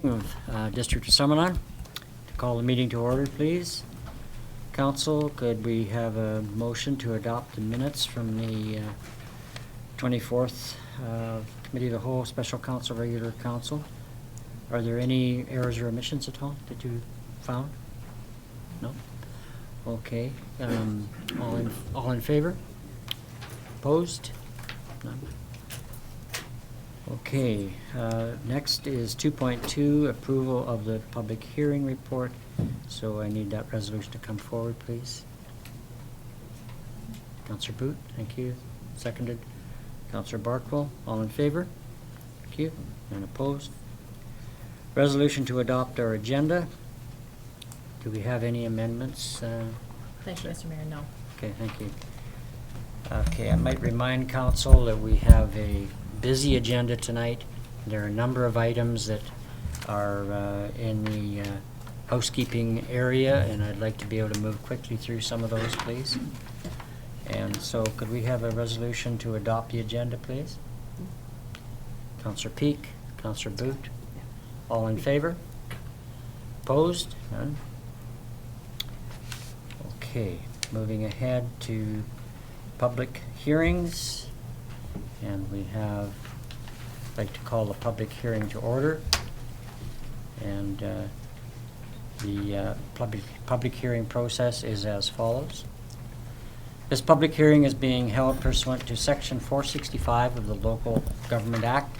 of District of Summerland. To call the meeting to order, please. Council, could we have a motion to adopt the minutes from the 24th Committee of the Whole, Special Council, Regular Council? Are there any errors or omissions at all that you found? No? Okay. All in favor? Opposed? None. Okay. Next is 2.2, approval of the public hearing report. So I need that resolution to come forward, please. Councillor Boot, thank you. Seconded. Councillor Barkwell, all in favor? Thank you. And opposed? Resolution to adopt our agenda. Do we have any amendments? Thank you, Mr. Mayor. No. Okay, thank you. Okay, I might remind council that we have a busy agenda tonight. There are a number of items that are in the housekeeping area, and I'd like to be able to move quickly through some of those, please. And so could we have a resolution to adopt the agenda, please? Councillor Peak, Councillor Boot, all in favor? Opposed? None? Okay, moving ahead to public hearings. And we have, I'd like to call the public hearing to order. And the public hearing process is as follows. This public hearing is being held pursuant to Section 465 of the Local Government Act.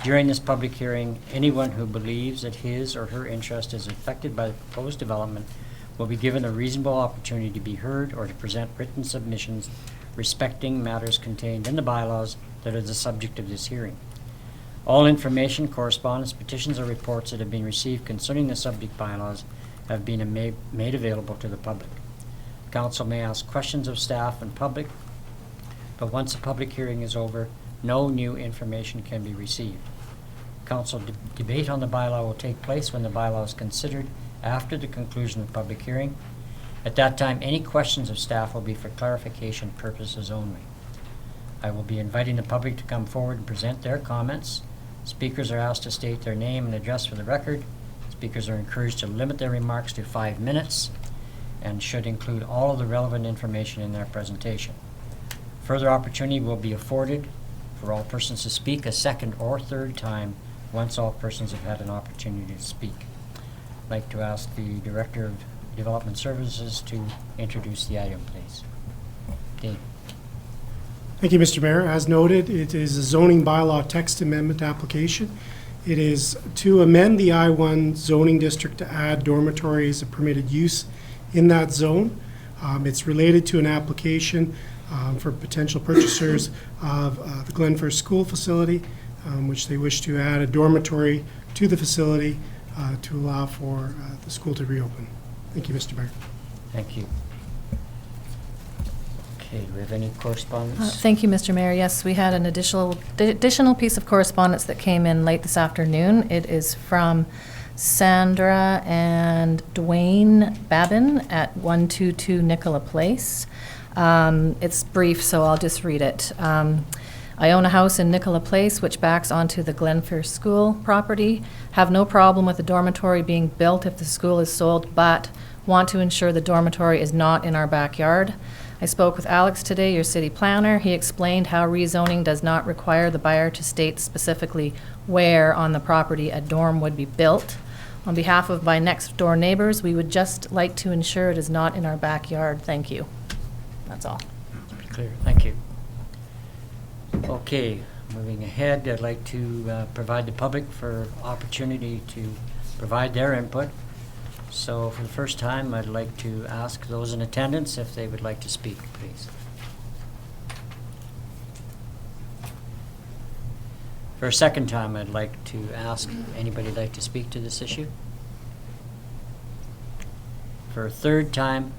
During this public hearing, anyone who believes that his or her interest is affected by the proposed development will be given a reasonable opportunity to be heard or to present written submissions respecting matters contained in the bylaws that are the subject of this hearing. All information, correspondence, petitions, or reports that have been received concerning the subject bylaws have been made available to the public. Council may ask questions of staff and public, but once the public hearing is over, no new information can be received. Council debate on the bylaw will take place when the bylaw is considered after the conclusion of the public hearing. At that time, any questions of staff will be for clarification purposes only. I will be inviting the public to come forward and present their comments. Speakers are asked to state their name and address for the record. Speakers are encouraged to limit their remarks to 5 minutes and should include all of the relevant information in their presentation. Further opportunity will be afforded for all persons to speak a second or third time once all persons have had an opportunity to speak. I'd like to ask the Director of Development Services to introduce the item, please. Dean. Thank you, Mr. Mayor. As noted, it is a zoning bylaw text amendment application. It is to amend the I-1 zoning district to add dormitory as a permitted use in that zone. It's related to an application for potential purchasers of the Glenfir School facility, which they wish to add a dormitory to the facility to allow for the school to reopen. Thank you, Mr. Mayor. Thank you. Okay, do we have any correspondence? Thank you, Mr. Mayor. Yes, we had an additional piece of correspondence that came in late this afternoon. It is from Sandra and Dwayne Babin at 122 Nicola Place. It's brief, so I'll just read it. I own a house in Nicola Place which backs onto the Glenfir School property. Have no problem with the dormitory being built if the school is sold, but want to ensure the dormitory is not in our backyard. I spoke with Alex today, your city planner. He explained how rezoning does not require the buyer to state specifically where on the property a dorm would be built. On behalf of my next door neighbors, we would just like to ensure it is not in our backyard. Thank you. That's all. Pretty clear. Thank you. Okay, moving ahead, I'd like to provide the public for opportunity to provide their input. So for the first time, I'd like to ask those in attendance if they would like to speak, please. For a second time, I'd like to ask anybody who'd like to speak to this issue. For a third time,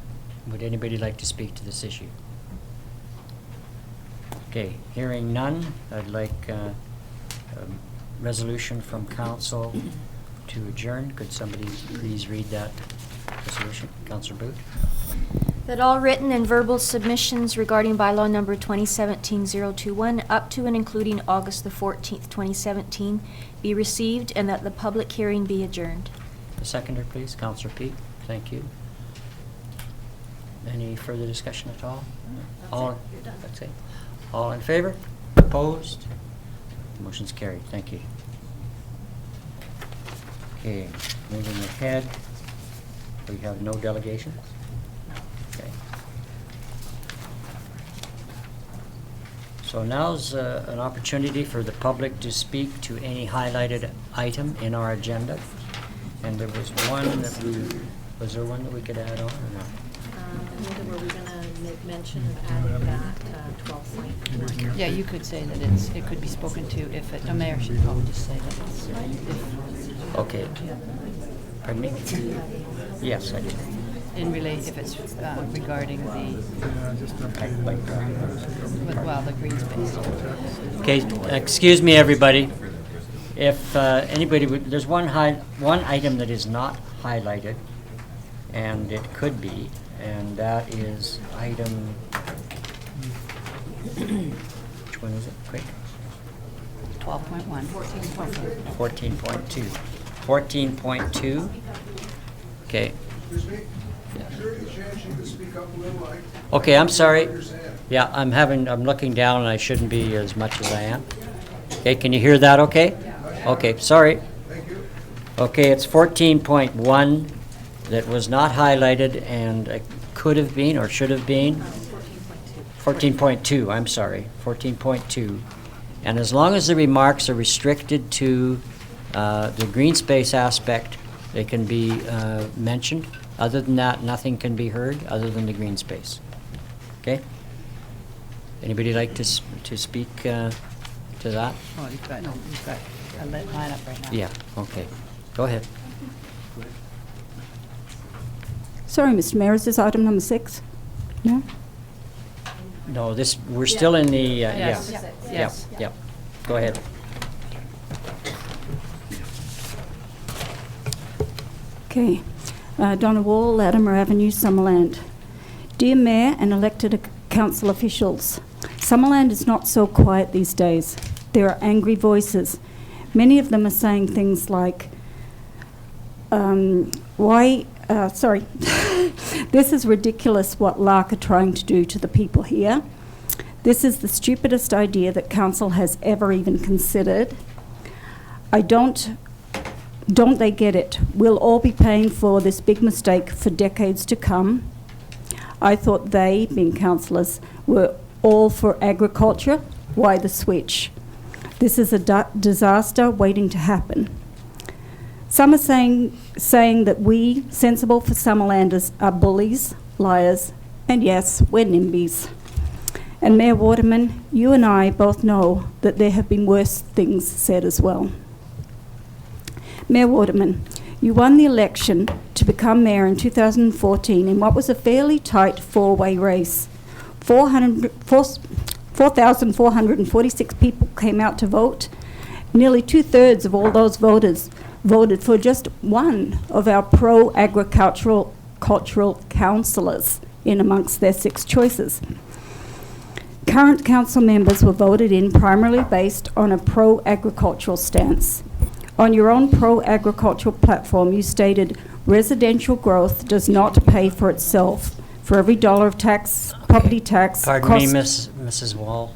would anybody like to speak to this issue? Okay, hearing none, I'd like a resolution from council to adjourn. Could somebody please read that resolution? Councillor Booth. That all written and verbal submissions regarding bylaw number 2017-021 up to and including August the 14th, 2017 be received and that the public hearing be adjourned. The seconder, please. Councillor Peak. Thank you. Any further discussion at all? All, that's it. All in favor? Opposed? Motion's carried. Thank you. Okay, moving ahead. We have no delegations? Okay. So now's an opportunity for the public to speak to any highlighted item in our agenda. And there was one that was there one that we could add on or not? Were we going to make mention of adding that 12.1? Yeah, you could say that it could be spoken to if it, the mayor should probably just say that it's, if, Okay. Pardon me? Yes, I do. if it's regarding the, Like, the green space. okay, excuse me, everybody. If anybody would, there's one item that is not highlighted, and it could be, and that is item. Which one is it? Quick. 12.1. 14.2. 14.2. Okay. Okay, I'm sorry. Yeah, I'm looking down and I shouldn't be as much as I am. Okay, can you hear that okay? Okay, sorry. Okay, it's 14.1 that was not highlighted and could have been or should have been. 14.2, I'm sorry, 14.2. And as long as the remarks are restricted to the green space aspect, they can be mentioned. Other than that, nothing can be heard other than the green space. Okay? Anybody like to speak to that? Oh, you've got a line up right now. Yeah, okay. Go ahead. Sorry, Mr. Mayor, is this item number 6? No? No, we're still in the, Yes. yeah. Yes. Yep. Go ahead. Okay. Donna Wall, Latimer Avenue, Summerland. Dear Mayor and elected council officials, Summerland is not so quiet these days. There are angry voices. Many of them are saying things like, this is ridiculous what LARC are trying to do to the people here. This is the stupidest idea that council has ever even considered. Don't they get it? We'll all be paying for this big mistake for decades to come. I thought they, being councillors, were all for agriculture. Why the switch? This is a disaster waiting to happen. Some are saying that we, sensible for Summerlanders, are bullies, liars, and yes, we're NIMBYs. And Mayor Waterman, you and I both know that there have been worse things said as well. Mayor Waterman, you won the election to become mayor in 2014 in what was a fairly tight four-way race. 4,446 people came out to vote. Nearly 2/3 of all those voters voted for just one of our pro-agricultural councillors in amongst their 6 choices. Current council members were voted in primarily based on a pro-agricultural stance. On your own pro-agricultural platform, you stated residential growth does not pay for itself. For every dollar of tax, property tax, Pardon me, Mrs. Wall.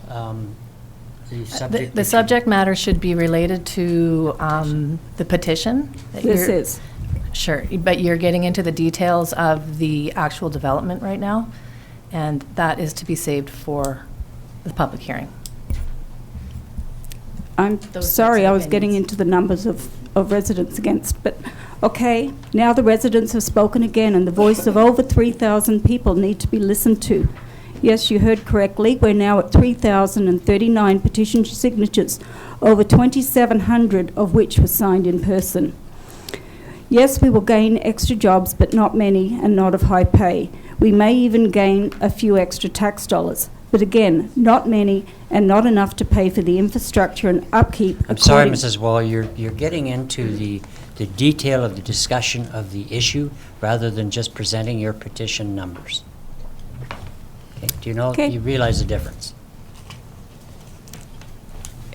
The subject matter should be related to the petition. This is. Sure, but you're getting into the details of the actual development right now, and that is to be saved for the public hearing. I'm Those sorry, sorts of I was getting opinions. into the numbers of residents against, but okay, now the residents have spoken again, and the voice of over 3,000 people need to be listened to. Yes, you heard correctly. We're now at 3,039 petition signatures, over 2,700 of which were signed in person. Yes, we will gain extra jobs, but not many and not of high pay. We may even gain a few extra tax dollars, but again, not many and not enough to pay for the infrastructure and upkeep. I'm sorry, Mrs. Wall, you're getting into the detail of the discussion of the issue rather than just presenting your petition numbers. Do you know, Okay. you realize the difference?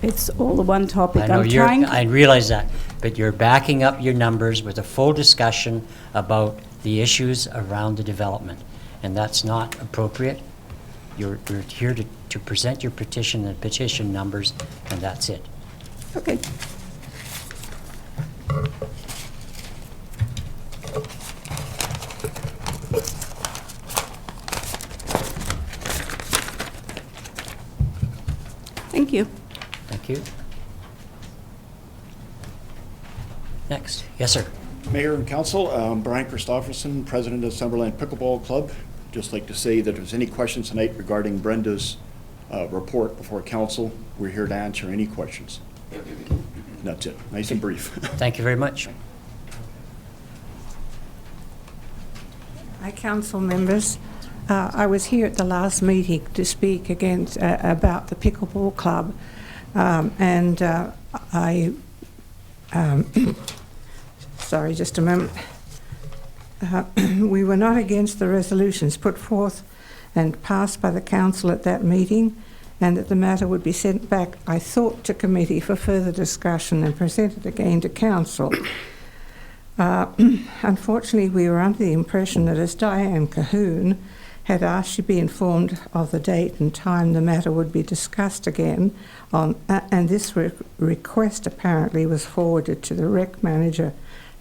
It's all the one topic. I know I'm trying. I realize that, but you're backing up your numbers with a full discussion about the issues around the development, and that's not appropriate. You're here to present your petition and petition numbers, and that's it. Okay. Thank you. Thank you. Next. Yes, sir. Mayor and Council, Brian Christopherson, President of Summerland Pickleball Club. Just like to say that if there's any questions tonight regarding Brenda's report before Council, we're here to answer any questions. And that's it. Nice and brief. Thank you very much. Hi, council members. I was here at the last meeting to speak against about the pickleball club, and sorry, just a moment. We were not against the resolutions put forth and passed by the council at that meeting, and that the matter would be sent back, I thought, to committee for further discussion and presented again to council. Unfortunately, we were under the impression that as Diane Cahoon had asked to be informed of the date and time the matter would be discussed again, and this request apparently was forwarded to the rec manager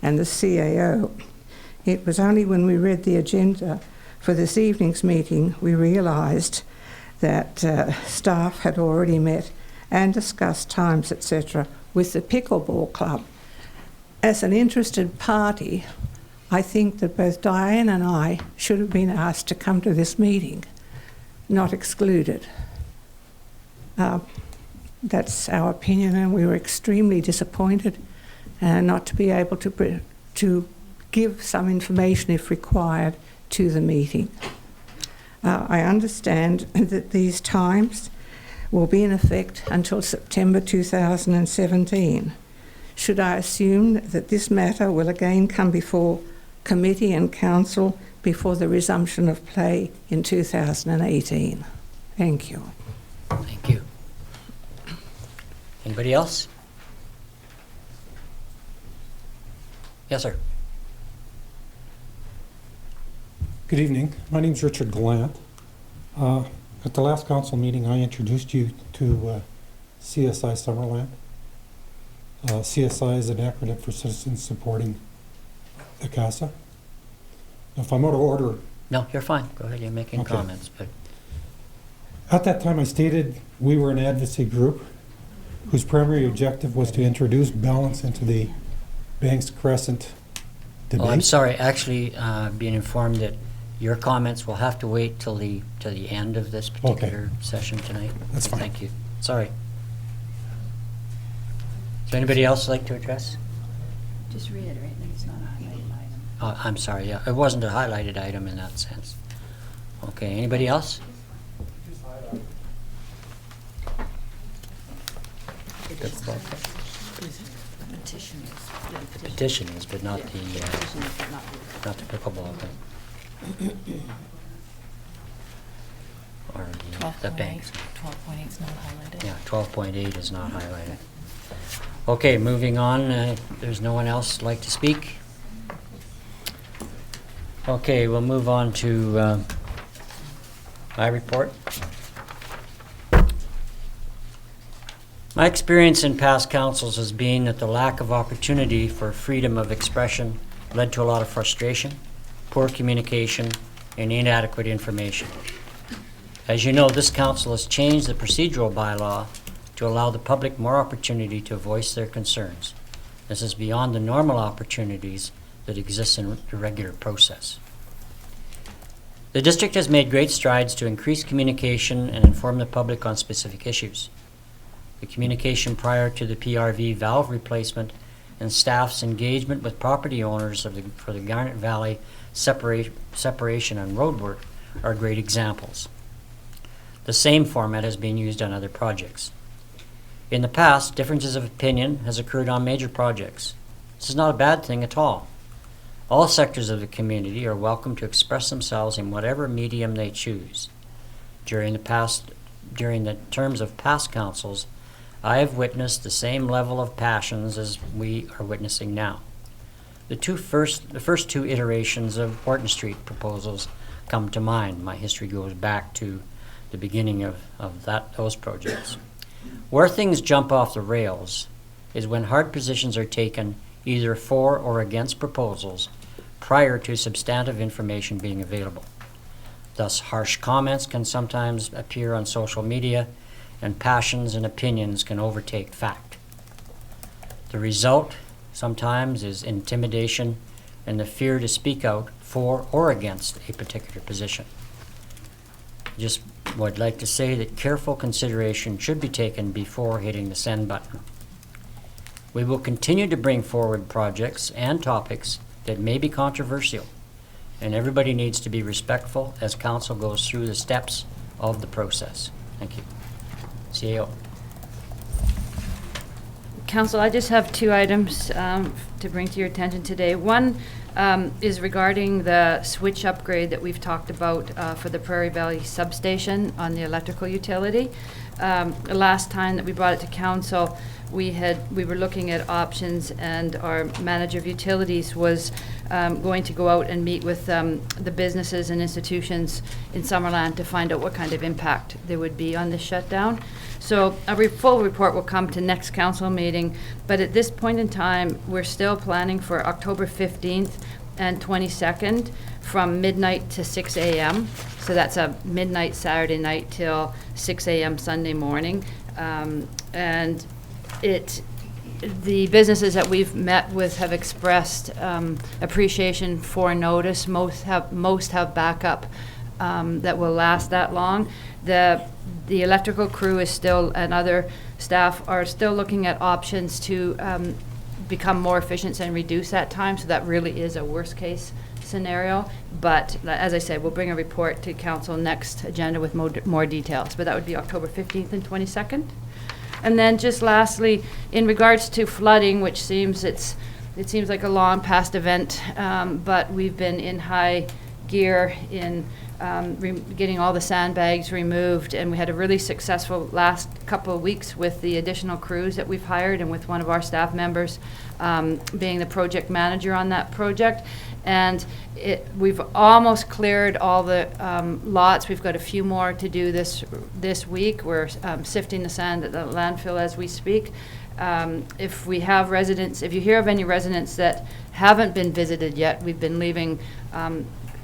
and the CAO. It was only when we read the agenda for this evening's meeting we realised that staff had already met and discussed times, etc., with the pickleball club. As an interested party, I think that both Diane and I should have been asked to come to this meeting, not excluded. That's our opinion, and we were extremely disappointed not to be able to give some information, if required, to the meeting. I understand that these times will be in effect until September 2017. Should I assume that this matter will again come before committee and council before the resumption of play in 2018? Thank you. Thank you. Anybody else? Yes, sir. Good evening. My name is Richard Gallant. At the last council meeting, I introduced you to CSI Summerland. CSI is an acronym for Citizens Supporting the CASA. Now, if I'm out of order, No, you're fine. Go ahead. You're making Okay. comments, but at that time I stated we were an advocacy group whose primary objective was to introduce balance into the Banks Crescent debate. oh, I'm sorry. Actually, being informed that your comments will have to wait till the end of this particular session tonight. That's fine. Thank you. Sorry. Is there anybody else like to address? Just reiterate that it's not a highlighted item. I'm sorry. Yeah, it wasn't a highlighted item in that sense. Okay. Anybody else? Petition is. The petition is, but not the Petition is not not the pickleball thing. Or the banks. 12.8 is not highlighted. Yeah, 12.8 is not highlighted. Okay, moving on. There's no one else like to speak? Okay, we'll move on to my report. My experience in past councils has been that the lack of opportunity for freedom of expression led to a lot of frustration, poor communication, and inadequate information. As you know, this council has changed the procedural bylaw to allow the public more opportunity to voice their concerns. This is beyond the normal opportunities that exist in the regular process. The district has made great strides to increase communication and inform the public on specific issues. The communication prior to the PRV valve replacement and staff's engagement with property owners for the Garnet Valley separation and roadwork are great examples. The same format has been used on other projects. In the past, differences of opinion has occurred on major projects. This is not a bad thing at all. All sectors of the community are welcome to express themselves in whatever medium they choose. During the terms of past councils, I have witnessed the same level of passions as we are witnessing now. The first two iterations of Horton Street proposals come to mind. My history goes back to the beginning of those projects. Where things jump off the rails is when hard positions are taken either for or against proposals prior to substantive information being available. Thus, harsh comments can sometimes appear on social media, and passions and opinions can overtake fact. The result sometimes is intimidation and the fear to speak out for or against a particular position. Just would like to say that careful consideration should be taken before hitting the send button. We will continue to bring forward projects and topics that may be controversial, and everybody needs to be respectful as council goes through the steps of the process. Thank you. CAO. Council, I just have two items to bring to your attention today. One is regarding the switch upgrade that we've talked about for the Prairie Valley substation on the electrical utility. The last time that we brought it to council, we were looking at options, and our manager of utilities was going to go out and meet with the businesses and institutions in Summerland to find out what kind of impact there would be on this shutdown. So a full report will come to next council meeting, but at this point in time, we're still planning for October 15th and 22nd from midnight to 6 a.m. So that's a midnight Saturday night till 6 a.m. Sunday morning. And the businesses that we've met with have expressed appreciation for notice. Most have backup that will last that long. The electrical crew is still, and other staff are still looking at options to become more efficient and reduce that time. So that really is a worst case scenario. But as I said, we'll bring a report to council next agenda with more details. But that would be October 15th and 22nd. And then just lastly, in regards to flooding, which it seems like a long past event, but we've been in high gear in getting all the sandbags removed, and we had a really successful last couple of weeks with the additional crews that we've hired, and with one of our staff members being the project manager on that project. And we've almost cleared all the lots. We've got a few more to do this week. We're sifting the sand at the landfill as we speak. If you hear of any residents that haven't been visited yet, we've been leaving.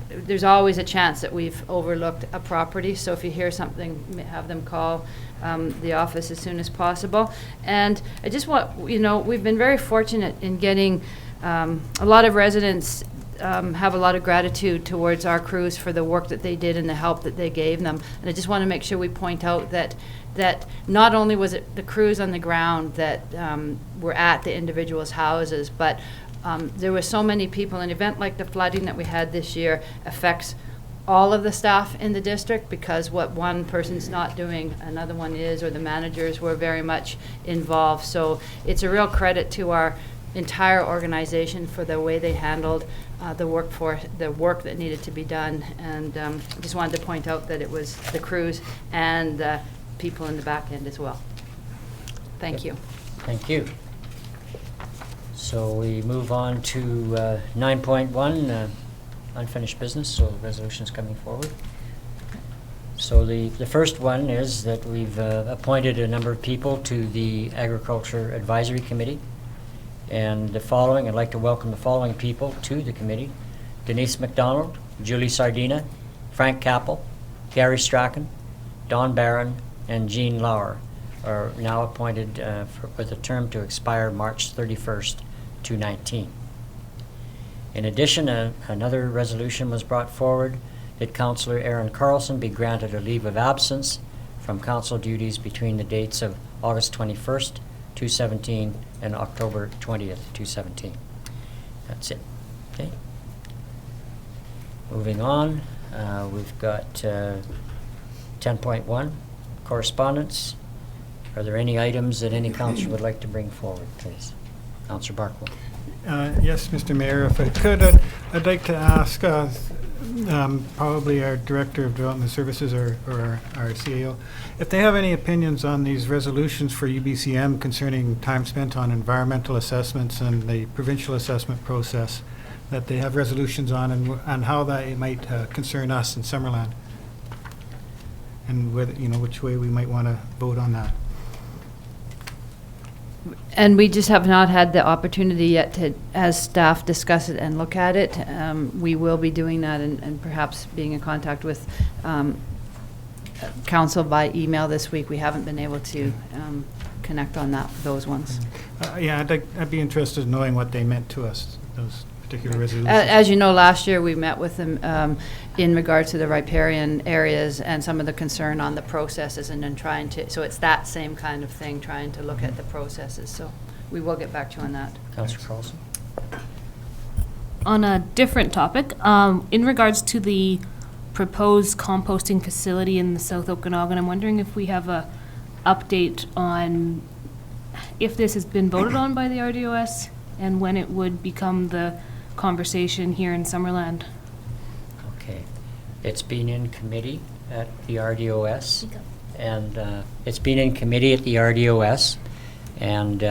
There's always a chance that we've overlooked a property. So if you hear something, have them call the office as soon as possible. And I just want, we've been very fortunate in getting a lot of residents have a lot of gratitude towards our crews for the work that they did and the help that they gave them. And I just want to make sure we point out that not only was it the crews on the ground that were at the individuals' houses, but there were so many people. An event like the flooding that we had this year affects all of the staff in the district, because what one person's not doing, another one is, or the managers were very much involved. So it's a real credit to our entire organization for the way they handled the work that needed to be done. And just wanted to point out that it was the crews and the people in the back end as well. Thank you. Thank you. So we move on to 9.1, unfinished business, so resolutions coming forward. So the first one is that we've appointed a number of people to the Agriculture Advisory Committee. And I'd like to welcome the following people to the committee: Denise McDonald, Julie Sardina, Frank Capel, Gary Strachan, Don Barron, and Jean Lauer are now appointed with a term to expire March 31st, 2019. In addition, another resolution was brought forward that Councillor Aaron Carlson be granted a leave of absence from council duties between the dates of August 21st, 2017 and October 20th, 2017. That's it. Okay. Moving on, we've got 10.1, correspondence. Are there any items that any councillor would like to bring forward, please? Councillor Barkwell. Yes, Mr. Mayor, if I could, I'd like to ask probably our Director of Development Services or our CAO, if they have any opinions on these resolutions for UBCM concerning time spent on environmental assessments and the provincial assessment process, that they have resolutions on and how that might concern us in Summerland, and whether, which way we might want to vote on that. And we just have not had the opportunity yet to, as staff, discuss it and look at it. We will be doing that and perhaps being in contact with council by email this week. We haven't been able to connect on those ones. Yeah, I'd be interested in knowing what they meant to us, those particular resolutions. As you know, last year we met with them in regards to the riparian areas and some of the concern on the processes, and then trying to, so it's that same kind of thing, trying to look at the processes. So we will get back to you on that. Councillor Carlson? On a different topic, in regards to the proposed composting facility in the South Okanagan, I'm wondering if we have a update on if this has been voted on by the RDOS and when it would become the conversation here in Summerland. Okay. It's been in committee at the RDOS, and it's been in committee at the RDOS, and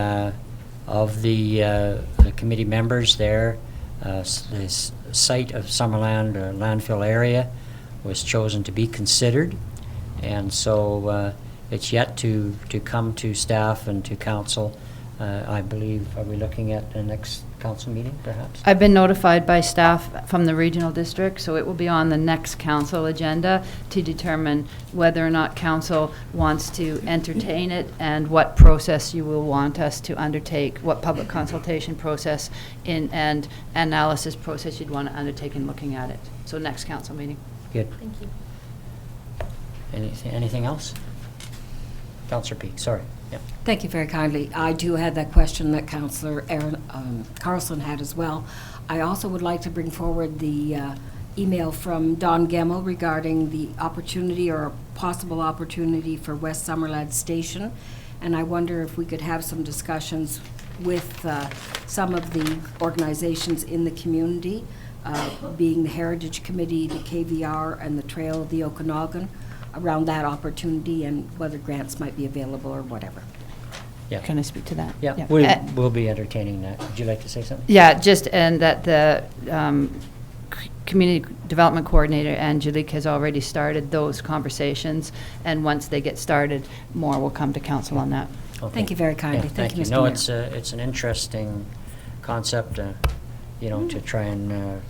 of the committee members there, this site of Summerland landfill area was chosen to be considered, and so it's yet to come to staff and to council. I believe, are we looking at the next council meeting, perhaps? I've been notified by staff from the regional district, so it will be on the next council agenda to determine whether or not council wants to entertain it and what process you will want us to undertake, what public consultation process and analysis process you'd want to undertake in looking at it. So next council meeting. Good. Thank you. Anything else? Councillor Peake, sorry. Yep. Thank you very kindly. I do have that question that Councillor Carlson had as well. I also would like to bring forward the email from Don Gemmell regarding the opportunity or a possible opportunity for West Summerland Station. And I wonder if we could have some discussions with some of the organizations in the community, being the Heritage Committee, the KVR, and the Trail of the Okanagan, around that opportunity and whether grants might be available or whatever. Yeah. Can I speak to that? Yeah, we'll be entertaining that. Would you like to say something? Yeah, just, and that the Community Development Coordinator, Angelique, has already started those conversations, and once they get started, more will come to council on that. Okay. Thank you very kindly. Yeah, Thank you, Mr. No, Mayor. it's an interesting concept, to try and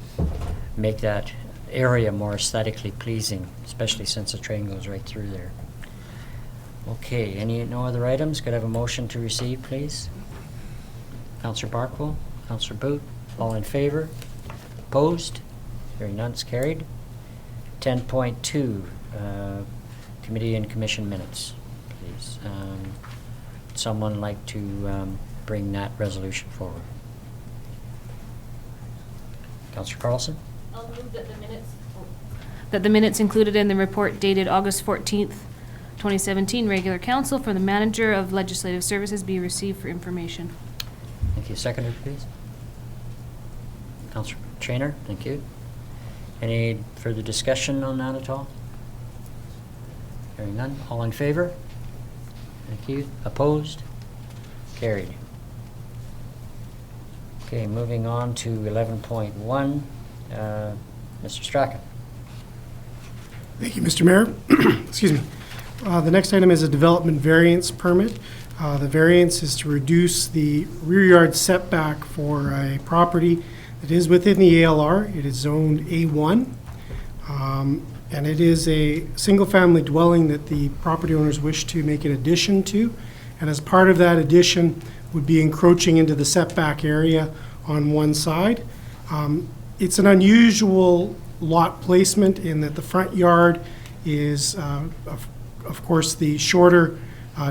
make that area more aesthetically pleasing, especially since the train goes right through there. Okay, no other items? Could I have a motion to receive, please? Councillor Barkwell, Councillor Boot, all in favor? Opposed? Hearing none, it's carried. 10.2, committee and commission minutes, please. Would someone like to bring that resolution forward? Councillor Carlson? I'll move that the minutes included in the report dated August 14th, 2017, regular council for the manager of legislative services be received for information. Thank you. Seconder, please. Councillor Traynor, thank you. Any further discussion on that at all? Hearing none. All in favor? Thank you. Opposed? Carried. Okay, moving on to 11.1. Mr. Strachan. Thank you, Mr. Mayor. Excuse me. The next item is a development variance permit. The variance is to reduce the rear yard setback for a property that is within the ALR. It is zoned A1, and it is a single-family dwelling that the property owners wish to make an addition to. And as part of that addition would be encroaching into the setback area on one side. It's an unusual lot placement in that the front yard is, of course, the shorter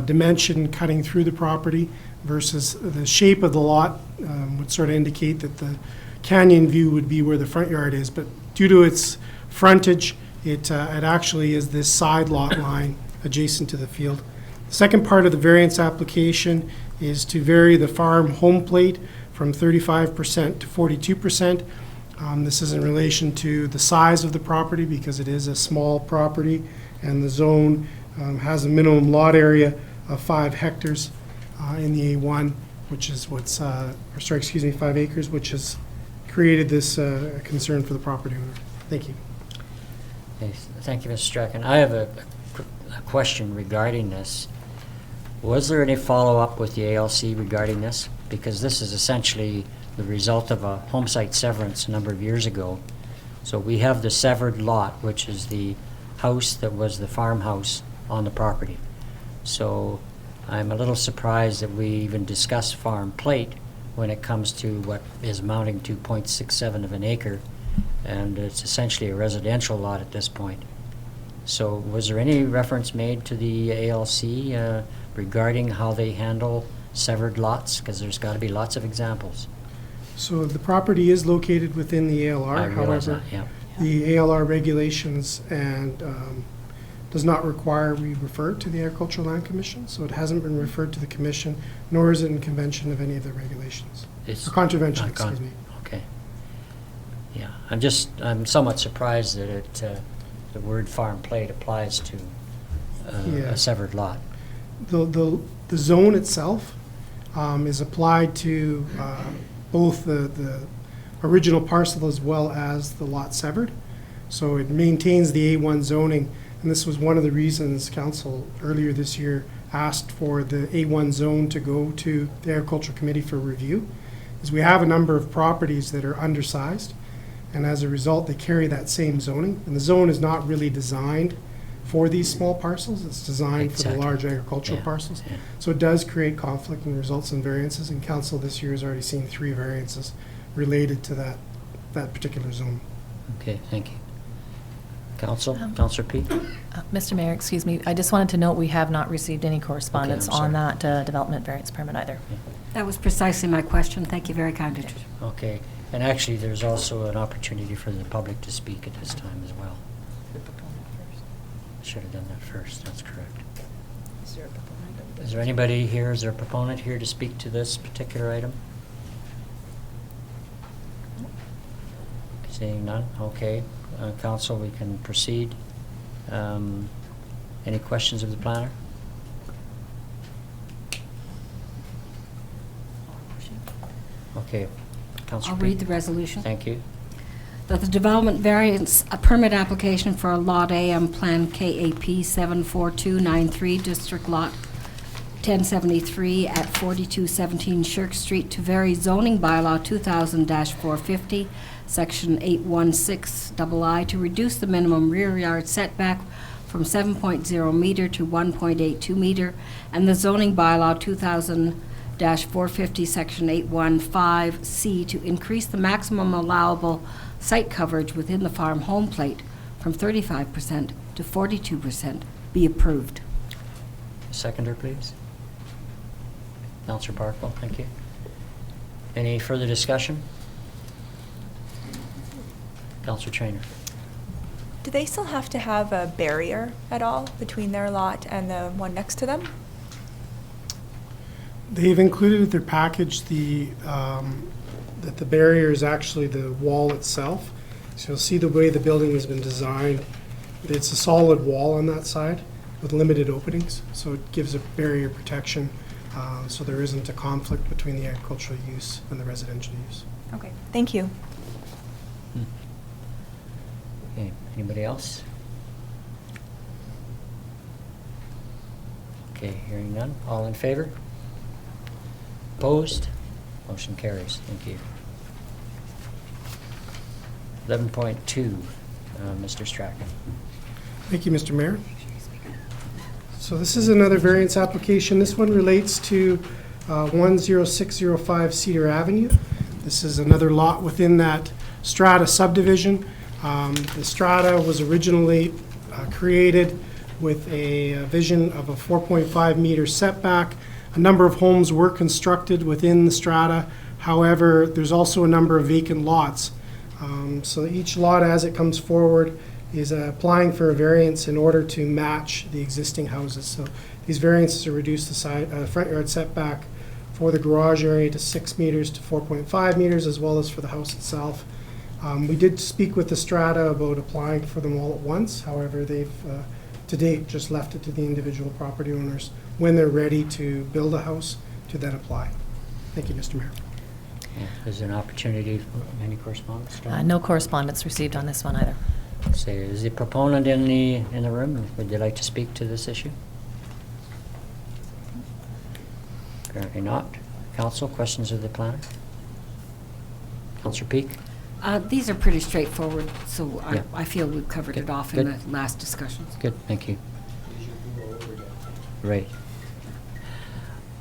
dimension cutting through the property versus the shape of the lot would sort of indicate that the canyon view would be where the front yard is. But due to its frontage, it actually is this side lot line adjacent to the field. The second part of the variance application is to vary the farm home plate from 35% to 42%. This is in relation to the size of the property because it is a small property, and the zone has a minimum lot area of 5 hectares in the A1, which is 5 acres, which has created this concern for the property owner. Thank you. Okay, thank you, Mr. Strachan. I have a question regarding this. Was there any follow-up with the ALC regarding this? Because this is essentially the result of a home site severance a number of years ago. So we have the severed lot, which is the house that was the farmhouse on the property. So I'm a little surprised that we even discuss farm plate when it comes to what is amounting to 0.67 of an acre, and it's essentially a residential lot at this point. So was there any reference made to the ALC regarding how they handle severed lots? Because there's got to be lots of examples. So the property is located within the ALR. I realize However, that, yeah. the ALR regulations and does not require we refer to the Agricultural Land Commission, so it hasn't been referred to the commission, nor is it in convention of any of the regulations. It's Or contravention, not con- excuse me. Okay. Yeah, I'm somewhat surprised that the word farm plate applies to Yeah. a severed lot. The zone itself is applied to both the original parcel as well as the lot severed. So it maintains the A1 zoning, and this was one of the reasons council earlier this year asked for the A1 zone to go to the Agricultural Committee for review, is we have a number of properties that are undersized, and as a result, they carry that same zoning. And the zone is not really designed for these small parcels, it's designed for the Exactly. large agricultural Yeah, parcels. yeah. So it does create conflict and results in variances, and council this year has already seen 3 variances related to that particular zone. Okay, thank you. Council, Um, Councillor P? Mr. Mayor, excuse me, I just wanted to note we have not received any correspondence Okay, I'm on that development variance permit either. That was precisely my question. Thank you very kindly. Okay, and actually, there's also an opportunity for the public to speak at this time as well. Should have done that first, that's correct. Is there anybody here, is there a proponent here to speak to this particular item? Seeing none, okay. Council, we can proceed. Any questions of the planner? Okay, Councillor I'll P. read the resolution. Thank you. That the development variance, a permit application for a Lot A on Plan KAP 74293, District Lot 1073 at 4217 Shirk Street to vary zoning bylaw 2000-450, Section 816II, to reduce the minimum rear yard setback from 7.0 meter to 1.82 meter, and the zoning bylaw 2000-450, Section 815C, to increase the maximum allowable site coverage within the farm home plate from 35% to 42% be approved. Seconder, please. Councillor Barkwell, thank you. Any further discussion? Councillor Trainer. Do they still have to have a barrier at all between their lot and the one next to them? They've included in their package that the barrier is actually the wall itself. So you'll see the way the building has been designed. It's a solid wall on that side with limited openings, so it gives a barrier protection, so there isn't a conflict between the agricultural use and the residential use. Okay, thank you. Okay, anybody else? Okay, hearing none. All in favor? Opposed? Motion carries. Thank you. 11.2, Mr. Strachan. Thank you, Mr. Mayor. So this is another variance application. This one relates to 10605 Cedar Avenue. This is another lot within that strata subdivision. The strata was originally created with a vision of a 4.5 meter setback. A number of homes were constructed within the strata. However, there's also a number of vacant lots. So each lot, as it comes forward, is applying for a variance in order to match the existing houses. So these variances are reduced the front yard setback for the garage area to 6 meters to 4.5 meters, as well as for the house itself. We did speak with the strata about applying for them all at once. However, they've, to date, just left it to the individual property owners when they're ready to build a house to then apply. Thank you, Mr. Mayor. Is there an opportunity for any correspondence? Dawn? No correspondence received on this one either. Say, is the proponent in the room? Would you like to speak to this issue? Apparently not. Council, questions of the planner? Councillor Peak? These are pretty straightforward, so Yeah. I feel we've covered it off in the last discussions. Good, thank you. Right.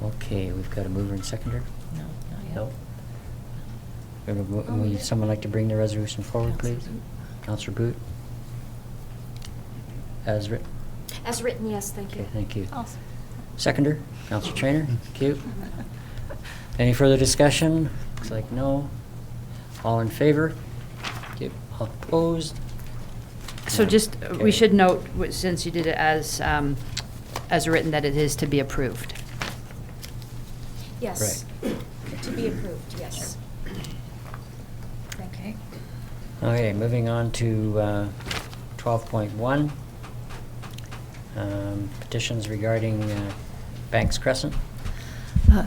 Okay, we've got a mover and seconder? No, not yet. No. Would someone like to bring the resolution forward, please? Councillor Boot? As written? As written, yes, thank you. Okay, thank you. Awesome. Seconder? Councillor Trainer? Thank you. Any further discussion? Looks like no. All in favor? Thank you. All opposed? So just, we Okay. should note, since you did it as written, that it is to be approved. Yes. To be approved, yes. Okay. Okay, moving on to 12.1. Petitions regarding Banks Crescent.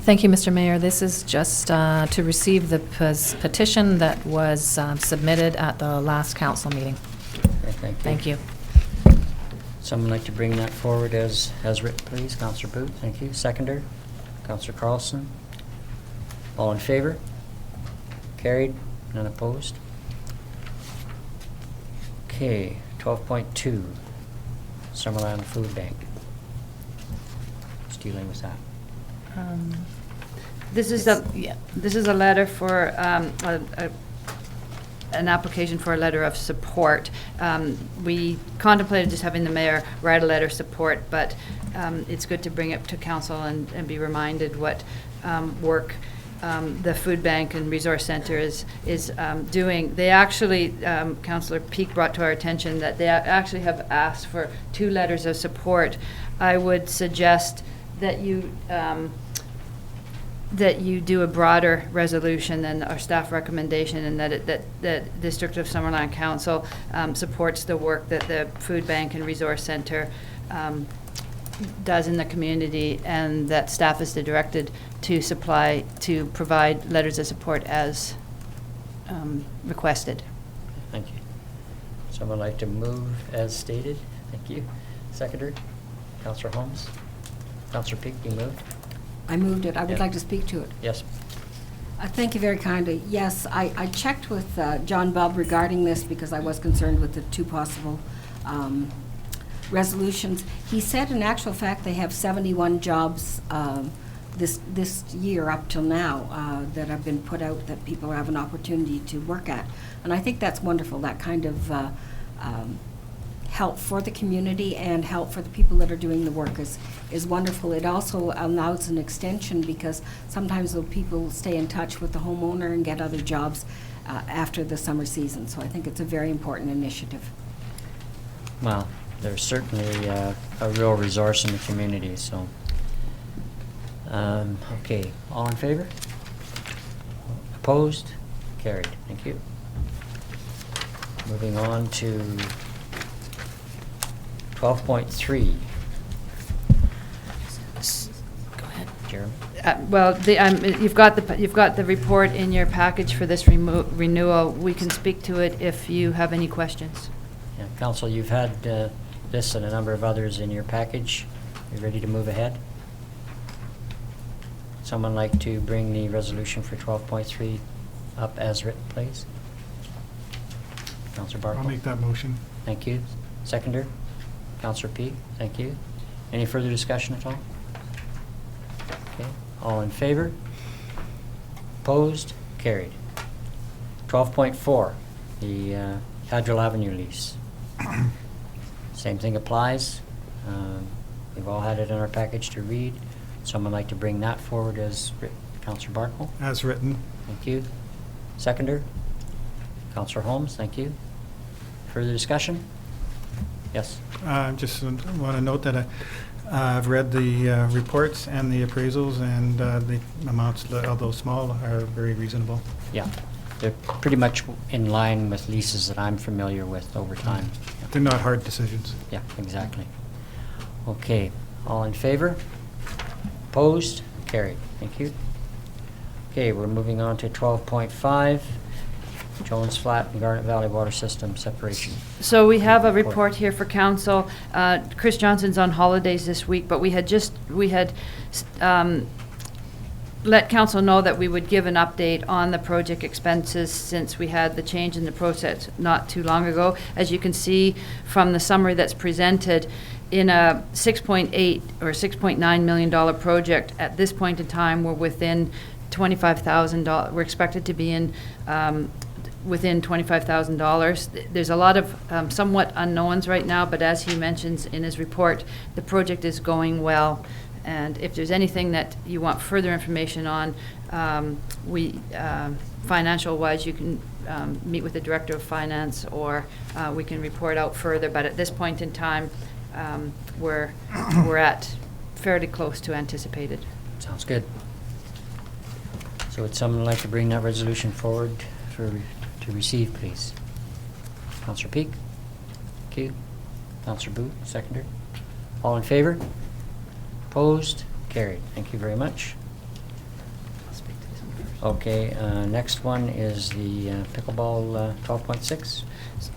Thank you, Mr. Mayor. This is just to receive the petition that was submitted at the last council meeting. Okay, Thank you. Someone like to bring that forward as written, please? Councillor Boot, thank you. Seconder? Councillor Carlson? All in favor? Carried, none opposed? Okay, 12.2, Summerland Food Bank. Who's dealing with that? This is this is a letter for, an application for a letter of support. We contemplated just having the mayor write a letter of support, but it's good to bring it to council and be reminded what work the food bank and resource center is doing. They actually, Councillor Peak brought to our attention that they actually have asked for 2 letters of support. I would suggest that you do a broader resolution than our staff recommendation, and that District of Summerland Council supports the work that the food bank and resource center does in the community, and that staff is directed to provide letters of support as requested. Thank you. Someone like to move as stated? Thank you. Seconder? Councillor Holmes? Councillor Peak, you moved? I moved it. I would Yeah. like to speak to it. Yes. Thank you very kindly. Yes, I checked with John Bubb regarding this because I was concerned with the 2 possible resolutions. He said in actual fact they have 71 jobs this year up till now that have been put out that people have an opportunity to work at. And I think that's wonderful, that kind of help for the community and help for the people that are doing the work is wonderful. It also allows an extension because sometimes the people stay in touch with the homeowner and get other jobs after the summer season. So I think it's a very important initiative. Well, there's certainly a real resource in the community, so. Okay, all in favor? Opposed? Carried, thank you. Moving on to 12.3. Go ahead. Jeremy? Well, you've got the report in your package for this renewal. We can speak to it if you have any questions. Yeah, Council, you've had this and a number of others in your package. You ready to move ahead? Someone like to bring the resolution for 12.3 up as written, please? Councillor Barkle? I'll make that motion. Thank you. Seconder? Councillor Peak, thank you. Any further discussion at all? Okay, all in favor? Opposed? Carried. 12.4, the Cadrell Avenue lease. Same thing applies. We've all had it in our package to read. Someone like to bring that forward as written? Councillor Barkle? As written. Thank you. Seconder? Councillor Holmes, thank you. Further discussion? Yes. Just want to note that I've read the reports and the appraisals, and the amounts, although small, are very reasonable. Yeah. they're pretty much in line with leases that I'm familiar with over time. They're not hard decisions. Yeah, exactly. Okay, all in favor? Opposed? Carried. Thank you. Okay, we're moving on to 12.5, Jones Flat and Garnet Valley Water System separation. So we have a report here for council. Chris Johnson's on holidays this week, but we had let council know that we would give an update on the project expenses since we had the change in the process not too long ago. As you can see from the summary that's presented, in a $6.8 or $6.9 million project, at this point in time, we're within $25,000. We're expected to be in within $25,000. There's a lot of somewhat unknowns right now, but as he mentions in his report, the project is going well. And if there's anything that you want further information on, financial-wise, you can meet with the Director of Finance, or we can report out further. But at this point in time, we're at fairly close to anticipated. Sounds good. So would someone like to bring that resolution forward to receive, please? Councillor Peak? Thank you. Councillor Booth, seconder. All in favor? Opposed? Carried. Thank you very much. Okay, next one is the pickleball 12.6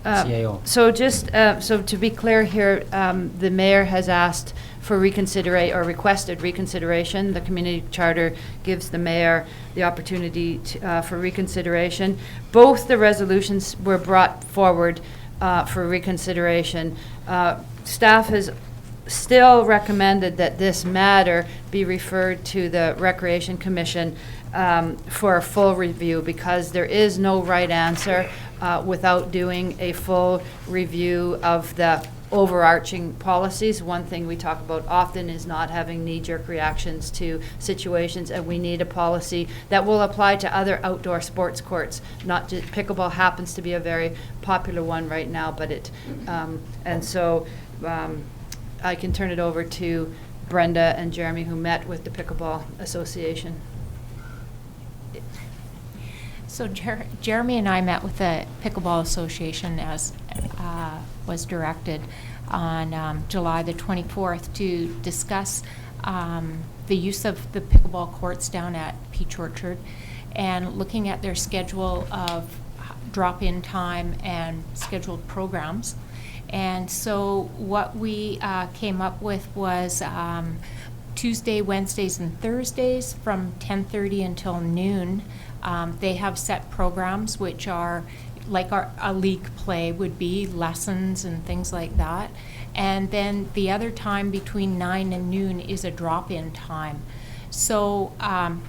CAO. So just so to be clear here, the mayor has asked for reconsideration or requested reconsideration. The community charter gives the mayor the opportunity for reconsideration. Both the resolutions were brought forward for reconsideration. Staff has still recommended that this matter be referred to the Recreation Commission for a full review, because there is no right answer without doing a full review of the overarching policies. One thing we talk about often is not having knee-jerk reactions to situations, and we need a policy that will apply to other outdoor sports courts. Not just pickleball happens to be a very popular one right now, but I can turn it over to Brenda and Jeremy, who met with the Pickleball Association. So Jeremy and I met with the Pickleball Association as was directed on July the 24th to discuss the use of the pickleball courts down at Peach Orchard, and looking at their schedule of drop-in time and scheduled programs. And so what we came up with was Tuesday, Wednesdays, and Thursdays from 10:30 until noon. They have set programs which are like a league play would be, lessons and things like that. And then the other time between 9 and noon is a drop-in time. So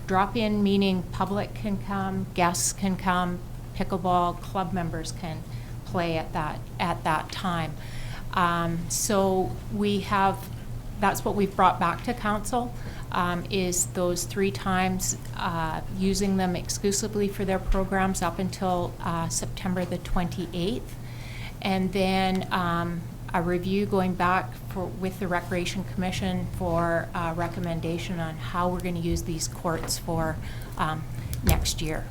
drop-in meaning public can come, guests can come, pickleball club members can play at that time. So that's what we've brought back to council, is those 3 times, using them exclusively for their programs up until September the 28th. And then a review going back with the Recreation Commission for a recommendation on how we're going to use these courts for next year.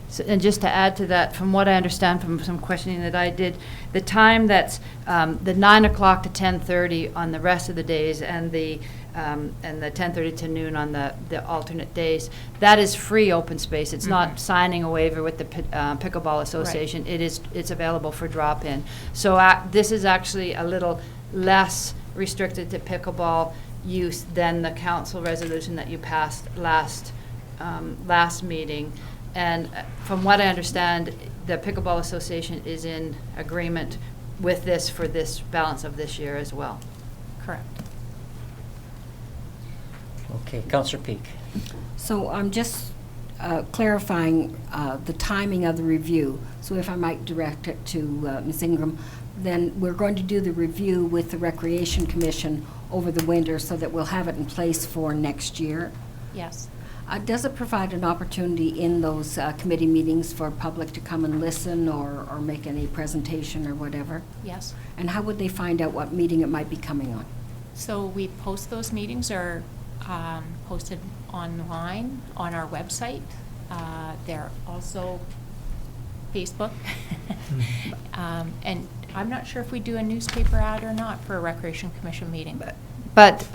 So, and just to add to that, from what I understand from some questioning that I did, the time that's the 9 o'clock to 10:30 on the rest of the days, and the 10:30 to noon on the alternate days, that is free open space. It's not signing a waiver with the Pickleball Association. Right. It's available for drop-in. So this is actually a little less restricted to pickleball use than the council resolution that you passed last meeting. And from what I understand, the Pickleball Association is in agreement with this for this balance of this year as well. Correct. Okay, Councillor Peak. So I'm just clarifying the timing of the review. So if I might direct it to Ms. Ingram, then we're going to do the review with the Recreation Commission over the winter so that we'll have it in place for next year. Yes. Does it provide an opportunity in those committee meetings for public to come and listen or make any presentation or whatever? Yes. And how would they find out what meeting it might be coming on? So we post those meetings are posted online on our website. They're also Facebook. And I'm not sure if we do a newspaper ad or not for a Recreation Commission meeting. But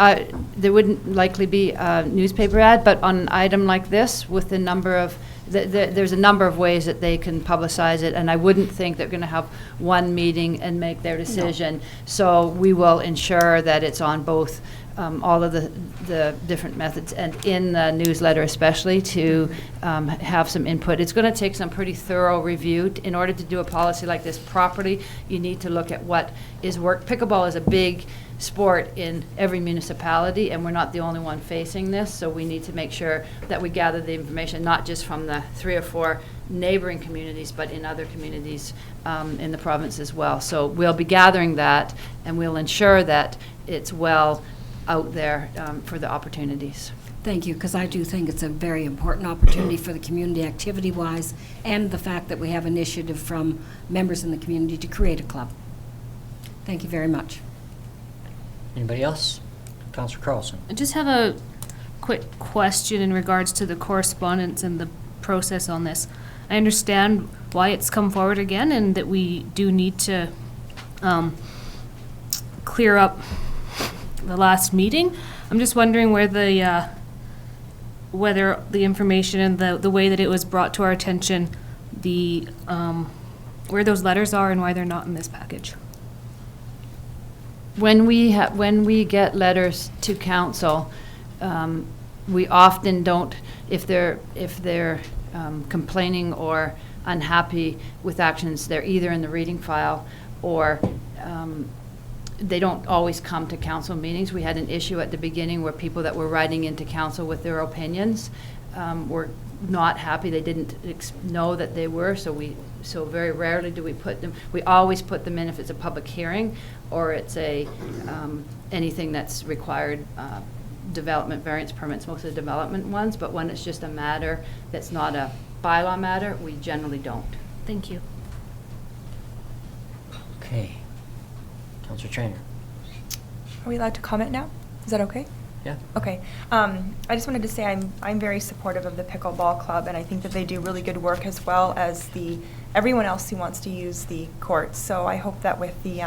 there wouldn't likely be a newspaper ad, but on an item like this, with the number of, there's a number of ways that they can publicize it, and I wouldn't think they're going to have one meeting and make their decision. So we will ensure that it's on both, all of the different methods, and in the newsletter especially, to have some input. It's going to take some pretty thorough review. In order to do a policy like this properly, you need to look at what is work. Pickleball is a big sport in every municipality, and we're not the only one facing this, so we need to make sure that we gather the information, not just from the 3 or 4 neighboring communities, but in other communities in the province as well. So we'll be gathering that, and we'll ensure that it's well out there for the opportunities. Thank you, because I do think it's a very important opportunity for the community activity-wise, and the fact that we have initiative from members in the community to create a club. Thank you very much. Anybody else? Councillor Carlson. I just have a quick question in regards to the correspondence and the process on this. I understand why it's come forward again and that we do need to clear up the last meeting. I'm just wondering where the whether the information and the way that it was brought to our attention, the where those letters are and why they're not in this package. When we get letters to council, we often don't, if they're complaining or unhappy with actions, they're either in the reading file or they don't always come to council meetings. We had an issue at the beginning where people that were writing into council with their opinions were not happy. They didn't know that they were, so very rarely do we put them. We always put them in if it's a public hearing or it's anything that's required development variance permits, most of the development ones, but when it's just a matter that's not a bylaw matter, we generally don't. Thank you. Okay. Councillor Trainer. Are we allowed to comment now? Is that okay? Yeah. Okay. I just wanted to say I'm very supportive of the pickleball club, and I think that they do really good work as well as everyone else who wants to use the courts. So I hope that with the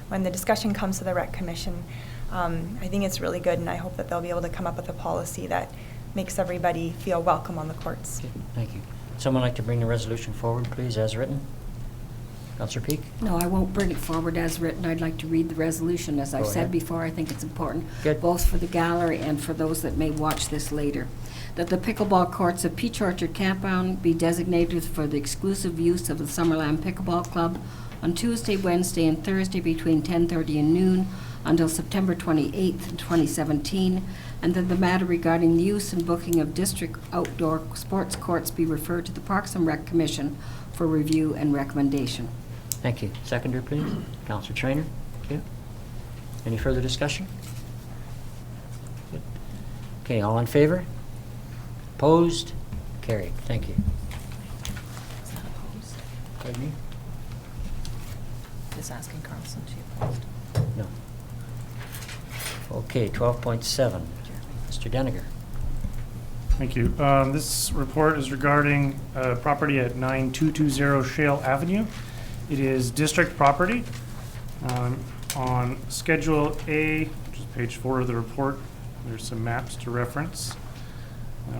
when the discussion comes to the Rec Commission, I think it's really good, and I hope that they'll be able to come up with a policy that makes everybody feel welcome on the courts. Okay, thank you. Someone like to bring the resolution forward, please, as written? Councillor Peak? No, I won't bring it forward as written. I'd like to read the resolution. As I've Go said ahead. before, I think it's important, Good. both for the gallery and for those that may watch this later, that the pickleball courts of Peach Orchard Campground be designated for the exclusive use of the Summerland Pickleball Club on Tuesday, Wednesday, and Thursday between 10:30 and noon until September 28th, 2017, and that the matter regarding the use and booking of district outdoor sports courts be referred to the Parks and Rec Commission for review and recommendation. Thank you. Seconder, please. Councillor Trainer. Thank you. Any further discussion? Good. Okay, all in favor? Opposed? Carried. Thank you. Is that opposed? Pardon me? Just asking Carlson to oppose. No. Okay, 12.7. Mr. Deniger. Thank you. This report is regarding property at 9220 Shale Avenue. It is district property. On Schedule A, which is page 4 of the report, there's some maps to reference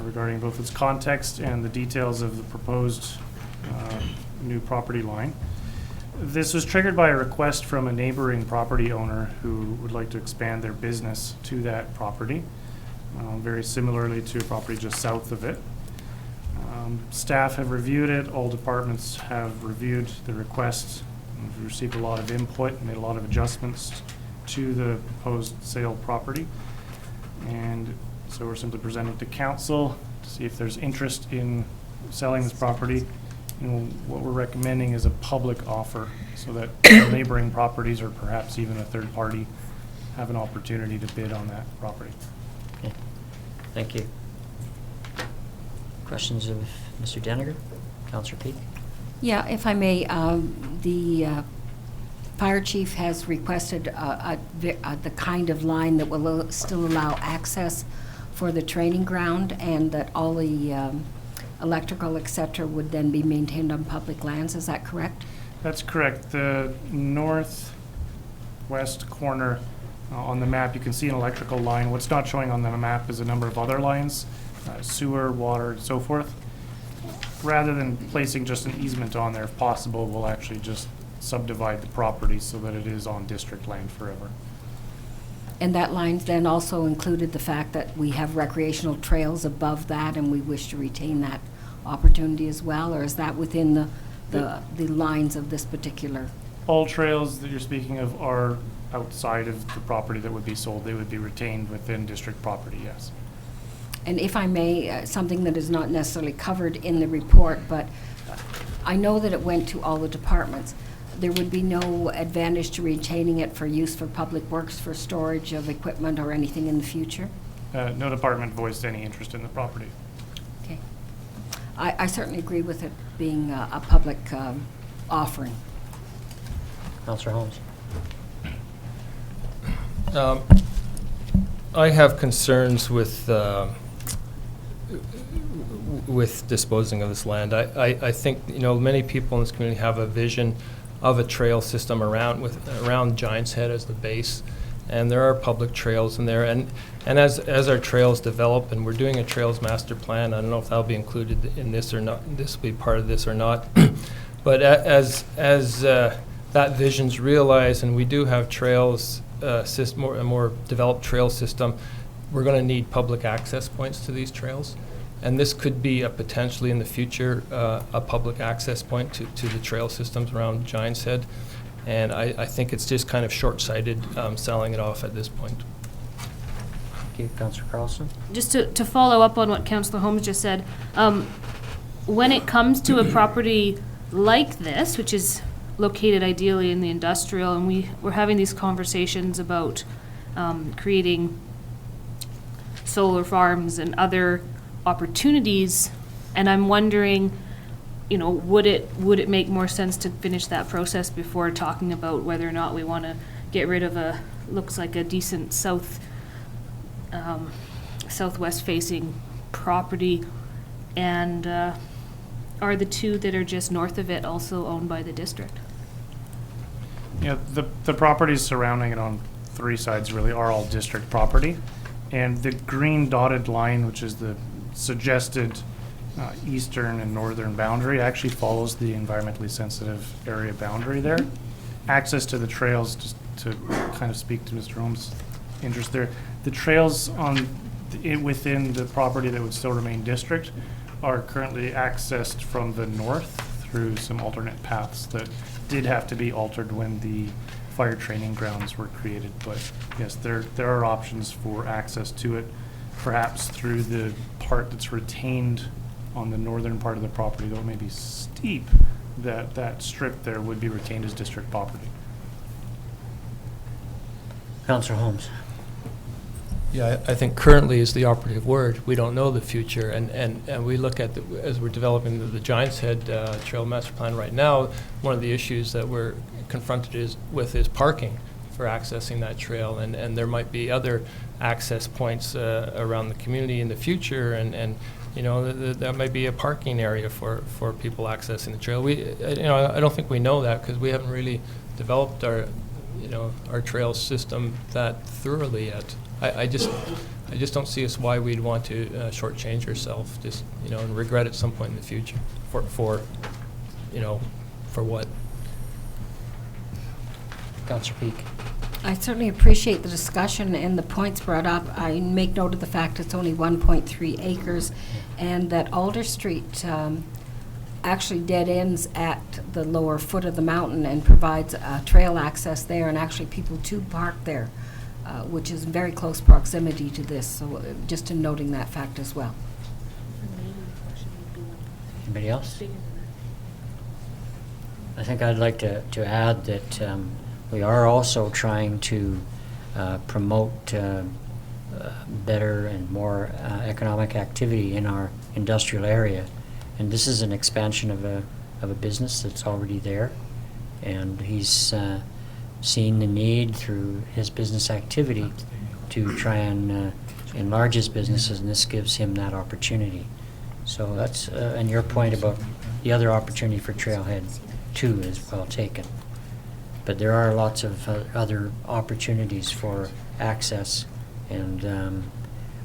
regarding both its context and the details of the proposed new property line. This was triggered by a request from a neighboring property owner who would like to expand their business to that property, very similarly to a property just south of it. Staff have reviewed it. All departments have reviewed the request. We've received a lot of input and made a lot of adjustments to the proposed sale property. And so we're simply presenting to council to see if there's interest in selling this property. What we're recommending is a public offer so that neighboring properties or perhaps even a third party have an opportunity to bid on that property. Okay. Thank you. Questions of Mr. Deniger? Councillor Peak? Yeah, if I may, the fire chief has requested the kind of line that will still allow access for the training ground, and that all the electrical, et cetera, would then be maintained on public lands. Is that correct? That's correct. The northwest corner on the map, you can see an electrical line. What's not showing on the map is a number of other lines, sewer, water, and so forth. Rather than placing just an easement on there, if possible, we'll actually just subdivide the property so that it is on district land forever. And that line then also included the fact that we have recreational trails above that, and we wish to retain that opportunity as well, or is that within the lines of this particular? All trails that you're speaking of are outside of the property that would be sold. They would be retained within district property, yes. And if I may, something that is not necessarily covered in the report, but I know that it went to all the departments. There would be no advantage to retaining it for use for public works, for storage of equipment or anything in the future? No department voiced any interest in the property. Okay. I certainly agree with it being a public offering. Councillor Holmes. I have concerns with disposing of this land. I think, you know, many people in this community have a vision of a trail system around Giant's Head as the base, and there are public trails in there. And as our trails develop, and we're doing a trails master plan, I don't know if that'll be included in this or not. This will be part of this or not. But as that vision's realized, and we do have trails, a more developed trail system, we're going to need public access points to these trails. And this could be a potentially in the future a public access point to the trail systems around Giant's Head. And I think it's just kind of short-sighted selling it off at this point. Thank you, Councillor Carlson. Just to follow up on what Councillor Holmes just said, when it comes to a property like this, which is located ideally in the industrial, and we're having these conversations about creating solar farms and other opportunities, and I'm wondering, you know, would it make more sense to finish that process before talking about whether or not we want to get rid of looks like a decent southwest facing property, and are the two that are just north of it also owned by the district? Yeah, the properties surrounding it on three sides really are all district property. And the green dotted line, which is the suggested eastern and northern boundary, actually follows the environmentally sensitive area boundary there. Access to the trails, just to kind of speak to Mr. Holmes' interest there, the trails within the property that would still remain district are currently accessed from the north through some alternate paths that did have to be altered when the fire training grounds were created. But yes, there are options for access to it, perhaps through the part that's retained on the northern part of the property, though it may be steep, that strip there would be retained as district property. Councillor Holmes. Yeah, I think currently is the operative word. We don't know the future, and we look at as we're developing the Giant's Head Trail Master Plan right now. One of the issues that we're confronted with is parking for accessing that trail, and there might be other access points around the community in the future, and you know that might be a parking area for people accessing the trail. I don't think we know that because we haven't really developed our trail system that thoroughly yet. I just don't see us why we'd want to shortchange ourselves, and regret at some point in the future for what. Councillor Peak. I certainly appreciate the discussion and the points brought up. I make note of the fact it's only 1.3 acres, and that Alder Street actually dead ends at the lower foot of the mountain and provides trail access there, and actually people do park there, which is in very close proximity to this. So just in noting that fact as well. Anybody else? I think I'd like to add that we are also trying to promote better and more economic activity in our industrial area. And this is an expansion of a business that's already there. And he's seen the need through his business activity to try and enlarge his businesses, and this gives him that opportunity. So that's, and your point about the other opportunity for Trailhead 2 is well taken. But there are lots of other opportunities for access, and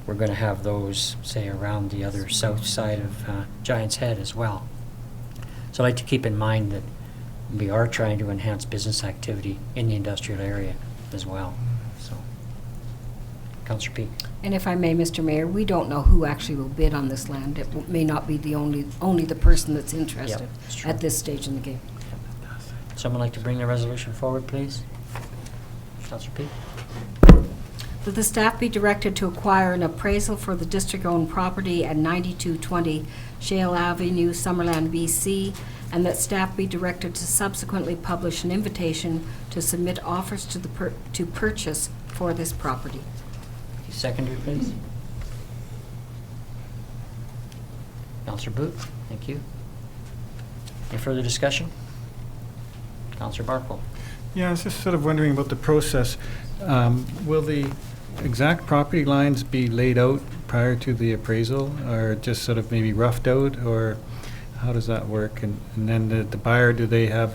we're going to have those, say, around the other south side of Giant's Head as well. So I'd like to keep in mind that we are trying to enhance business activity in the industrial area as well. So, Councillor Peak. And if I may, Mr. Mayor, we don't know who actually will bid on this land. It may not be the only the person that's interested that's true. at this stage in the game. Someone like to bring the resolution forward, please? Councillor Peak. That the staff be directed to acquire an appraisal for the district-owned property at 9220 Shale Avenue, Summerland, BC, and that staff be directed to subsequently publish an invitation to submit offers to purchase for this property. Seconder, please. Councillor Booth, thank you. Any further discussion? Councillor Barkle. Yeah, I was just sort of wondering about the process. Will the exact property lines be laid out prior to the appraisal, or just sort of maybe roughed out, or how does that work? And then the buyer, do they have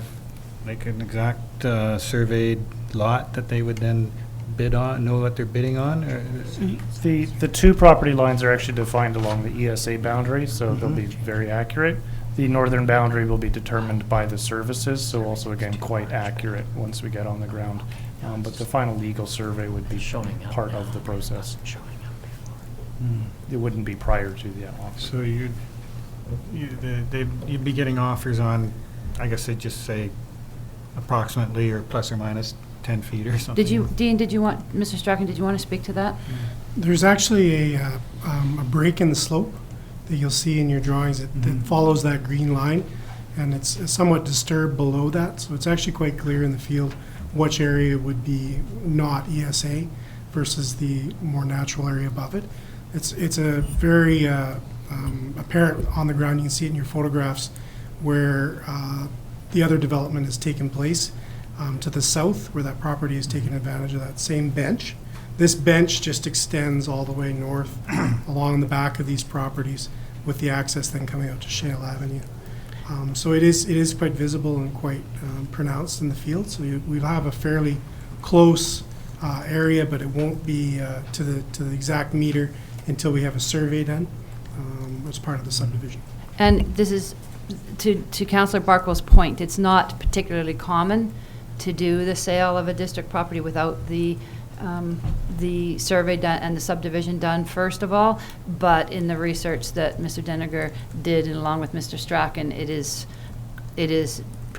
like an exact surveyed lot that they would then bid on, know what they're bidding on? Or? The two property lines are actually defined along the ESA boundary, so they'll be very accurate. The northern boundary will be determined by the services, so also again quite accurate once we get on the ground. But the final legal survey would be part of the process. It wouldn't be prior to the offer. So you'd be getting offers on, I guess they'd just say approximately or plus or minus 10 feet or something. Dean, did you want, Mr. Strachan, did you want to speak to that? There's actually a break in the slope that you'll see in your drawings that follows that green line, and it's somewhat disturbed below that, so it's actually quite clear in the field which area would be not ESA versus the more natural area above it. It's a very apparent on the ground. You can see it in your photographs where the other development has taken place to the south, where that property has taken advantage of that same bench. This bench just extends all the way north along the back of these properties, with the access then coming out to Shale Avenue. So it is quite visible and quite pronounced in the field. So we'll have a fairly close area, but it won't be to the exact meter until we have a survey done as part of the subdivision. And this is, to Councillor Barkle's point, it's not particularly common to do the sale of a district property without the survey done and the subdivision done first of all, but in the research that Mr. Deniger did, and along with Mr. Strachan, it is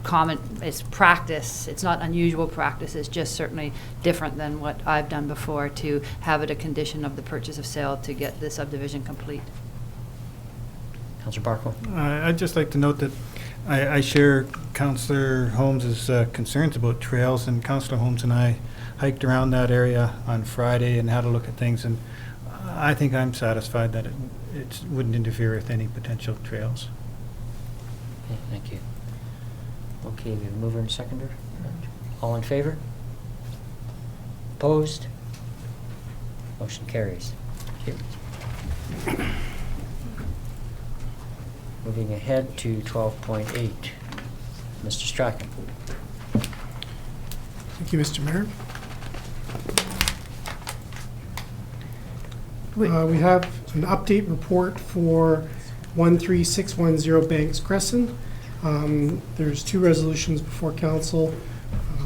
common, it's practice, it's not unusual practice, it's just certainly different than what I've done before to have it a condition of the purchase of sale to get the subdivision complete. Councillor Barkle. I'd just like to note that I share Councillor Holmes's concerns about trails, and Councillor Holmes and I hiked around that area on Friday and had a look at things, and I think I'm satisfied that it wouldn't interfere with any potential trails. Okay, thank you. Okay, we have a mover and seconder. All in favor? Opposed? Motion carries. Thank you. Moving ahead to 12.8. Mr. Strachan. Thank you, Mr. Mayor. We have an update report for 13610 Banks Crescent. There's two resolutions before council.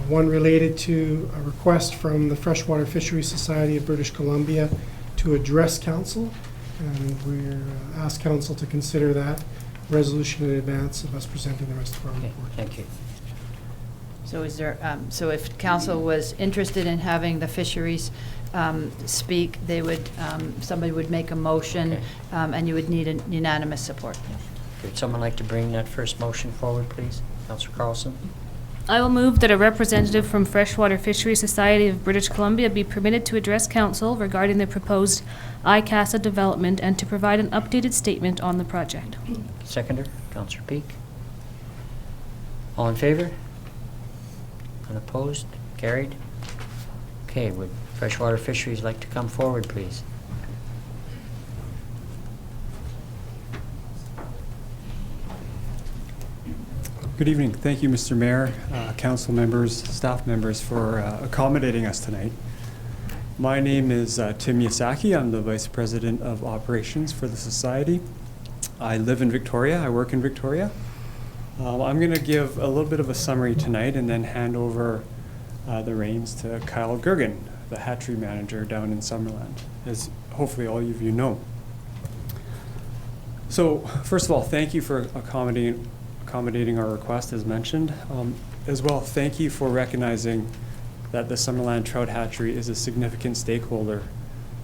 One related to a request from the Freshwater Fisheries Society of British Columbia to address council, and we're asked council to consider that resolution in advance of us presenting the rest of our report. Thank you. So is there, so if council was interested in having the fisheries speak, they would, somebody would make a motion, Okay. And you would need a unanimous support. Would someone like to bring that first motion forward, please? Councillor Carlson. I will move that a representative from Freshwater Fisheries Society of British Columbia be permitted to address council regarding the proposed ICASA development and to provide an updated statement on the project. Seconder, Councillor Peak. All in favor? Unopposed? Carried? Okay, would Freshwater Fisheries like to come forward, please? Good evening. Thank you, Mr. Mayor, council members, staff members for accommodating us tonight. My name is Tim Yasaki. I'm the Vice President of Operations for the Society. I live in Victoria. I work in Victoria. I'm going to give a little bit of a summary tonight and then hand over the reins to Kyle Gergen, the hatchery manager down in Summerland, as hopefully all of you know. So, first of all, thank you for accommodating our request as mentioned. As well, thank you for recognizing that the Summerland Trout Hatchery is a significant stakeholder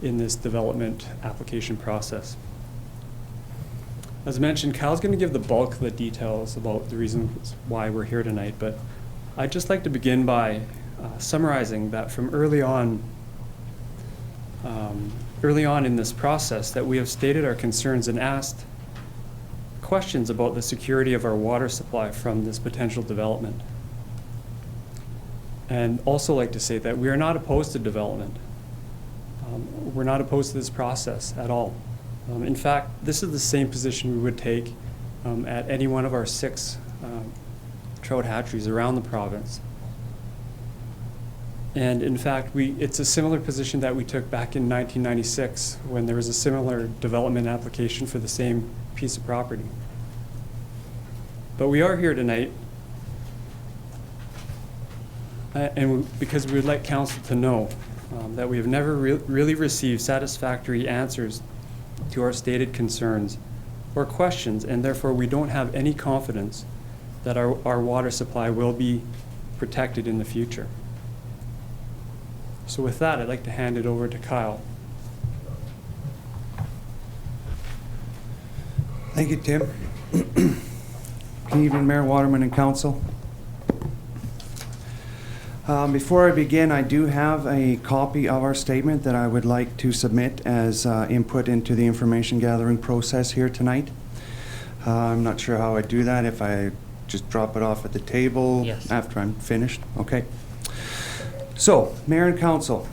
in this development application process. As mentioned, Kyle's going to give the bulk of the details about the reasons why we're here tonight, but I'd just like to begin by summarizing that from early on in this process that we have stated our concerns and asked questions about the security of our water supply from this potential development. And also like to say that we are not opposed to development. We're not opposed to this process at all. In fact, this is the same position we would take at any one of our 6 trout hatcheries around the province. And in fact, it's a similar position that we took back in 1996 when there was a similar development application for the same piece of property. But we are here tonight because we would like council to know that we have never really received satisfactory answers to our stated concerns or questions, and therefore we don't have any confidence that our water supply will be protected in the future. So with that, I'd like to hand it over to Kyle. Thank you, Tim. Good evening, Mayor, Waterman, and Council. Before I begin, I do have a copy of our statement that I would like to submit as input into the information gathering process here tonight. I'm not sure how I do that, if I just drop it off at the table after I'm finished. Okay. So, Mayor and Council,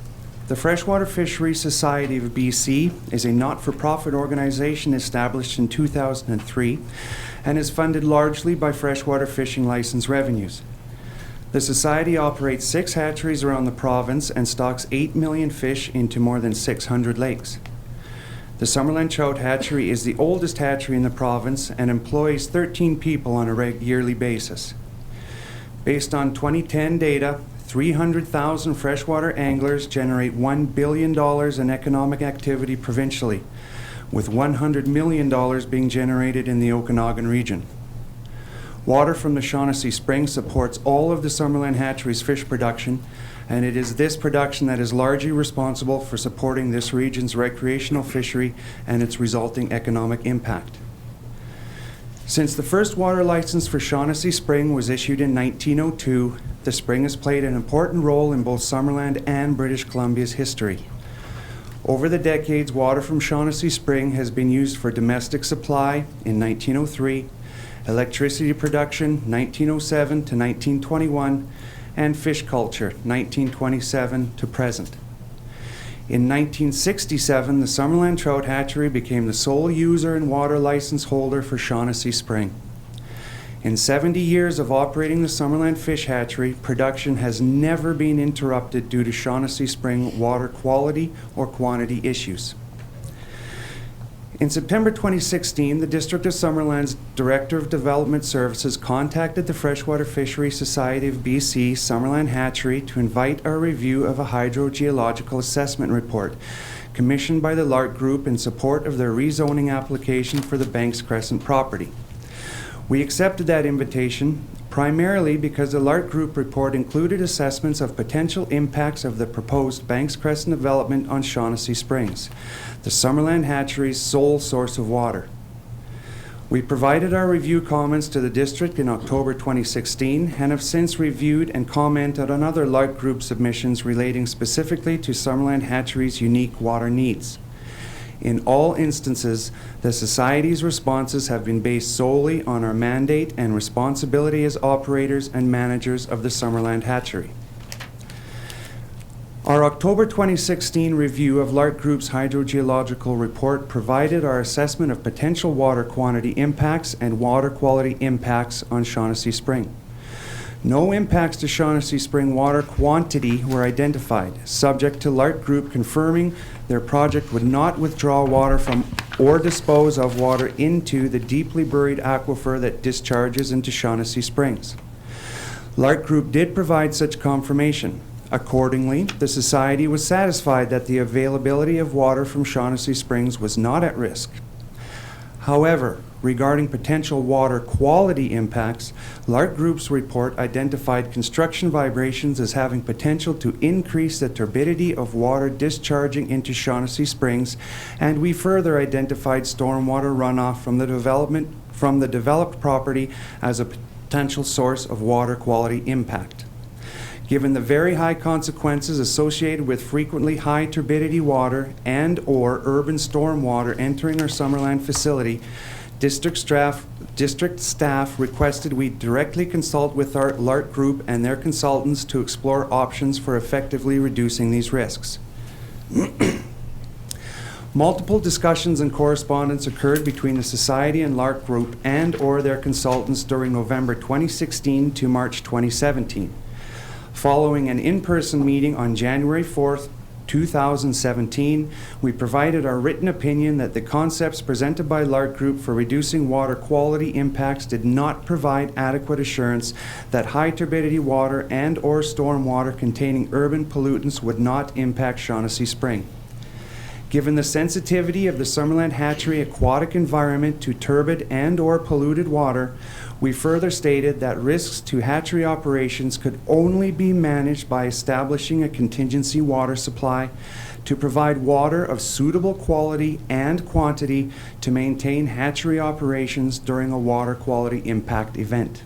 the Freshwater Fisheries Society of BC is a not-for-profit organization established in 2003 and is funded largely by freshwater fishing license revenues. The Society operates 6 hatcheries around the province and stocks 8 million fish into more than 600 lakes. The Summerland Trout Hatchery is the oldest hatchery in the province and employs 13 people on a yearly basis. Based on 2010 data, 300,000 freshwater anglers generate $1 billion in economic activity provincially, with $100 million being generated in the Okanagan region. Water from the Shaughnessy Spring supports all of the Summerland Hatchery's fish production, and it is this production that is largely responsible for supporting this region's recreational fishery and its resulting economic impact. Since the first water license for Shaughnessy Spring was issued in 1902, the spring has played an important role in both Summerland and British Columbia's history. Over the decades, water from Shaughnessy Spring has been used for domestic supply in 1903, electricity production 1907 to 1921, and fish culture 1927 to present. In 1967, the Summerland Trout Hatchery became the sole user and water license holder for Shaughnessy Spring. In 70 years of operating the Summerland Fish Hatchery, production has never been interrupted due to Shaughnessy Spring water quality or quantity issues. In September 2016, the District of Summerland's Director of Development Services contacted the Freshwater Fisheries Society of BC Summerland Hatchery to invite our review of a hydrogeological assessment report commissioned by the Lark Group in support of their rezoning application for the Banks Crescent property. We accepted that invitation primarily because the Lark Group report included assessments of potential impacts of the proposed Banks Crescent development on Shaughnessy Springs, the Summerland Hatchery's sole source of water. We provided our review comments to the district in October 2016 and have since reviewed and commented on other Lark Group submissions relating specifically to Summerland Hatchery's unique water needs. In all instances, the Society's responses have been based solely on our mandate and responsibility as operators and managers of the Summerland Hatchery. Our October 2016 review of Lark Group's hydrogeological report provided our assessment of potential water quantity impacts and water quality impacts on Shaughnessy Spring. No impacts to Shaughnessy Spring water quantity were identified, subject to Lark Group confirming their project would not withdraw water from or dispose of water into the deeply buried aquifer that discharges into Shaughnessy Springs. Lark Group did provide such confirmation. Accordingly, the Society was satisfied that the availability of water from Shaughnessy Springs was not at risk. However, regarding potential water quality impacts, Lark Group's report identified construction vibrations as having potential to increase the turbidity of water discharging into Shaughnessy Springs, and we further identified stormwater runoff from the developed property as a potential source of water quality impact. Given the very high consequences associated with frequently high turbidity water and/or urban storm water entering our Summerland facility, district staff requested we directly consult with our Lark Group and their consultants to explore options for effectively reducing these risks. Multiple discussions and correspondence occurred between the Society and Lark Group and/or their consultants during November 2016 to March 2017. Following an in-person meeting on January 4th, 2017, we provided our written opinion that the concepts presented by Lark Group for reducing water quality impacts did not provide adequate assurance that high turbidity water and/or storm water containing urban pollutants would not impact Shaughnessy Spring. Given the sensitivity of the Summerland hatchery aquatic environment to turbid and/or polluted water, we further stated that risks to hatchery operations could only be managed by establishing a contingency water supply to provide water of suitable quality and quantity to maintain hatchery operations during a water quality impact event.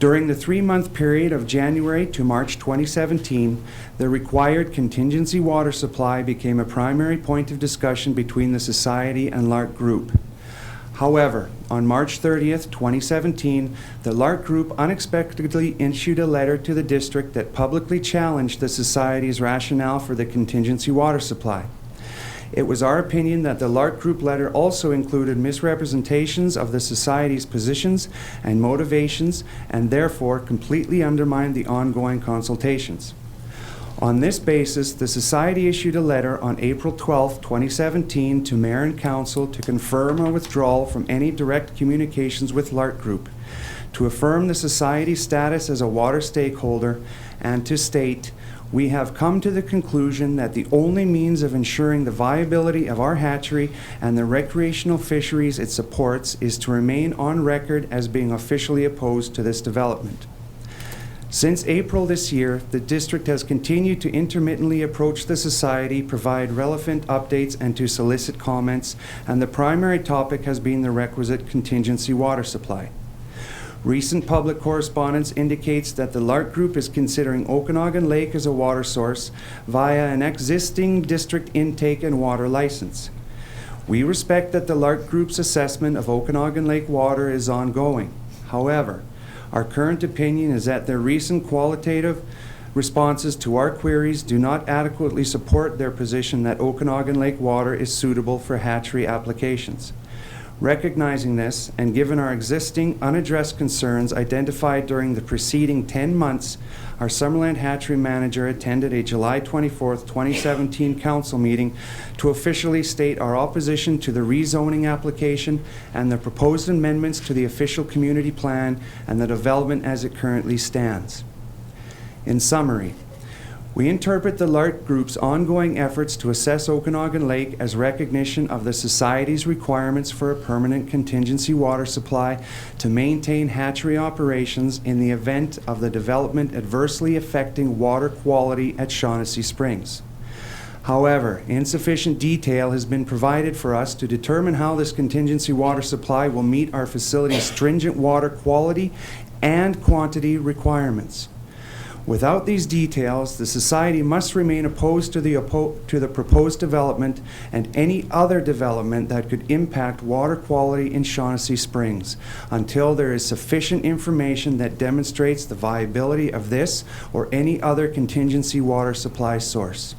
During the 3-month period of January to March 2017, the required contingency water supply became a primary point of discussion between the Society and Lark Group. However, on March 30th, 2017, the Lark Group unexpectedly issued a letter to the district that publicly challenged the Society's rationale for the contingency water supply. It was our opinion that the Lark Group letter also included misrepresentations of the Society's positions and motivations and therefore completely undermined the ongoing consultations. On this basis, the Society issued a letter on April 12, 2017 to Mayor and Council to confirm a withdrawal from any direct communications with Lark Group, to affirm the Society's status as a water stakeholder, and to state, "We have come to the conclusion that the only means of ensuring the viability of our hatchery and the recreational fisheries it supports is to remain on record as being officially opposed to this development." Since April this year, the district has continued to intermittently approach the Society, provide relevant updates, and to solicit comments, and the primary topic has been the requisite contingency water supply. Recent public correspondence indicates that the Lark Group is considering Okanagan Lake as a water source via an existing district intake and water license. We respect that the Lark Group's assessment of Okanagan Lake water is ongoing. However, our current opinion is that their recent qualitative responses to our queries do not adequately support their position that Okanagan Lake water is suitable for hatchery applications. Recognizing this, and given our existing unaddressed concerns identified during the preceding 10 months, our Summerland hatchery manager attended a July 24th, 2017 council meeting to officially state our opposition to the rezoning application and the proposed amendments to the official community plan and the development as it currently stands. In summary, we interpret the Lark Group's ongoing efforts to assess Okanagan Lake as recognition of the Society's requirements for a permanent contingency water supply to maintain hatchery operations in the event of the development adversely affecting water quality at Shaughnessy Springs. However, insufficient detail has been provided for us to determine how this contingency water supply will meet our facility's stringent water quality and quantity requirements. Without these details, the Society must remain opposed to the proposed development and any other development that could impact water quality in Shaughnessy Springs until there is sufficient information that demonstrates the viability of this or any other contingency water supply source.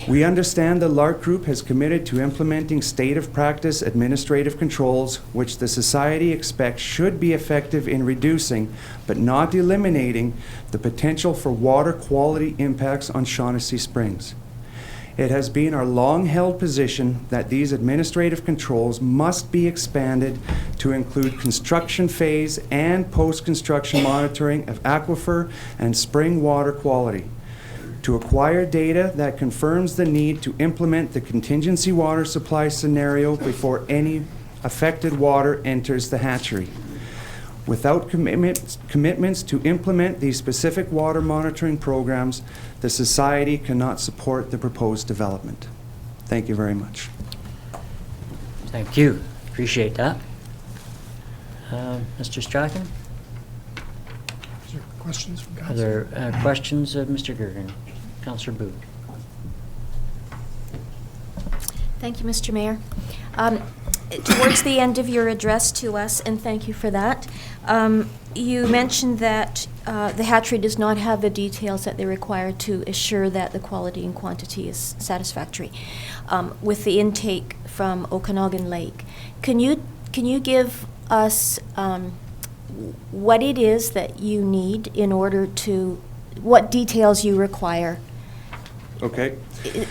We understand the LARC Group has committed to implementing state of practice administrative controls, which the Society expects should be effective in reducing, but not eliminating, the potential for water quality impacts on Shaughnessy Springs. It has been our long-held position that these administrative controls must be expanded to include construction phase and post-construction monitoring of aquifer and spring water quality, to acquire data that confirms the need to implement the contingency water supply scenario before any affected water enters the hatchery. Without commitments to implement these specific water monitoring programs, the Society cannot support the proposed development. Thank you very much. Thank you. Appreciate that. Mr. Strachan? Is there questions from council? Are there questions of Mr. Gergen? Councillor Booth. Thank you, Mr. Mayor. Towards the end of your address to us, and thank you for that, you mentioned that the hatchery does not have the details that they require to assure that the quality and quantity is satisfactory with the intake from Okanagan Lake. Can you give us what it is that you need in order to, what details you require? Okay.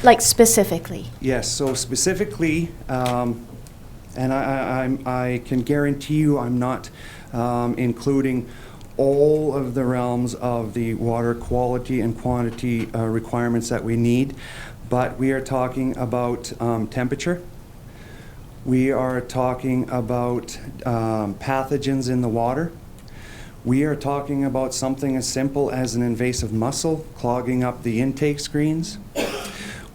Like specifically? Yes, so specifically, and I can guarantee you I'm not including all of the realms of the water quality and quantity requirements that we need, but we are talking about temperature. We are talking about pathogens in the water. We are talking about something as simple as an invasive mussel clogging up the intake screens.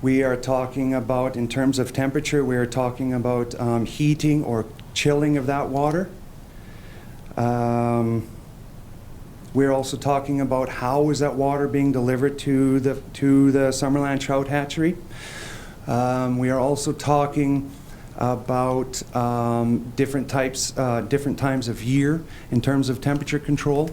We are talking about, in terms of temperature, we are talking about heating or chilling of that water. We're also talking about how is that water being delivered to the Summerland trout hatchery. We are also talking about different times of year in terms of temperature control.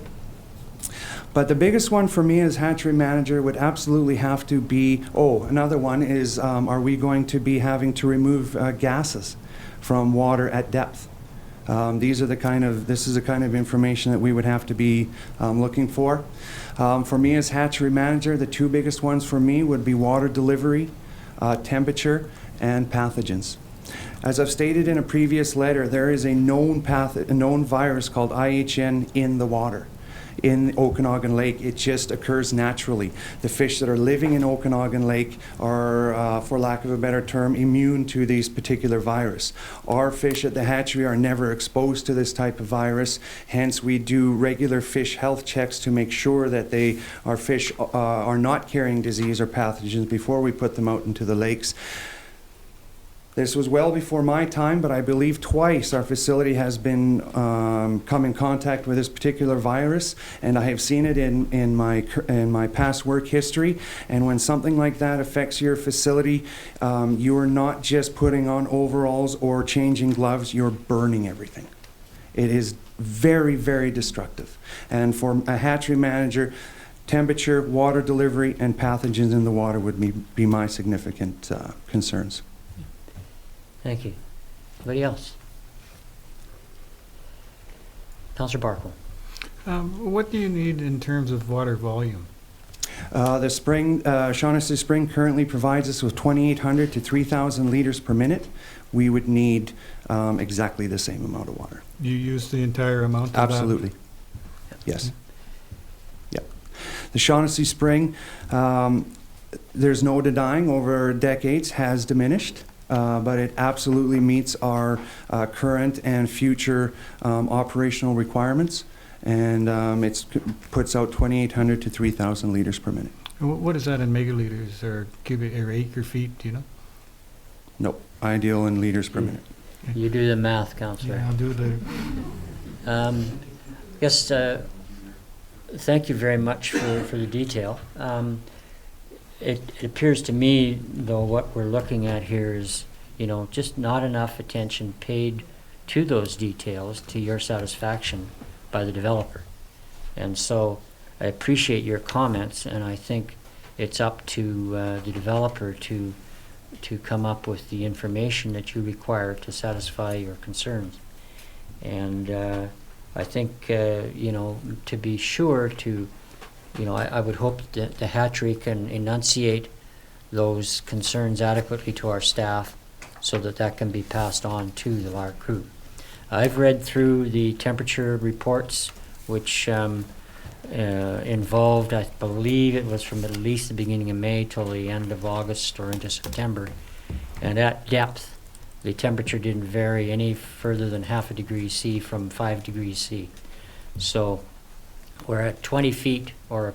But the biggest one for me as hatchery manager would absolutely have to be, another one is, are we going to be having to remove gases from water at depth? This is the kind of information that we would have to be looking for. For me as hatchery manager, the two biggest ones for me would be water delivery, temperature, and pathogens. As I've stated in a previous letter, there is a known virus called IHN in the water. In Okanagan Lake, it just occurs naturally. The fish that are living in Okanagan Lake are, for lack of a better term, immune to these particular virus. Our fish at the hatchery are never exposed to this type of virus, hence we do regular fish health checks to make sure that our fish are not carrying disease or pathogens before we put them out into the lakes. This was well before my time, but I believe twice our facility has been come in contact with this particular virus, and I have seen it in my past work history. And when something like that affects your facility, you are not just putting on overalls or changing gloves, you're burning everything. It is very, very destructive. And for a hatchery manager, temperature, water delivery, and pathogens in the water would be my significant concerns. Thank you. Anybody else? Councillor Barkle. What do you need in terms of water volume? The Shaughnessy Spring currently provides us with 2,800 to 3,000 liters per minute. We would need exactly the same amount of water. You use the entire amount of Absolutely. That? Yes. Yep. The Shaughnessy Spring, there's no denying, over decades has diminished. But it absolutely meets our current and future operational requirements, and it puts out 2,800 to 3,000 liters per minute. And what is that in megaliters or cubic or acre feet? Do you know? Nope. I deal in liters per minute. You do the math, Councillor. Yeah, I'll do the. Yes. thank you very much for the detail. It appears to me, though, what we're looking at here is, just not enough attention paid to those details to your satisfaction by the developer. And so I appreciate your comments, and I think it's up to the developer to come up with the information that you require to satisfy your concerns. And I think, to be sure to, I would hope that the hatchery can enunciate those concerns adequately to our staff so that can be passed on to the LARC group. I've read through the temperature reports, which involved, I believe it was from at least the beginning of May till the end of August or into September. And at depth, the temperature didn't vary any further than 0.5 degrees C from 5 degrees C. So we're at 20 feet or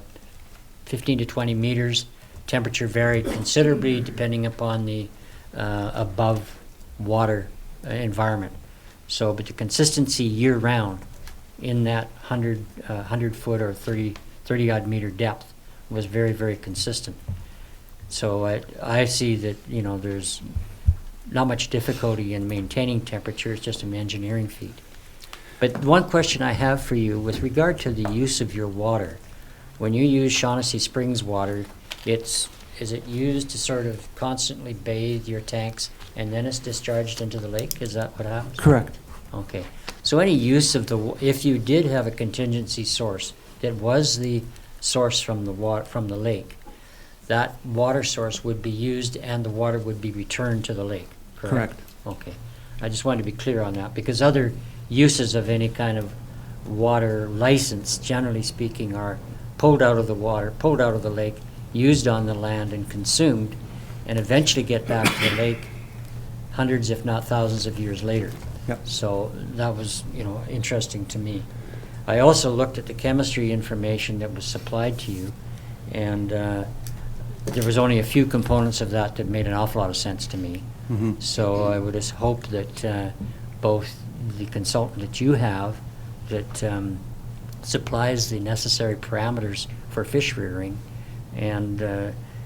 15 to 20 meters. Temperature varied considerably depending upon the above water environment. So, but the consistency year-round in that 100 foot or 30 odd meter depth was very, very consistent. So I see that, there's not much difficulty in maintaining temperature. It's just an engineering feat. But one question I have for you with regard to the use of your water, when you use Shaughnessy Springs water, is it used to sort of constantly bathe your tanks and then it's discharged into the lake? Is that what happens? Correct. Okay. So any use of if you did have a contingency source that was the source from the lake, that water source would be used and the water would be returned to the lake, correct? Correct. Okay. I just wanted to be clear on that because other uses of any kind of water license, generally speaking, are pulled out of the water, pulled out of the lake, used on the land and consumed, and eventually get back to the lake hundreds, if not thousands of years later. Yep. So that was, interesting to me. I also looked at the chemistry information that was supplied to you, and there was only a few components of that made an awful lot of sense to me. Mm-hmm. So I would just hope that both the consultant that you have that supplies the necessary parameters for fish rearing and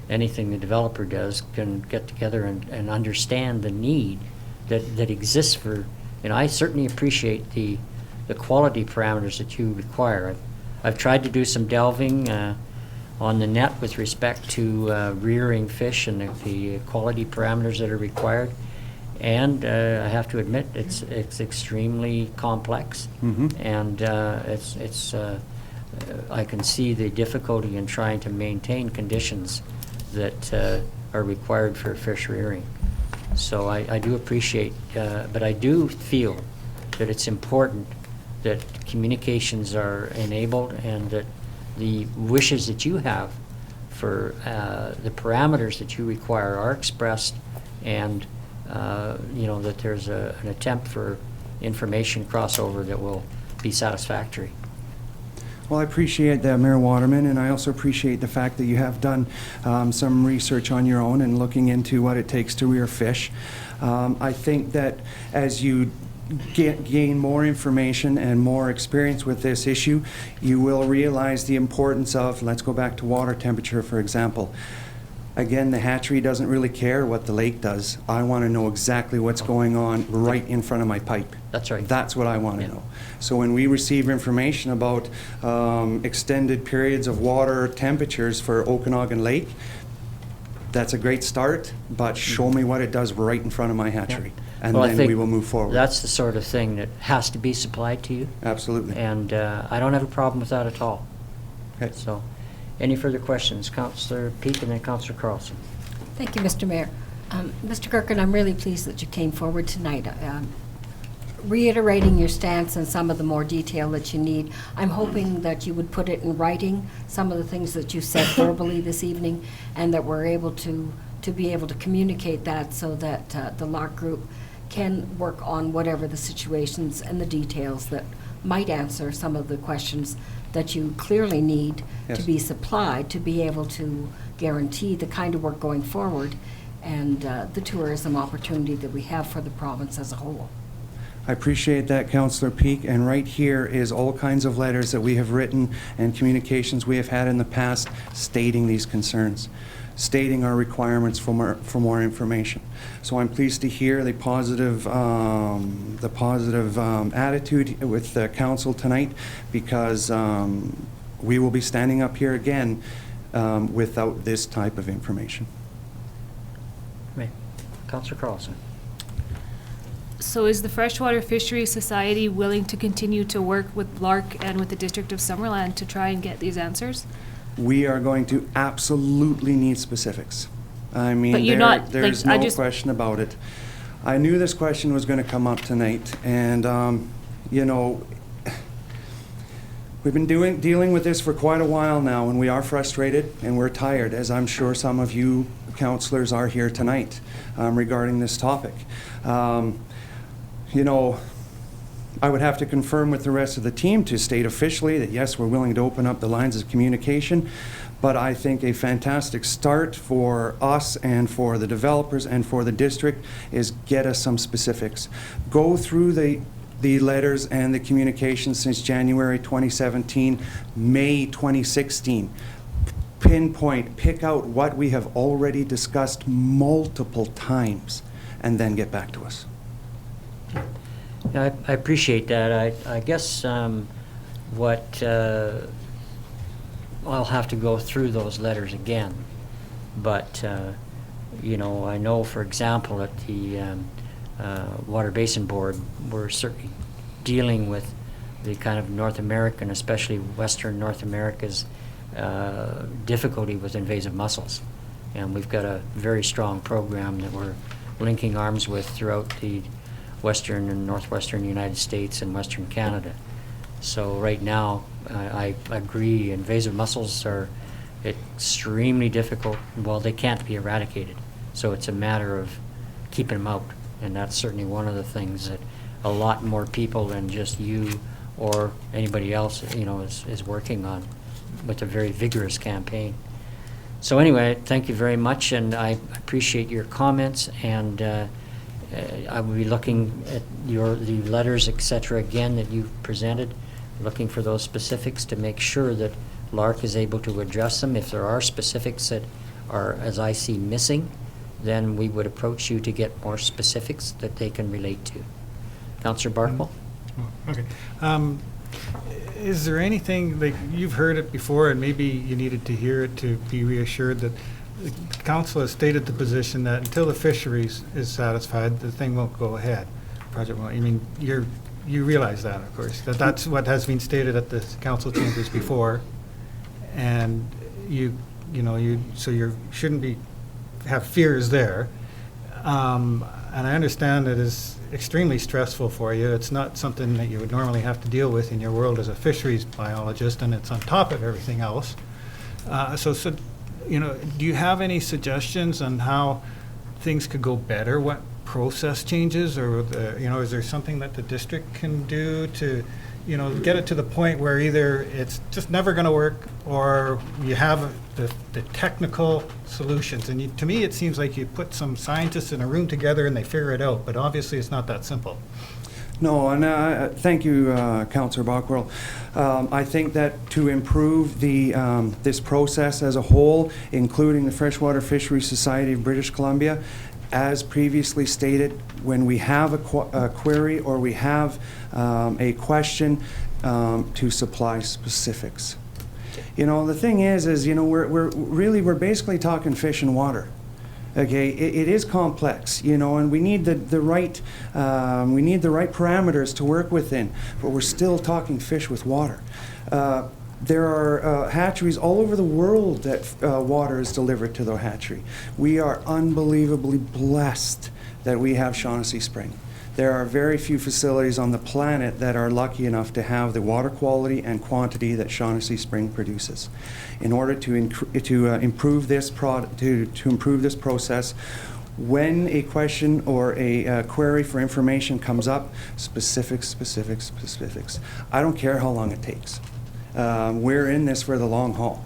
anything the developer does can get together and understand the need that exists for, I certainly appreciate the quality parameters that you require. I've tried to do some delving on the net with respect to rearing fish and the quality parameters that are required. And I have to admit, it's extremely complex, and I can see the difficulty in trying to maintain conditions that are required for fish rearing. So I do appreciate, but I do feel that it's important that communications are enabled and that the wishes that you have for the parameters that you require are expressed, and that there's an attempt for information crossover that will be satisfactory. Well, I appreciate that, Mayor Waterman, and I also appreciate the fact that you have done some research on your own and looking into what it takes to rear fish. I think that as you gain more information and more experience with this issue, you will realize the importance of, let's go back to water temperature, for example. Again, the hatchery doesn't really care what the lake does. I want to know exactly what's going on right in front of my pipe. That's right. That's what I want to know. So when we receive information about extended periods of water temperatures for Okanagan Lake, that's a great start, but show me what it does right in front of my hatchery. And well, then we will move forward. That's the sort of thing that has to be supplied to you. Absolutely. And I don't have a problem with that at all. Okay. So, any further questions? Councillor Peake and then Councillor Carlson. Thank you, Mr. Mayor. Mr. Gerken, I'm really pleased that you came forward tonight. Reiterating your stance and some of the more detail that you need, I'm hoping that you would put it in writing, some of the things that you said verbally this evening, and that we're able to be able to communicate that so that the LARC group can work on whatever the situations and the details that might answer some of the questions that you clearly need to be supplied to be able to guarantee the kind of work going forward and the tourism opportunity that we have for the province as a whole. I appreciate that, Councillor Peak, and right here is all kinds of letters that we have written and communications we have had in the past stating these concerns, stating our requirements for more information. So I'm pleased to hear the positive attitude with the council tonight, because we will be standing up here again without this type of information. Councillor Carlson. So is the Freshwater Fisheries Society willing to continue to work with LARC and with the District of Summerland to try and get these answers? We are going to absolutely need specifics. I mean, But you're not, there's like, no question about it. I knew this question was going to come up tonight, and you know, we've been dealing with this for quite a while now, and we are frustrated and we're tired, as I'm sure some of you councillors are here tonight regarding this topic. You know, I would have to confirm with the rest of the team to state officially that yes, we're willing to open up the lines of communication, but I think a fantastic start for us and for the developers and for the district is get us some specifics. Go through the letters and the communications since January 2017, May 2016. Pinpoint, pick out what we have already discussed multiple times, and then get back to us. I appreciate that. I guess what I'll have to go through those letters again, but you know, I know, for example, at the Water Basin Board, we're certainly dealing with the kind of North American, especially Western North America's difficulty with invasive mussels, and we've got a very strong program that we're linking arms with throughout the Western and Northwestern United States and Western Canada. So right now, I agree, invasive mussels are extremely difficult. Well, they can't be eradicated, so it's a matter of keeping them out, and that's certainly one of the things that a lot more people than just you or anybody else, you know, is working on with a very vigorous campaign. So anyway, thank you very much, and I appreciate your comments, and I will be looking at the letters, etc., again that you've presented, looking for those specifics to make sure that LARC is able to address them. If there are specifics that are, as I see, missing, then we would approach you to get more specifics that they can relate to. Councillor Barkwell? Okay. Is there anything, like, you've heard it before and maybe you needed to hear it to be reassured that the council has stated the position that until the fisheries is satisfied, the thing won't go ahead. Project won't. I mean, you realize that, of course, that's what has been stated at the council chambers before, and so you shouldn't have fears there. And I understand it is extremely stressful for you. It's not something that you would normally have to deal with in your world as a fisheries biologist, and it's on top of everything else. So, you know, do you have any suggestions on how things could go better? What process changes, or is there something that the district can do to, get it to the point where either it's just never going to work, or you have the technical solutions? And to me, it seems like you put some scientists in a room together and they figure it out, but obviously it's not that simple. No, and thank you, Councillor Bockwell. I think that to improve this process as a whole, including the Freshwater Fisheries Society of British Columbia, as previously stated, when we have a query or we have a question, to supply specifics. The thing is we're basically talking fish and water. Okay, it is complex, and we need the right parameters to work within, but we're still talking fish with water. There are hatcheries all over the world that water is delivered to the hatchery. We are unbelievably blessed that we have Shaughnessy Spring. There are very few facilities on the planet that are lucky enough to have the water quality and quantity that Shaughnessy Spring produces. In order to improve this process, when a question or a query for information comes up, specifics. I don't care how long it takes. We're in this for the long haul.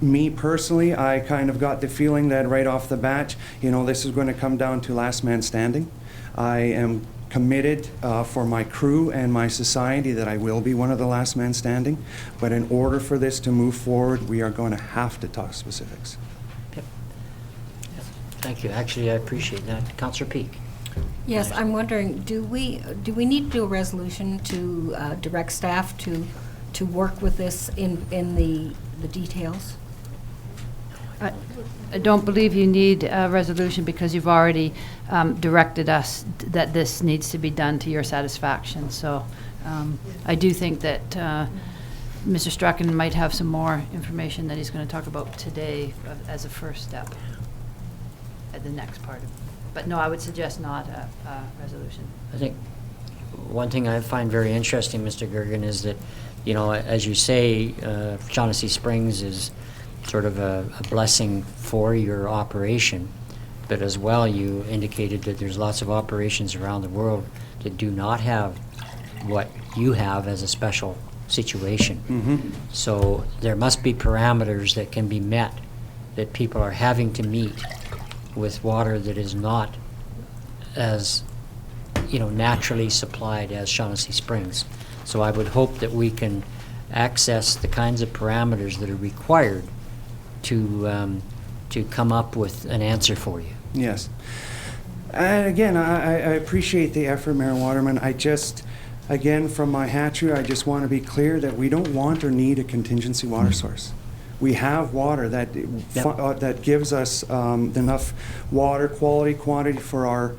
Me personally, I kind of got the feeling that right off the bat, this is going to come down to last man standing. I am committed for my crew and my society that I will be one of the last men standing. But in order for this to move forward, we are going to have to talk specifics. Thank you. Actually, I appreciate that. Councillor Peak. Yes, I'm wondering, do we need to do a resolution to direct staff to work with this in the details? I don't believe you need a resolution because you've already directed us that this needs to be done to your satisfaction. So I do think that Mr. Strachan might have some more information that he's going to talk about today as a first step at the next part of it. But no, I would suggest not a resolution. I think one thing I find very interesting, Mr. Gergen, is that, you know, as you say, Shaughnessy Springs is sort of a blessing for your operation, but as well you indicated that there's lots of operations around the world that do not have what you have as a special situation. Mm-hmm. So there must be parameters that can be met that people are having to meet with water that is not as, you know, naturally supplied as Shaughnessy Springs. So I would hope that we can access the kinds of parameters that are required to come up with an answer for you. Yes. And again, I appreciate the effort, Mayor Waterman. I just, again, from my hatchery, I just want to be clear that we don't want or need a contingency water source. We have water that that gives us enough water quality, quantity for our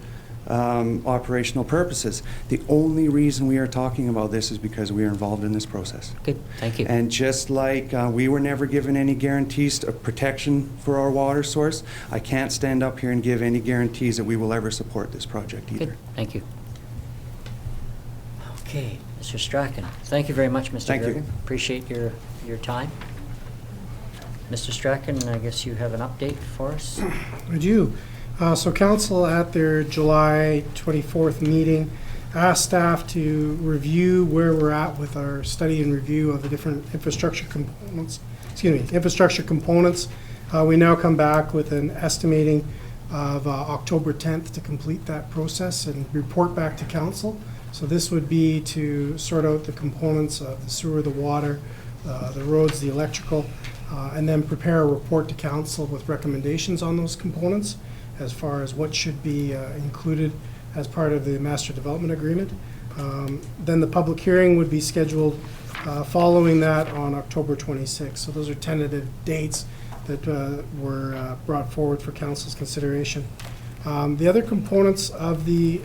operational purposes. The only reason we are talking about this is because we are involved in this process. Good, thank you. And just like we were never given any guarantees of protection for our water source, I can't stand up here and give any guarantees that we will ever support this project either. Good, thank you. Okay, Mr. Strachan. Thank you very much, Mr. Thank you. Gergen. Appreciate your time. Mr. Strachan, I guess you have an update for us? I do. So council at their July 24th meeting asked staff to review where we're at with our study and review of the different infrastructure components. We now come back with an estimating of October 10th to complete that process and report back to council. So this would be to sort out the components of the sewer, the water, the roads, the electrical, and then prepare a report to council with recommendations on those components as far as what should be included as part of the master development agreement. Then the public hearing would be scheduled following that on October 26th. So those are tentative dates that were brought forward for council's consideration. The other components of the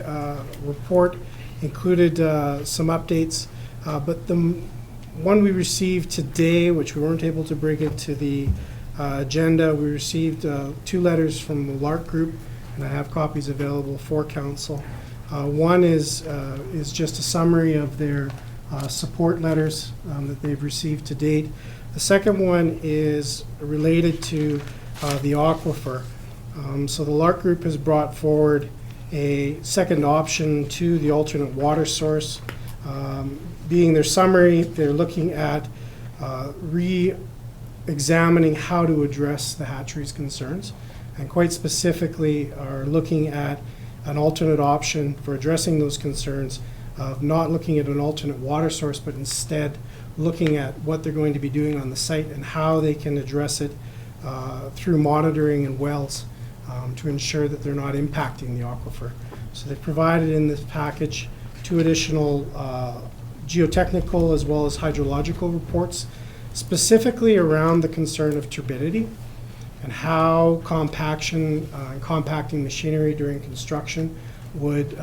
report included some updates, but the one we received today, which we weren't able to bring into the agenda, we received 2 letters from the LARC group, and I have copies available for council. One is just a summary of their support letters that they've received to date. The second one is related to the aquifer. So the LARC group has brought forward a second option to the alternate water source. Being their summary, they're looking at re-examining how to address the hatchery's concerns, and quite specifically are looking at an alternate option for addressing those concerns of not looking at an alternate water source, but instead looking at what they're going to be doing on the site and how they can address it through monitoring and wells to ensure that they're not impacting the aquifer. So they've provided in this package 2 additional geotechnical as well as hydrological reports, specifically around the concern of turbidity and how compaction and compacting machinery during construction would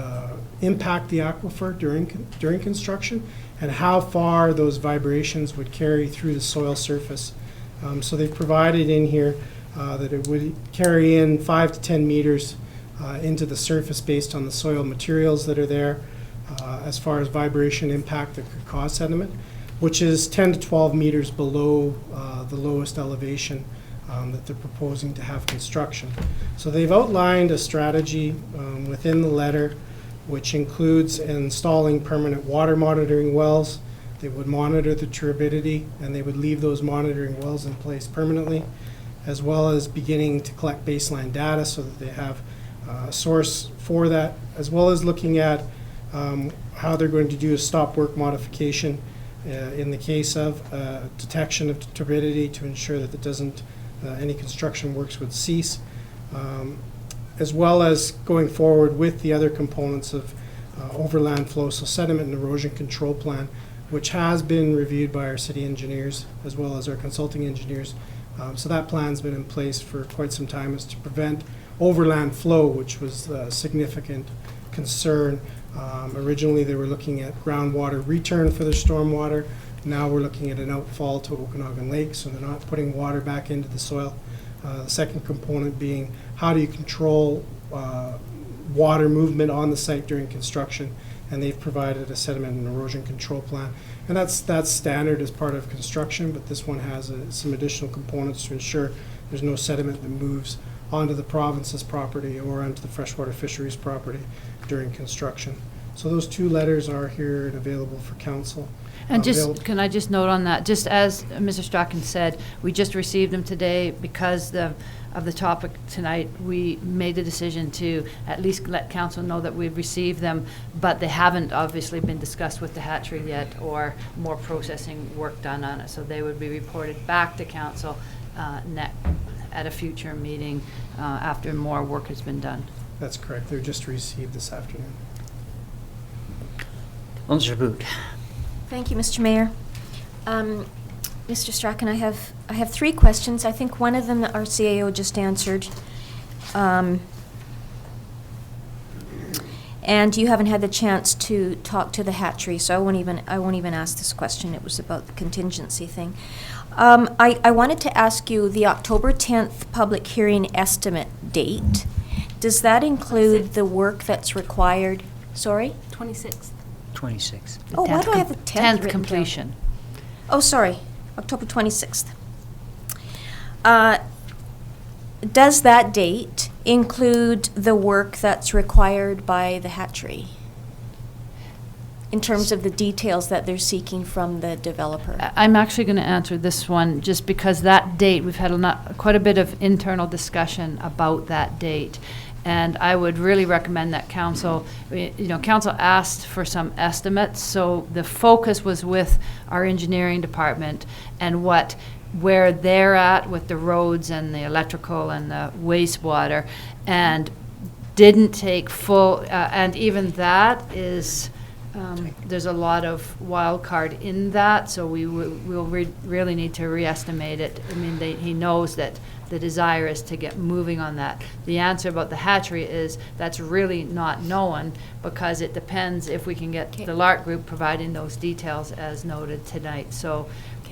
impact the aquifer during construction, and how far those vibrations would carry through the soil surface. So they've provided in here that it would carry in 5 to 10 meters into the surface based on the soil materials that are there, as far as vibration impact that could cause sediment, which is 10 to 12 meters below the lowest elevation that they're proposing to have construction. So they've outlined a strategy within the letter which includes installing permanent water monitoring wells. They would monitor the turbidity, and they would leave those monitoring wells in place permanently, as well as beginning to collect baseline data so that they have a source for that, as well as looking at How they're going to do a stop work modification in the case of detection of turbidity to ensure that it doesn't, any construction works would cease, as well as going forward with the other components of overland flow, so sediment and erosion control plan, which has been reviewed by our city engineers as well as our consulting engineers. So that plan's been in place for quite some time, is to prevent overland flow, which was a significant concern. Originally, they were looking at groundwater return for their stormwater. Now we're looking at an outfall to Okanagan Lake, so they're not putting water back into the soil. The second component being, how do you control water movement on the site during construction? And they've provided a sediment and erosion control plan. And that's standard as part of construction, but this one has some additional components to ensure there's no sediment that moves onto the province's property or onto the freshwater fisheries property during construction. So those two letters are here and available for council. And can I just note on that, just as Mr. Strachan said, we just received them today because of the topic tonight. We made the decision to at least let council know that we've received them, but they haven't obviously been discussed with the hatchery yet or more processing work done on it. So they would be reported back to council at a future meeting after more work has been done. That's correct. They're just received this afternoon. Councillor Boot. Thank you, Mr. Mayor. Mr. Strachan, I have three questions. I think one of them our CAO just answered. And you haven't had the chance to talk to the hatchery, so I won't even ask this question. It was about the contingency thing. I wanted to ask you the October 10th public hearing estimate date. Does that include the work that's required? Sorry? 26th. 26th. Oh, why do I have the 10th written completion. down? Oh, sorry, October 26th. Does that date include the work that's required by the hatchery in terms of the details that they're seeking from the developer? I'm actually going to answer this one just because that date, we've had quite a bit of internal discussion about that date. And I would really recommend that council asked for some estimates. So the focus was with our engineering department and where they're at with the roads and the electrical and the wastewater, and didn't take full, and even that is, there's a lot of wild card in that, so we'll really need to re-estimate it. I mean, he knows that the desire is to get moving on that. The answer about the hatchery is that's really not known because it depends if we can get the LARC group providing those details as noted tonight. So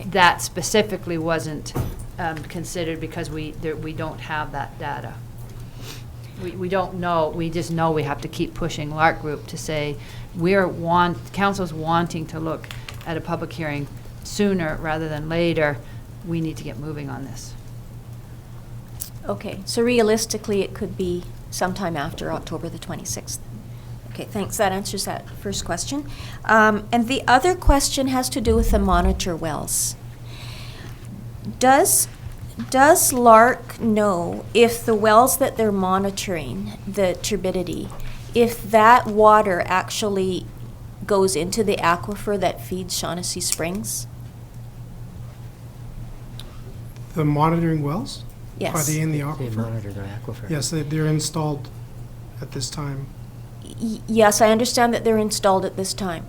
that specifically wasn't considered because we don't have that data. We don't know. We just know we have to keep pushing LARC group to say council's wanting to look at a public hearing sooner rather than later. We need to get moving on this. Okay, so realistically, it could be sometime after October the 26th. Okay, thanks. That answers that first question. And the other question has to do with the monitor wells. Does LARC know if the wells that they're monitoring, the turbidity, if that water actually goes into the aquifer that feeds Shaughnessy Springs? The monitoring wells? Yes. Are they in the aquifer? They monitor the aquifer. Yes, they're installed at this time. Yes, I understand that they're installed at this time.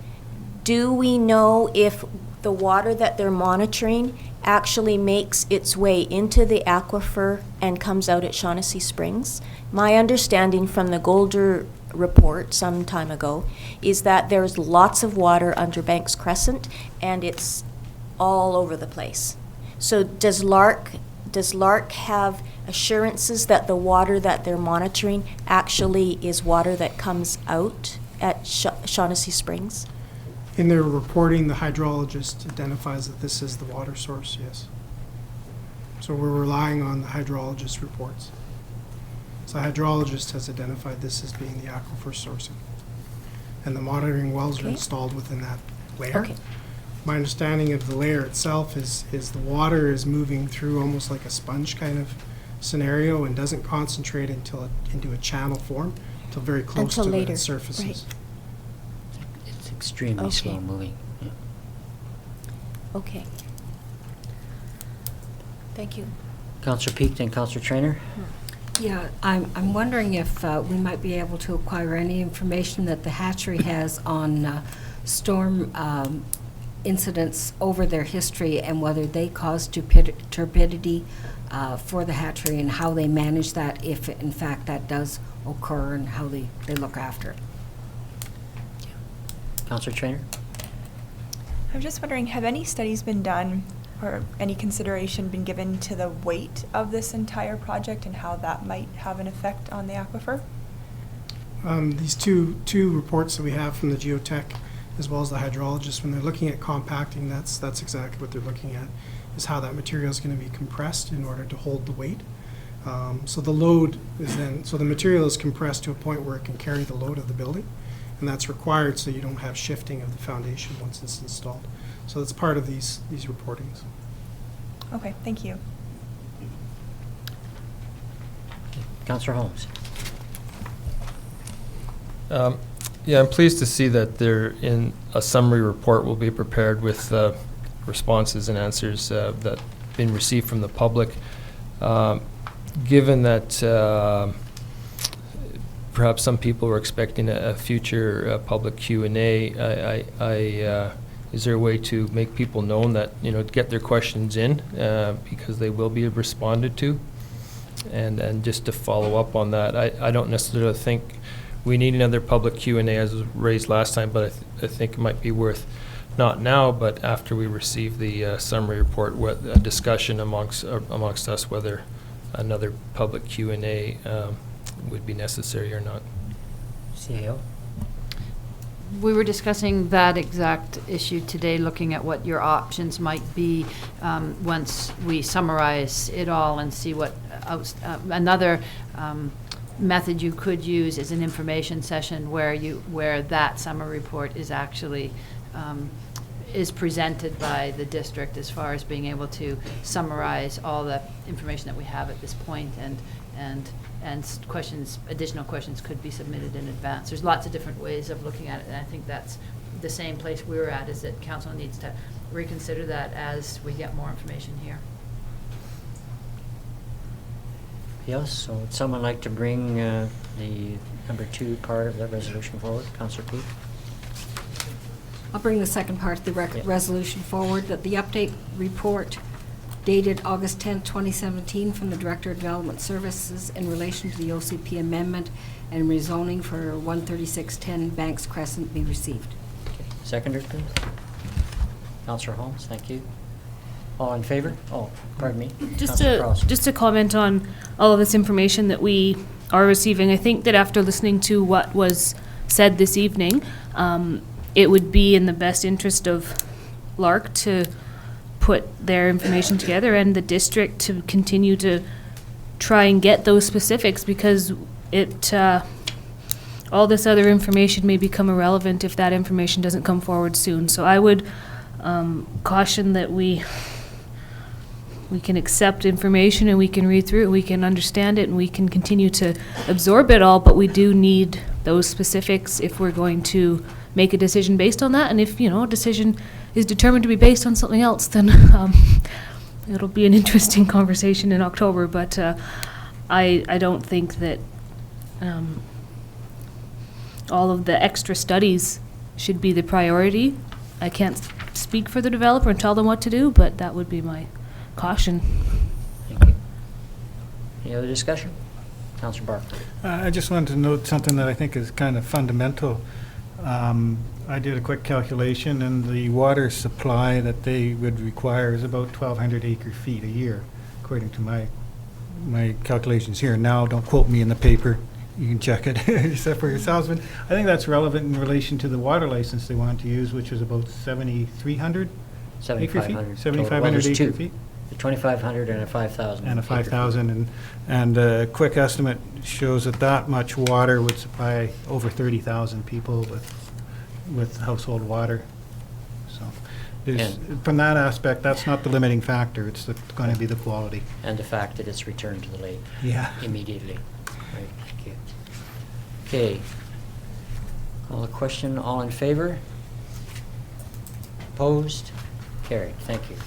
Do we know if the water that they're monitoring actually makes its way into the aquifer and comes out at Shaughnessy Springs? My understanding from the Golder report some time ago is that there's lots of water under Banks Crescent and it's all over the place. So does LARC have assurances that the water that they're monitoring actually is water that comes out at Shaughnessy Springs? In their reporting, the hydrologist identifies that this is the water source, yes. So we're relying on the hydrologist reports. So the hydrologist has identified this as being the aquifer sourcing. And the monitoring wells are installed within that layer. Okay. My understanding of the layer itself is the water is moving through almost like a sponge kind of scenario and doesn't concentrate into a channel form until very close to the surfaces. Right. extremely Okay. slow moving. Yeah. Okay. Thank you. Councillor Peak, then Councillor Trainer. Yeah, I'm wondering if we might be able to acquire any information that the hatchery has on storm incidents over their history and whether they cause turbidity for the hatchery and how they manage that, if in fact that does occur, and how they look after it. Councillor Trainer. I'm just wondering, have any studies been done or any consideration been given to the weight of this entire project and how that might have an effect on the aquifer? These two reports that we have from the geotech as well as the hydrologist, when they're looking at compacting, that's exactly what they're looking at, is how that material is going to be compressed in order to hold the weight. So the load is so the material is compressed to a point where it can carry the load of the building, and that's required so you don't have shifting of the foundation once it's installed. So that's part of these reportings. Okay, thank you. Councillor Holmes. Yeah, I'm pleased to see that in a summary report will be prepared with responses and answers that have been received from the public. Given that perhaps some people were expecting a future public Q&A, is there a way to make people known that, get their questions in because they will be responded to? And just to follow up on that, I don't necessarily think we need another public Q&A as was raised last time, but I think it might be worth, not now, but after we receive the summary report, a discussion amongst us whether another public Q&A would be necessary or not. CAO. We were discussing that exact issue today, looking at what your options might be once we summarize it all and see what another method you could use is an information session where that summary report is actually is presented by the district as far as being able to summarize all the information that we have at this point, and additional questions could be submitted in advance. There's lots of different ways of looking at it, and I think that's the same place we're at, is that council needs to reconsider that as we get more information here. Yes, so would someone like to bring the number 2 part of that resolution forward? Councillor Peak. I'll bring the second part of the resolution forward, that the update report dated August 10, 2017, from the Director of Development Services in relation to the OCP amendment and rezoning for 13610 Banks Crescent be received. Okay. Seconder, please. Councillor Holmes, thank you. All in favor? Oh, pardon me. Just to comment on all of this information that we are receiving, I think that after listening to what was said this evening, it would be in the best interest of LARC to put their information together and the district to continue to try and get those specifics, because all this other information may become irrelevant if that information doesn't come forward soon. So I would caution that we can accept information and we can read through it, we can understand it, and we can continue to absorb it all, but we do need those specifics if we're going to make a decision based on that. And if, a decision is determined to be based on something else, then it'll be an interesting conversation in October. But I don't think that all of the extra studies should be the priority. I can't speak for the developer and tell them what to do, but that would be my caution. Thank you. Any other discussion? Councillor Barclay. I just wanted to note something that I think is kind of fundamental. I did a quick calculation, and the water supply that they would require is about 1,200 acre-feet a year, according to my calculations here. Now, don't quote me in the paper. You can check it yourself for yourselves. But I think that's relevant in relation to the water license they want to use, which is about 7,300 acre-feet? 7,500 acre-feet? 2,500 and a 5,000. And a 5,000, and a quick estimate shows that much water would supply over 30,000 people with household water. So from that aspect, that's not the limiting factor. It's going to be the quality. And the fact that it's returned to the lake immediately. Right, thank you. Okay. Call the question. All in favor? Opposed? Carried. Thank you.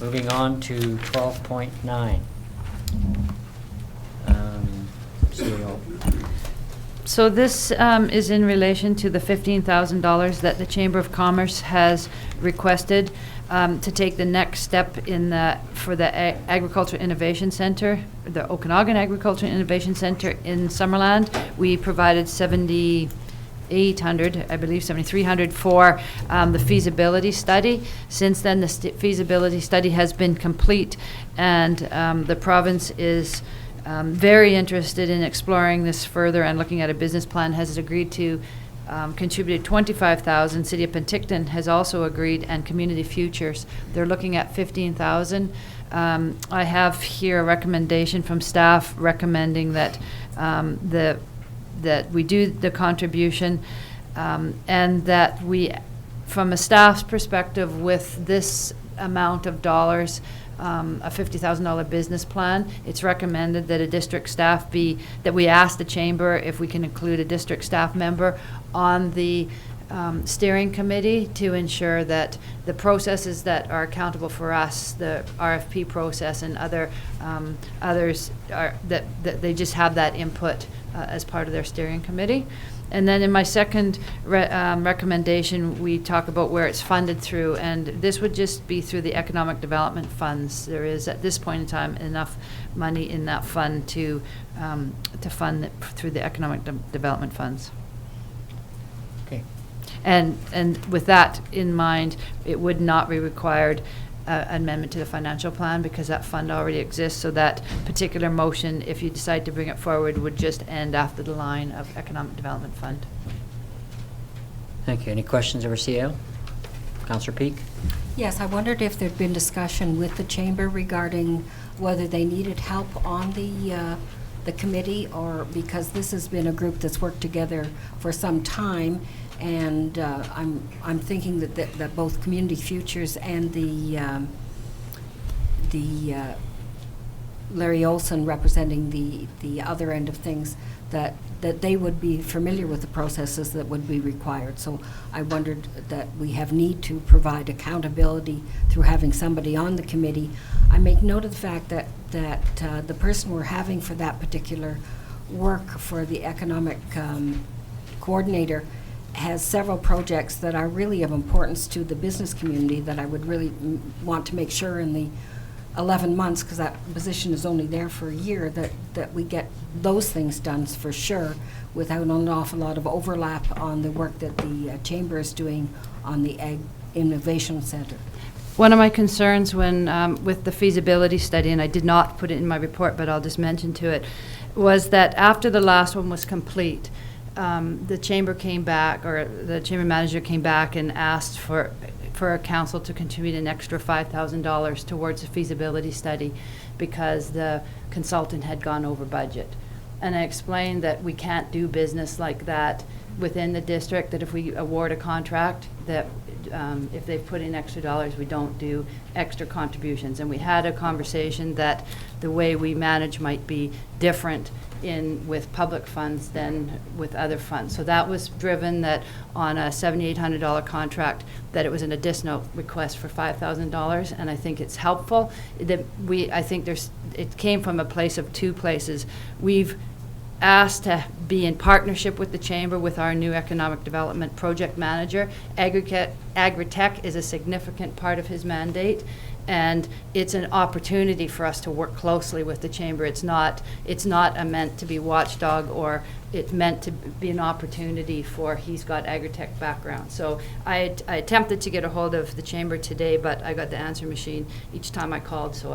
Moving on to 12.9. CEO. So this is in relation to the $15,000 that the Chamber of Commerce has requested to take the next step for the Agriculture Innovation Center, the Okanagan Agriculture Innovation Center in Summerland. We provided $7,300 for the feasibility study. Since then, the feasibility study has been complete, and the province is very interested in exploring this further and looking at a business plan, has agreed to contribute $25,000. City of Penticton has also agreed, and Community Futures, they're looking at $15,000. I have here a recommendation from staff recommending that that we do the contribution, and that we, from a staff's perspective, with this amount of dollars, a $50,000 business plan, it's recommended that a district staff that we ask the chamber if we can include a district staff member on the steering committee to ensure that the processes that are accountable for us, the RFP process and others, that they just have that input as part of their steering committee. And then in my second recommendation, we talk about where it's funded through, and this would just be through the economic development funds. There is, at this point in time, enough money in that fund to fund it through the economic development funds. Okay. And with that in mind, it would not be required amendment to the financial plan because that fund already exists. So that particular motion, if you decide to bring it forward, would just end after the line of economic development fund. Thank you. Any questions of our CEO? Councillor Peak? Yes, I wondered if there'd been discussion with the chamber regarding whether they needed help on the committee, or because this has been a group that's worked together for some time. And I'm thinking that both Community Futures and the Larry Olson representing the other end of things, that they would be familiar with the processes that would be required. So I wondered that we have need to provide accountability through having somebody on the committee. I make note of the fact that the person we're having for that particular work for the economic coordinator has several projects that are really of importance to the business community that I would really want to make sure in the 11 months, because that position is only there for a year, that we get those things done for sure without an awful lot of overlap on the work that the chamber is doing on the Ag Innovation Center. One of my concerns when with the feasibility study, and I did not put it in my report, but I'll just mention to it, was that after the last one was complete, the chamber came back, or the chamber manager came back and asked for a council to contribute an extra $5,000 towards the feasibility study because the consultant had gone over budget. And I explained that we can't do business like that within the district, that if we award a contract, that if they've put in extra dollars, we don't do extra contributions. And we had a conversation that the way we manage might be different with public funds than with other funds. So that was driven that on a $7,800 contract, that it was an additional request for $5,000, and I think it's helpful. I think it came from a place of two places. We've asked to be in partnership with the chamber with our new economic development project manager. Agritech is a significant part of his mandate, and it's an opportunity for us to work closely with the chamber. It's not meant to be watchdog, or it's meant to be an opportunity for, he's got Agritech background. So I attempted to get a hold of the chamber today, but I got the answer machine each time I called, so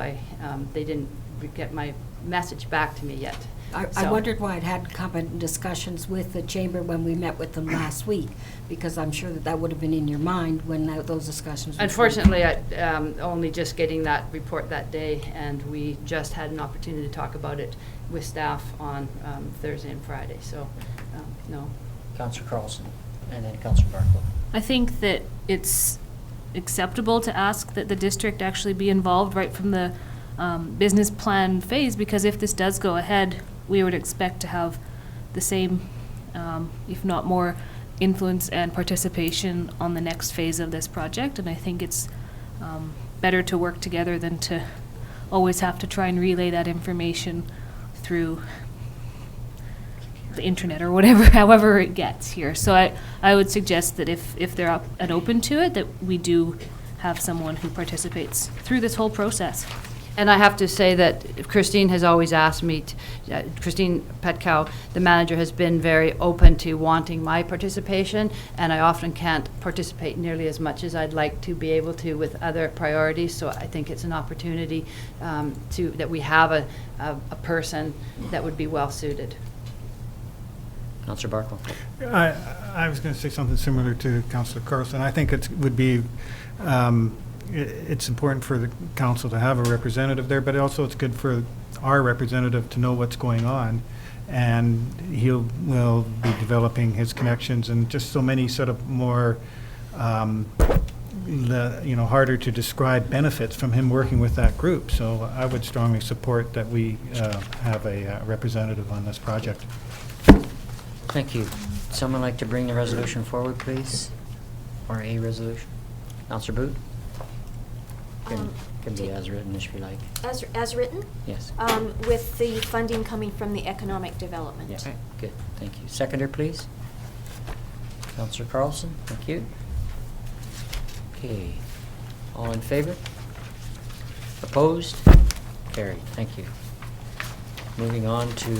they didn't get my message back to me yet. I wondered why I'd had discussions with the chamber when we met with them last week, because I'm sure that would have been in your mind when those discussions were. Unfortunately, only just getting that report that day, and we just had an opportunity to talk about it with staff on Thursday and Friday, so no. Councillor Carlson, and then Councillor Barclay. I think that it's acceptable to ask that the district actually be involved right from the business plan phase, because if this does go ahead, we would expect to have the same, if not more, influence and participation on the next phase of this project, and I think it's better to work together than to always have to try and relay that information through the internet or whatever, however it gets here. So I would suggest that if they're up and open to it, that we do have someone who participates through this whole process. And I have to say that Christine has always asked me, Christine Petkow, the manager, has been very open to wanting my participation, and I often can't participate nearly as much as I'd like to be able to with other priorities, so I think it's an opportunity that we have a person that would be well-suited. Councillor Barkle. I was going to say something similar to Councillor Carlson. I think it would be, it's important for the council to have a representative there, but also it's good for our representative to know what's going on. And will be developing his connections and just so many sort of more, harder to describe benefits from him working with that group. So I would strongly support that we have a representative on this project. Thank you. Someone like to bring the resolution forward, please? Or a resolution? Councillor Boot? Can be as written if you like. As written? Yes. With the funding coming from the economic development. Yeah. Good, thank you. Seconder, please. Councillor Carlson, thank you. Okay. All in favor? Opposed? Carried, thank you. Moving on to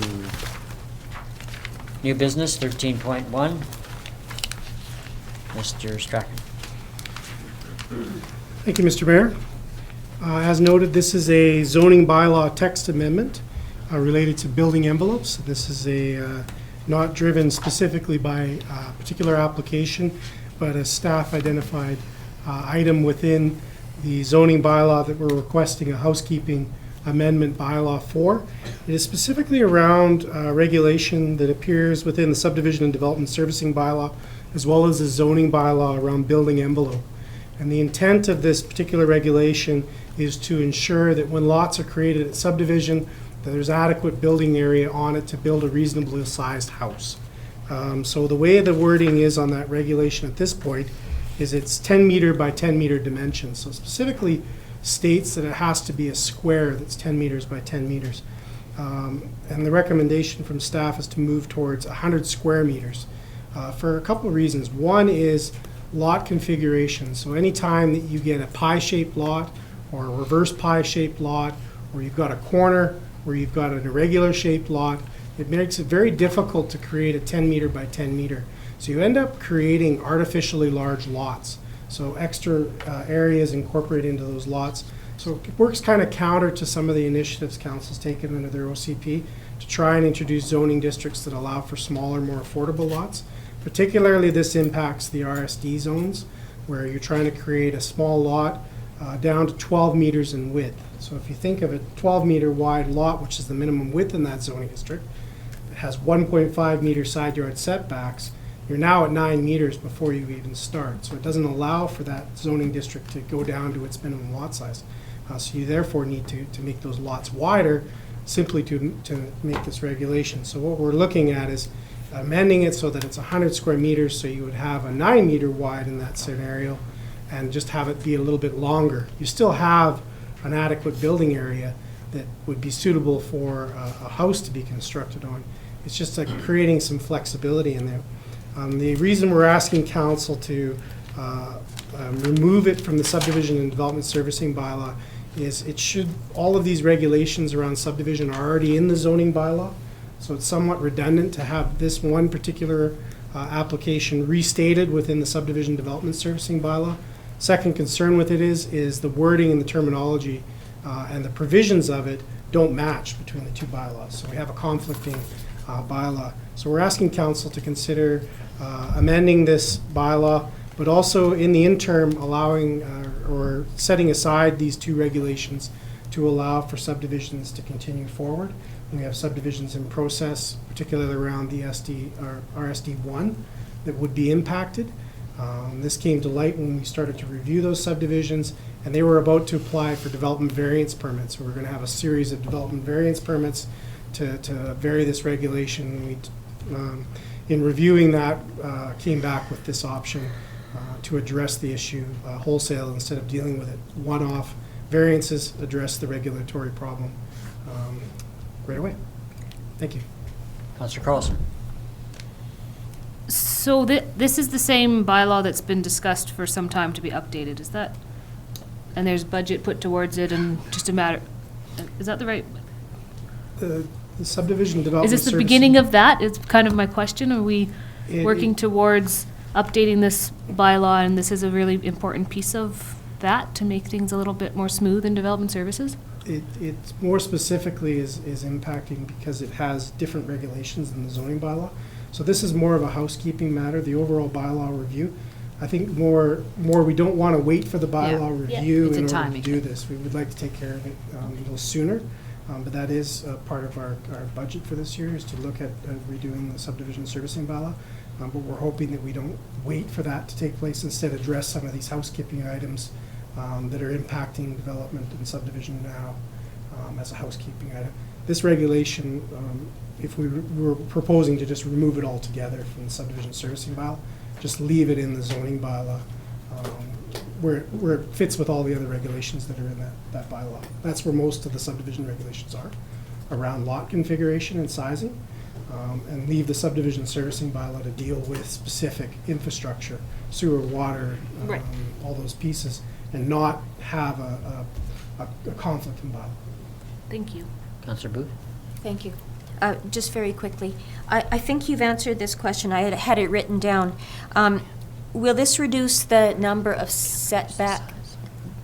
new business, 13.1. Mr. Strachan. Thank you, Mr. Mayor. As noted, this is a zoning bylaw text amendment related to building envelopes. This is not driven specifically by a particular application, but a staff identified item within the zoning bylaw that we're requesting a housekeeping amendment bylaw for. It is specifically around regulation that appears within the subdivision and development servicing bylaw, as well as the zoning bylaw around building envelope. And the intent of this particular regulation is to ensure that when lots are created at subdivision, that there's adequate building area on it to build a reasonably sized house. So the way the wording is on that regulation at this point is it's 10 meter by 10 meter dimensions. So specifically states that it has to be a square that's 10 meters by 10 meters. And the recommendation from staff is to move towards 100 square meters for a couple of reasons. One is lot configuration. So anytime that you get a pie-shaped lot or a reverse pie-shaped lot, or you've got a corner where you've got an irregular shaped lot, it makes it very difficult to create a 10 meter by 10 meter. So you end up creating artificially large lots. So extra areas incorporated into those lots. So it works kind of counter to some of the initiatives council's taken under their OCP to try and introduce zoning districts that allow for smaller, more affordable lots. Particularly, this impacts the RSD zones, where you're trying to create a small lot down to 12 meters in width. So if you think of a 12-meter wide lot, which is the minimum width in that zoning district, it has 1.5 meter side yard setbacks, you're now at 9 meters before you even start. So it doesn't allow for that zoning district to go down to its minimum lot size. So you therefore need to make those lots wider simply to make this regulation. So what we're looking at is amending it so that it's 100 square meters, so you would have a 9 meter wide in that scenario and just have it be a little bit longer. You still have an adequate building area that would be suitable for a house to be constructed on. It's just like creating some flexibility in there. The reason we're asking council to remove it from the subdivision and development servicing bylaw is all of these regulations around subdivision are already in the zoning bylaw. So it's somewhat redundant to have this one particular application restated within the subdivision development servicing bylaw. Second concern with it is the wording and the terminology and the provisions of it don't match between the two bylaws. So we have a conflicting bylaw. So we're asking council to consider amending this bylaw, but also in the interim allowing or setting aside these two regulations to allow for subdivisions to continue forward. We have subdivisions in process, particularly around the RSD1, that would be impacted. This came to light when we started to review those subdivisions, and they were about to apply for development variance permits. So we're going to have a series of development variance permits to vary this regulation. in reviewing that, came back with this option to address the issue wholesale instead of dealing with it one-off. Variances address the regulatory problem right away. Thank you. Councillor Carlson. So this is the same bylaw that's been discussed for some time to be updated, is that? And there's budget put towards it and just a matter, is that the right? The subdivision development. Is this the services- beginning of that? It's kind of my question. Are we It- working towards updating this bylaw, and this is a really important piece of that to make things a little bit more smooth in development services? It more specifically is impacting because it has different regulations than the zoning bylaw. So this is more of a housekeeping matter, the overall bylaw review. I think more we don't want to wait for the bylaw Yeah. review It's a in order timing. to do this. We would like to take care of it a little sooner. But that is part of our budget for this year, is to look at redoing the subdivision servicing bylaw. But we're hoping that we don't wait for that to take place, instead address some of these housekeeping items that are impacting development and subdivision now as a housekeeping item. This regulation, if we were proposing to just remove it altogether from the subdivision servicing bylaw, just leave it in the zoning bylaw, where it fits with all the other regulations that are in that bylaw. That's where most of the subdivision regulations are, around lot configuration and sizing, and leave the subdivision servicing bylaw to deal with specific infrastructure, sewer, water, Right. all those pieces, and not have a conflict in bylaw. Thank you. Councillor Booth. Thank you. Just very quickly, I think you've answered this question. I had it written down. Will this reduce the number of setback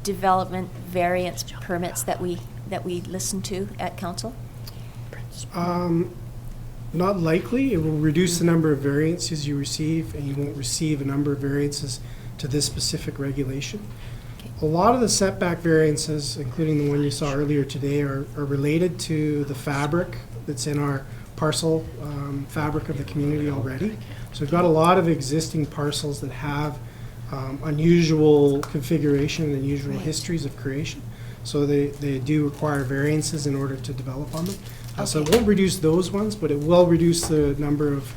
development variance permits that we listen to at council? Not likely. It will reduce the number of variances you receive, and you won't receive a number of variances to this specific regulation. A lot of the setback variances, including the one you saw earlier today, are related to the fabric that's in our parcel fabric of the community already. So we've got a lot of existing parcels that have unusual configuration and unusual histories of creation. So they do require variances in order to develop on them. So it won't reduce those ones, but it will reduce the number of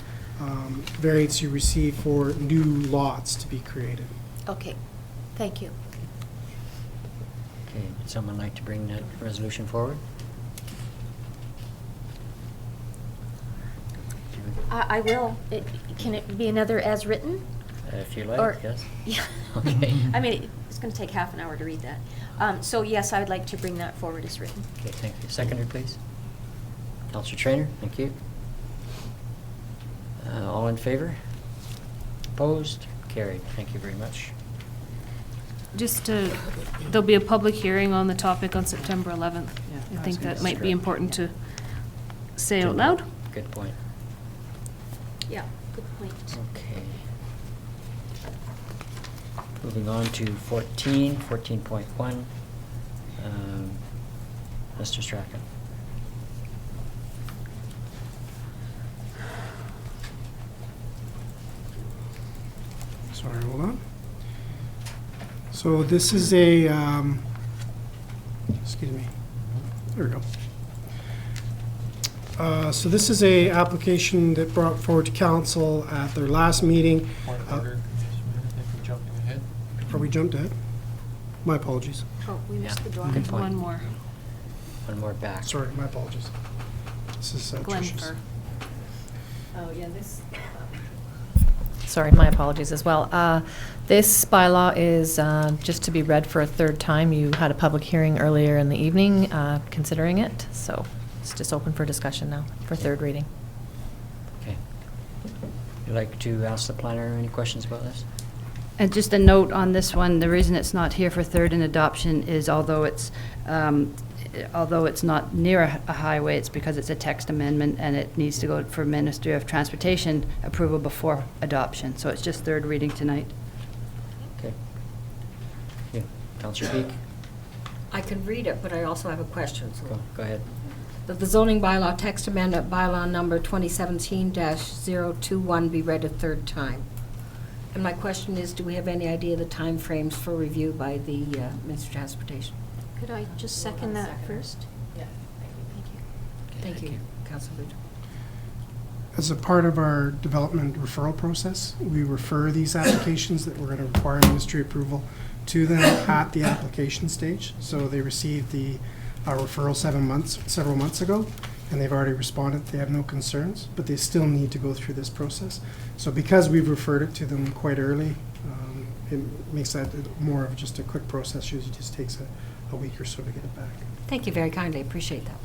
variants you receive for new lots to be created. Okay, thank you. Okay, would someone like to bring that resolution forward? I will. Can it be another as written? If you like, Or- yes. Yeah. Okay. I mean, it's going to take half an hour to read that. So yes, I would like to bring that forward as written. Okay, thank you. Seconder, please. Councillor Trainer, thank you. All in favor? Opposed? Carried. Thank you very much. There'll be a public hearing on the topic on September 11th. I think that might be important to say out loud. Good point. Yeah, good point. Okay. Moving on to 14.1. Mr. Strachan. Sorry, hold on. So this is a, excuse me, there we go. So this is a application that brought forward to council at their last meeting. Are we jumped ahead? My apologies. Oh, we missed the draw. Good point. One more. One more back. Sorry, my apologies. This is Trish's. Glenfer. Oh, yeah, this. Sorry, my apologies as well. This bylaw is just to be read for a third time. You had a public hearing earlier in the evening considering it, so it's just open for discussion now for third reading. Okay. You'd like to ask the planner any questions about this? And just a note on this one, the reason it's not here for third and adoption is although it's not near a highway, it's because it's a text amendment and it needs to go for Ministry of Transportation approval before adoption. So it's just third reading tonight. Okay. Yeah. Councillor Peak? I can read it, but I also have a question. So Go ahead. that the zoning bylaw text amendment bylaw number 2017-021 be read a third time. And my question is, do we have any idea the timeframes for review by the Ministry of Transportation? Could I just second that first? Thank you, Councilor Booth. As a part of our development referral process, we refer these applications that we're going to require ministry approval to them at the application stage. So they received the referral several months ago, and they've already responded. They have no concerns, but they still need to go through this process. So because we've referred it to them quite early, it makes that more of just a quick process. Usually just takes a week or so to get it back. Thank you very kindly. Appreciate that.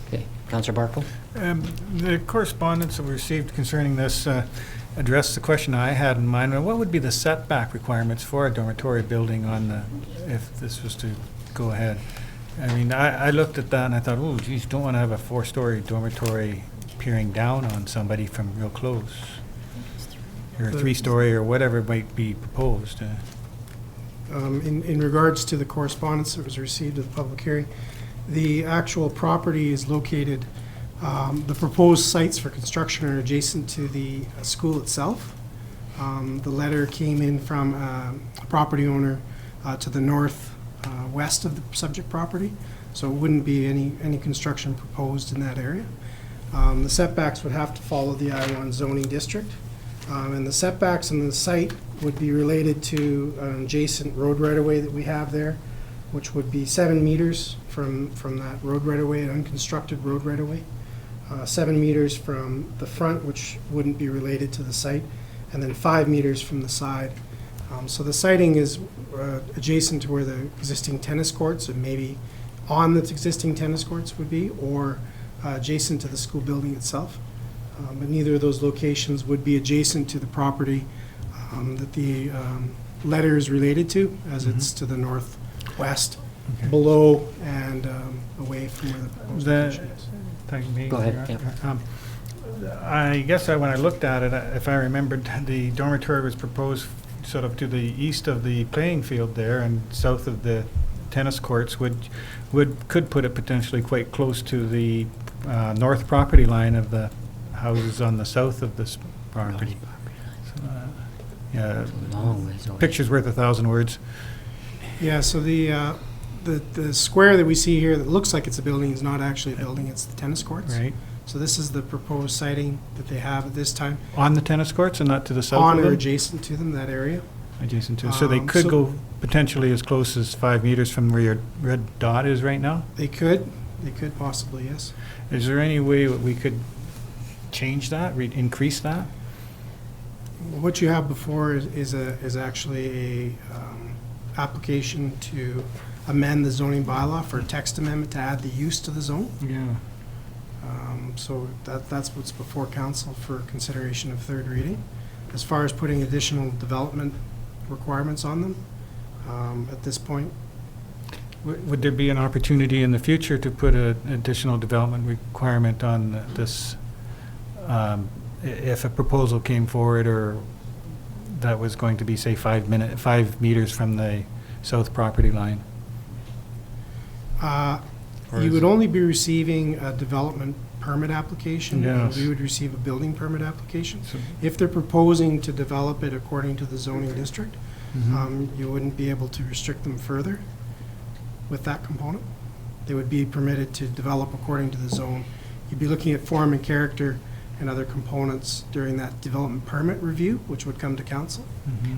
Okay, Councillor Barkle? The correspondence that we received concerning this addressed the question I had in mind. What would be the setback requirements for a dormitory building if this was to go ahead? I mean, I looked at that and I thought, oh, geez, don't want to have a 4-story dormitory peering down on somebody from real close. Or a 3-story or whatever might be proposed. In regards to the correspondence that was received at the public hearing, the actual property is located, the proposed sites for construction are adjacent to the school itself. The letter came in from a property owner to the north west of the subject property, so it wouldn't be any construction proposed in that area. The setbacks would have to follow the I-1 zoning district, and the setbacks on the site would be related to an adjacent road right-of-way that we have there, which would be 7 meters from that road right-of-way, an unconstructed road right-of-way, 7 meters from the front, which wouldn't be related to the site, and then 5 meters from the side. So the siting is adjacent to where the existing tennis courts, and maybe on the existing tennis courts would be, or adjacent to the school building itself. But neither of those locations would be adjacent to the property that the letter is related to, as it's to the northwest, below and away from where the proposed location is. Go ahead. I guess when I looked at it, if I remembered, the dormitory was proposed sort of to the east of the playing field there and south of the tennis courts, could put it potentially quite close to the north property line of the houses on the south of this property. So, yeah, picture's worth 1,000 words. Yeah, so the square that we see here that looks like it's a building is not actually a building, it's the tennis courts. Right. So this is the proposed siting that they have at this time. On the tennis courts and not to the south On of or them? adjacent to them, that area. Adjacent to, so they could go potentially as close as 5 meters from where your red dot is right now? They could possibly, yes. Is there any way that we could change that, increase that? What you have before is actually a application to amend the zoning bylaw for a text amendment to add the use to the zone. Yeah. So that's what's before council for consideration of third reading. As far as putting additional development requirements on them, at this point. Would there be an opportunity in the future to put an additional development requirement on this, if a proposal came forward or that was going to be, say, 5 meters from the south property line? You would only be receiving a development permit application. Yes. We would receive a building permit application. If they're proposing to develop it according to the zoning district, you wouldn't be able to restrict them further with that component. They would be permitted to develop according to the zone. You'd be looking at form and character and other components during that development permit review, which would come to council.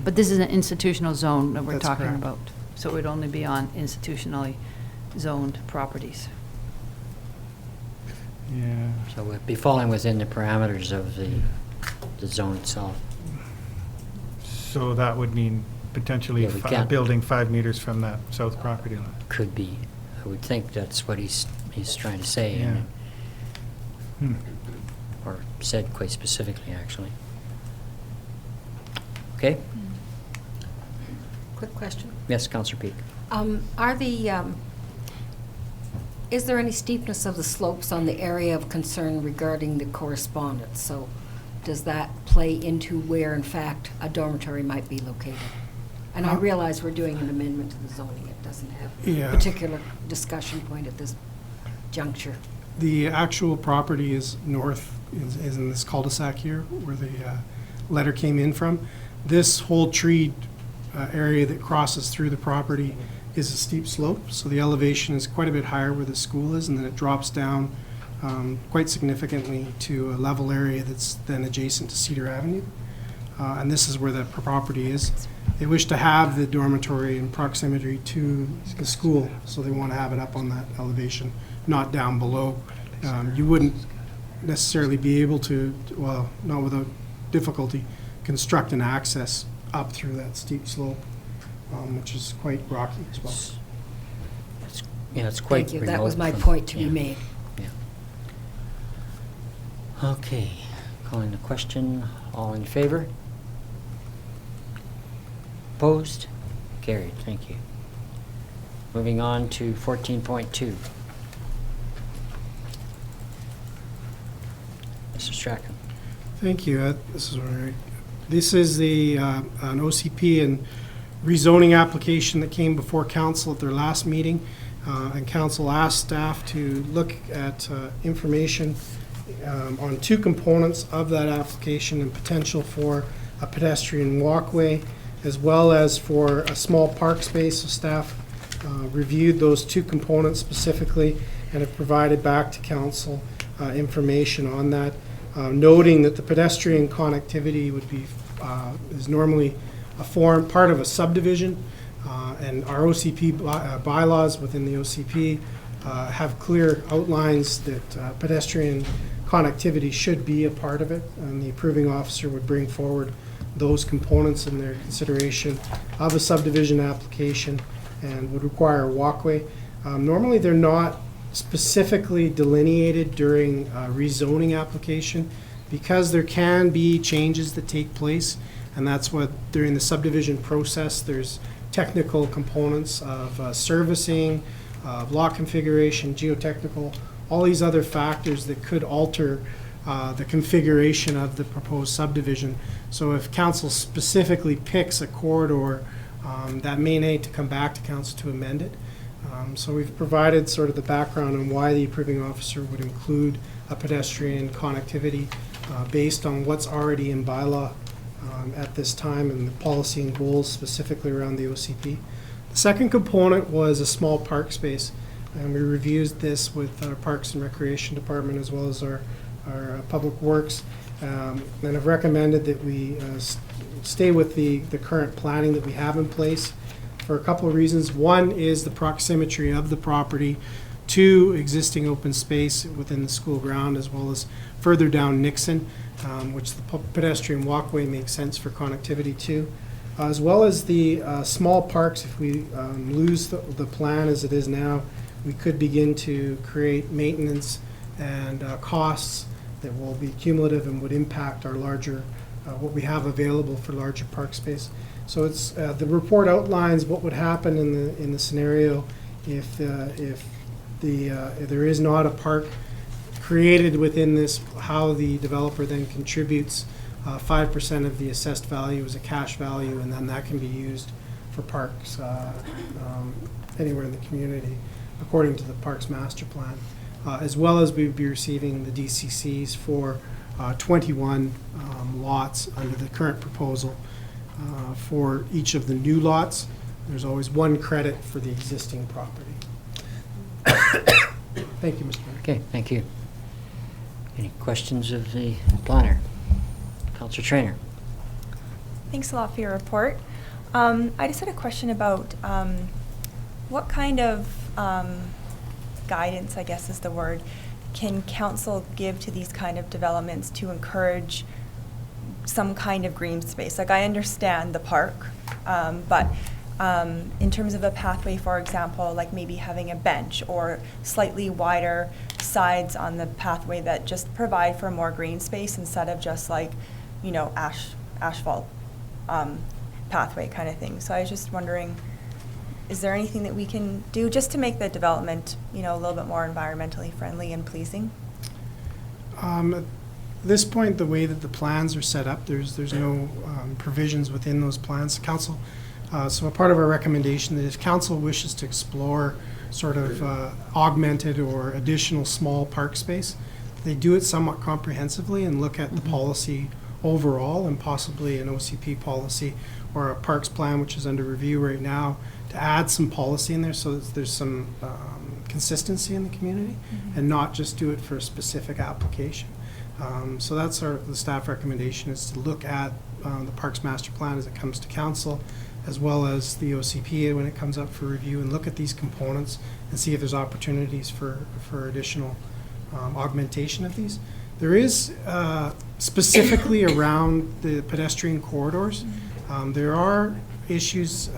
But this is an institutional zone that we're That's talking correct. about, so it would only be on institutionally zoned properties. Yeah. So it'd be falling within the parameters of the zone itself. So that would mean potentially Yeah, we can't- building 5 meters from that south property line. Could be. I would think that's what he's trying to say. Yeah. Or said quite specifically, actually. Okay? Quick question. Yes, Councillor Peak. Is there any steepness of the slopes on the area of concern regarding the correspondence? So does that play into where, in fact, a dormitory might be located? And I realize we're doing an amendment to the zoning. It doesn't have Yeah. a particular discussion point at this juncture. The actual property is north, is in this cul-de-sac here, where the letter came in from. This whole tree area that crosses through the property is a steep slope, so the elevation is quite a bit higher where the school is, and then it drops down quite significantly to a level area that's then adjacent to Cedar Avenue. And this is where the property is. They wish to have the dormitory in proximity to the school, so they want to have it up on that elevation, not down below. You wouldn't necessarily be able to, well, not without difficulty, construct an access up through that steep slope, which is quite rocky as well. Yeah, it's quite Thank you. That was remote my from- point to yeah, be made. yeah. Okay, calling the question. All in favor? Opposed? Carried. Thank you. Moving on to 14.2. Mr. Strachan. Thank you. This is the an OCP and rezoning application that came before council at their last meeting, and council asked staff to look at information on two components of that application and potential for a pedestrian walkway, as well as for a small park space. So staff reviewed those two components specifically and have provided back to council information on that, noting that the pedestrian connectivity would be is normally part of a subdivision, and our OCP bylaws within the OCP have clear outlines that pedestrian connectivity should be a part of it, and the approving officer would bring forward those components in their consideration of a subdivision application and would require a walkway. Normally, they're not specifically delineated during a rezoning application because there can be changes that take place, and that's what during the subdivision process there's technical components of servicing, lot configuration, geotechnical, all these other factors that could alter the configuration of the proposed subdivision. So if council specifically picks a corridor, that may need to come back to council to amend it. So we've provided sort of the background on why the approving officer would include a pedestrian connectivity based on what's already in bylaw at this time and the policy and goals specifically around the OCP. The second component was a small park space, and we reviewed this with our Parks and Recreation Department as well as our Public Works, and have recommended that we stay with the current planning that we have in place for a couple of reasons. One is the proximity of the property to existing open space within the school ground, as well as further down Nixon, which the pedestrian walkway makes sense for connectivity to, as well as the small parks. If we lose the plan as it is now, we could begin to create maintenance and costs that will be cumulative and would impact our larger, what we have available for larger park space. So it's the report outlines what would happen in the scenario if there is not a park created within this, how the developer then contributes 5% of the assessed value as a cash value, and then that can be used for parks anywhere in the community according to the Parks Master Plan. As well as we would be receiving the DCCs for 21 lots under the current proposal. For each of the new lots, there's always one credit for the existing property. Thank you, Mr. Mayor. Okay, thank you. Any questions of the planner? Councillor Traynor. Thanks a lot for your report. I just had a question about what kind of guidance, I guess is the word, can council give to these kind of developments to encourage some kind of green space? Like, I understand the park, but in terms of a pathway, for example, like maybe having a bench or slightly wider sides on the pathway that just provide for more green space instead of just like, you know, asphalt pathway kind of thing. So I was just wondering, is there anything that we can do just to make the development, you know, a little bit more environmentally friendly and pleasing? At this point, the way that the plans are set up, there's no provisions within those plans. Council, so a part of our recommendation that if council wishes to explore sort of augmented or additional small park space, they do it somewhat comprehensively and look at the policy overall and possibly an OCP policy or a parks plan, which is under review right now, to add some policy in there so that there's some consistency in the community and not just do it for a specific application. So that's the staff recommendation, is to look at the Parks Master Plan as it comes to council, as well as the OCPA when it comes up for review, and look at these components and see if there's opportunities for additional augmentation of these. There is specifically around the pedestrian corridors, there are issues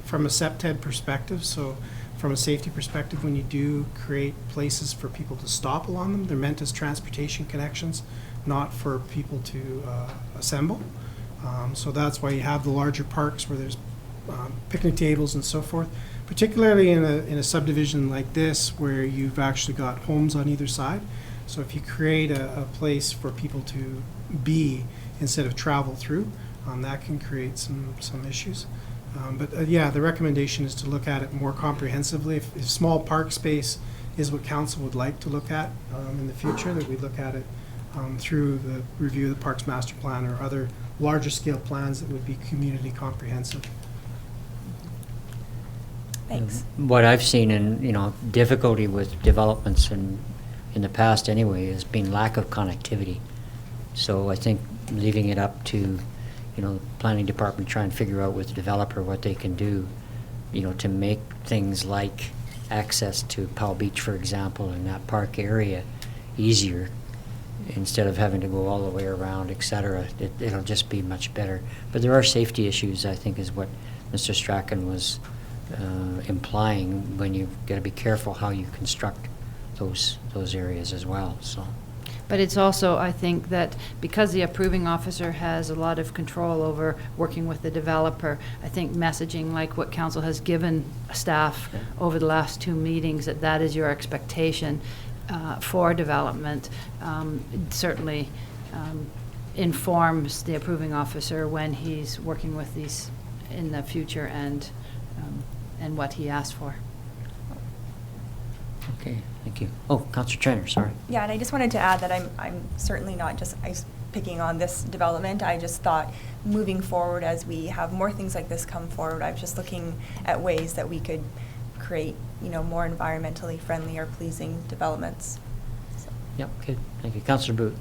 from a SEPTED perspective. So from a safety perspective, when you do create places for people to stop along them, they're meant as transportation connections, not for people to assemble. So that's why you have the larger parks where there's picnic tables and so forth, particularly in a subdivision like this where you've actually got homes on either side. So if you create a place for people to be instead of travel through, that can create some issues. But yeah, the recommendation is to look at it more comprehensively. If small park space is what council would like to look at in the future, that we look at it through the review of the Parks Master Plan or other larger scale plans that would be community comprehensive. Thanks. What I've seen in, difficulty with developments in the past anyway has been lack of connectivity. So I think leaving it up to, the planning department try and figure out with the developer what they can do, to make things like access to Powell Beach, for example, in that park area easier, instead of having to go all the way around, et cetera. It'll just be much better. But there are safety issues, I think, is what Mr. Strachan was implying, when you've got to be careful how you construct those areas as well. So. But it's also, I think, that because the approving officer has a lot of control over working with the developer, I think messaging like what council has given staff over the last 2 meetings, that is your expectation for development, certainly informs the approving officer when he's working with these in the future, and what he asked for. Okay, thank you. Oh, Councillor Traynor, sorry. Yeah, and I just wanted to add that I'm certainly not just picking on this development. I just thought moving forward, as we have more things like this come forward, I'm just looking at ways that we could create, more environmentally friendly or pleasing developments. So. Yep, good. Thank you. Councillor Booth.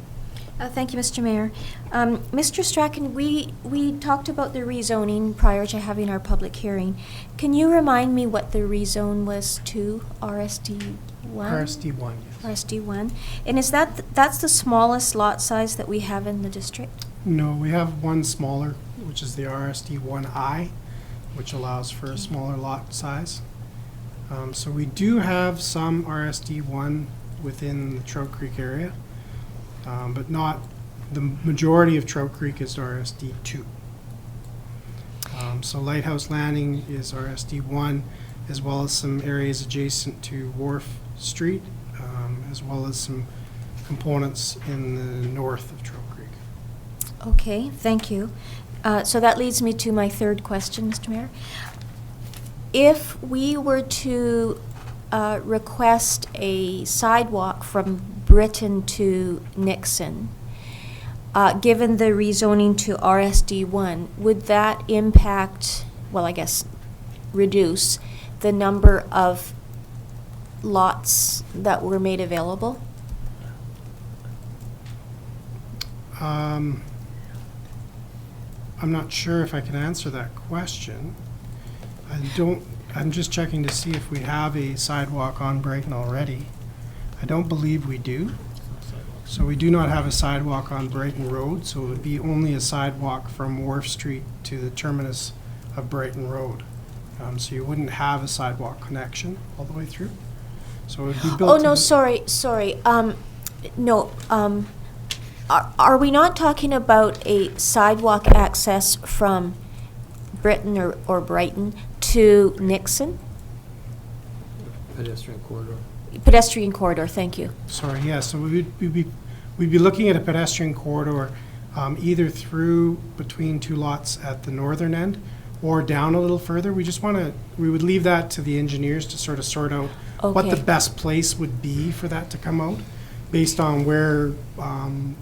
Thank you, Mr. Mayor. Mr. Strachan, we talked about the rezoning prior to having our public hearing. Can you remind me what the rezone was to RSD1? RSD1, yes. RSD1. And is that's the smallest lot size that we have in the district? No, we have one smaller, which is the RSD1I, which allows for a smaller lot size. So we do have some RSD1 within the Trout Creek area. But not the majority of Trout Creek is RSD2. So Lighthouse Landing is RSD1, as well as some areas adjacent to Wharf Street, as well as some components in the north of Trout Creek. Okay, thank you. So that leads me to my third question, Mr. Mayor. If we were to request a sidewalk from Britain to Nixon, given the rezoning to RSD1, would that impact, well, I guess, reduce the number of lots that were made available? I'm not sure if I can answer that question. I'm just checking to see if we have a sidewalk on Brighton already. I don't believe we do. So we do not have a sidewalk on Brighton Road, so it would be only a sidewalk from Wharf Street to the terminus of Brighton Road. So you wouldn't have a sidewalk connection all the way through. So it would be built. Oh, no, sorry. No, are we not talking about a sidewalk access from Brighton or Brighton to Nixon? Pedestrian corridor. Pedestrian corridor, thank you. Sorry, yeah, so we'd be looking at a pedestrian corridor either through between 2 lots at the northern end or down a little further. We would leave that to the engineers to sort of sort out what the best place would be for that to come out, based on where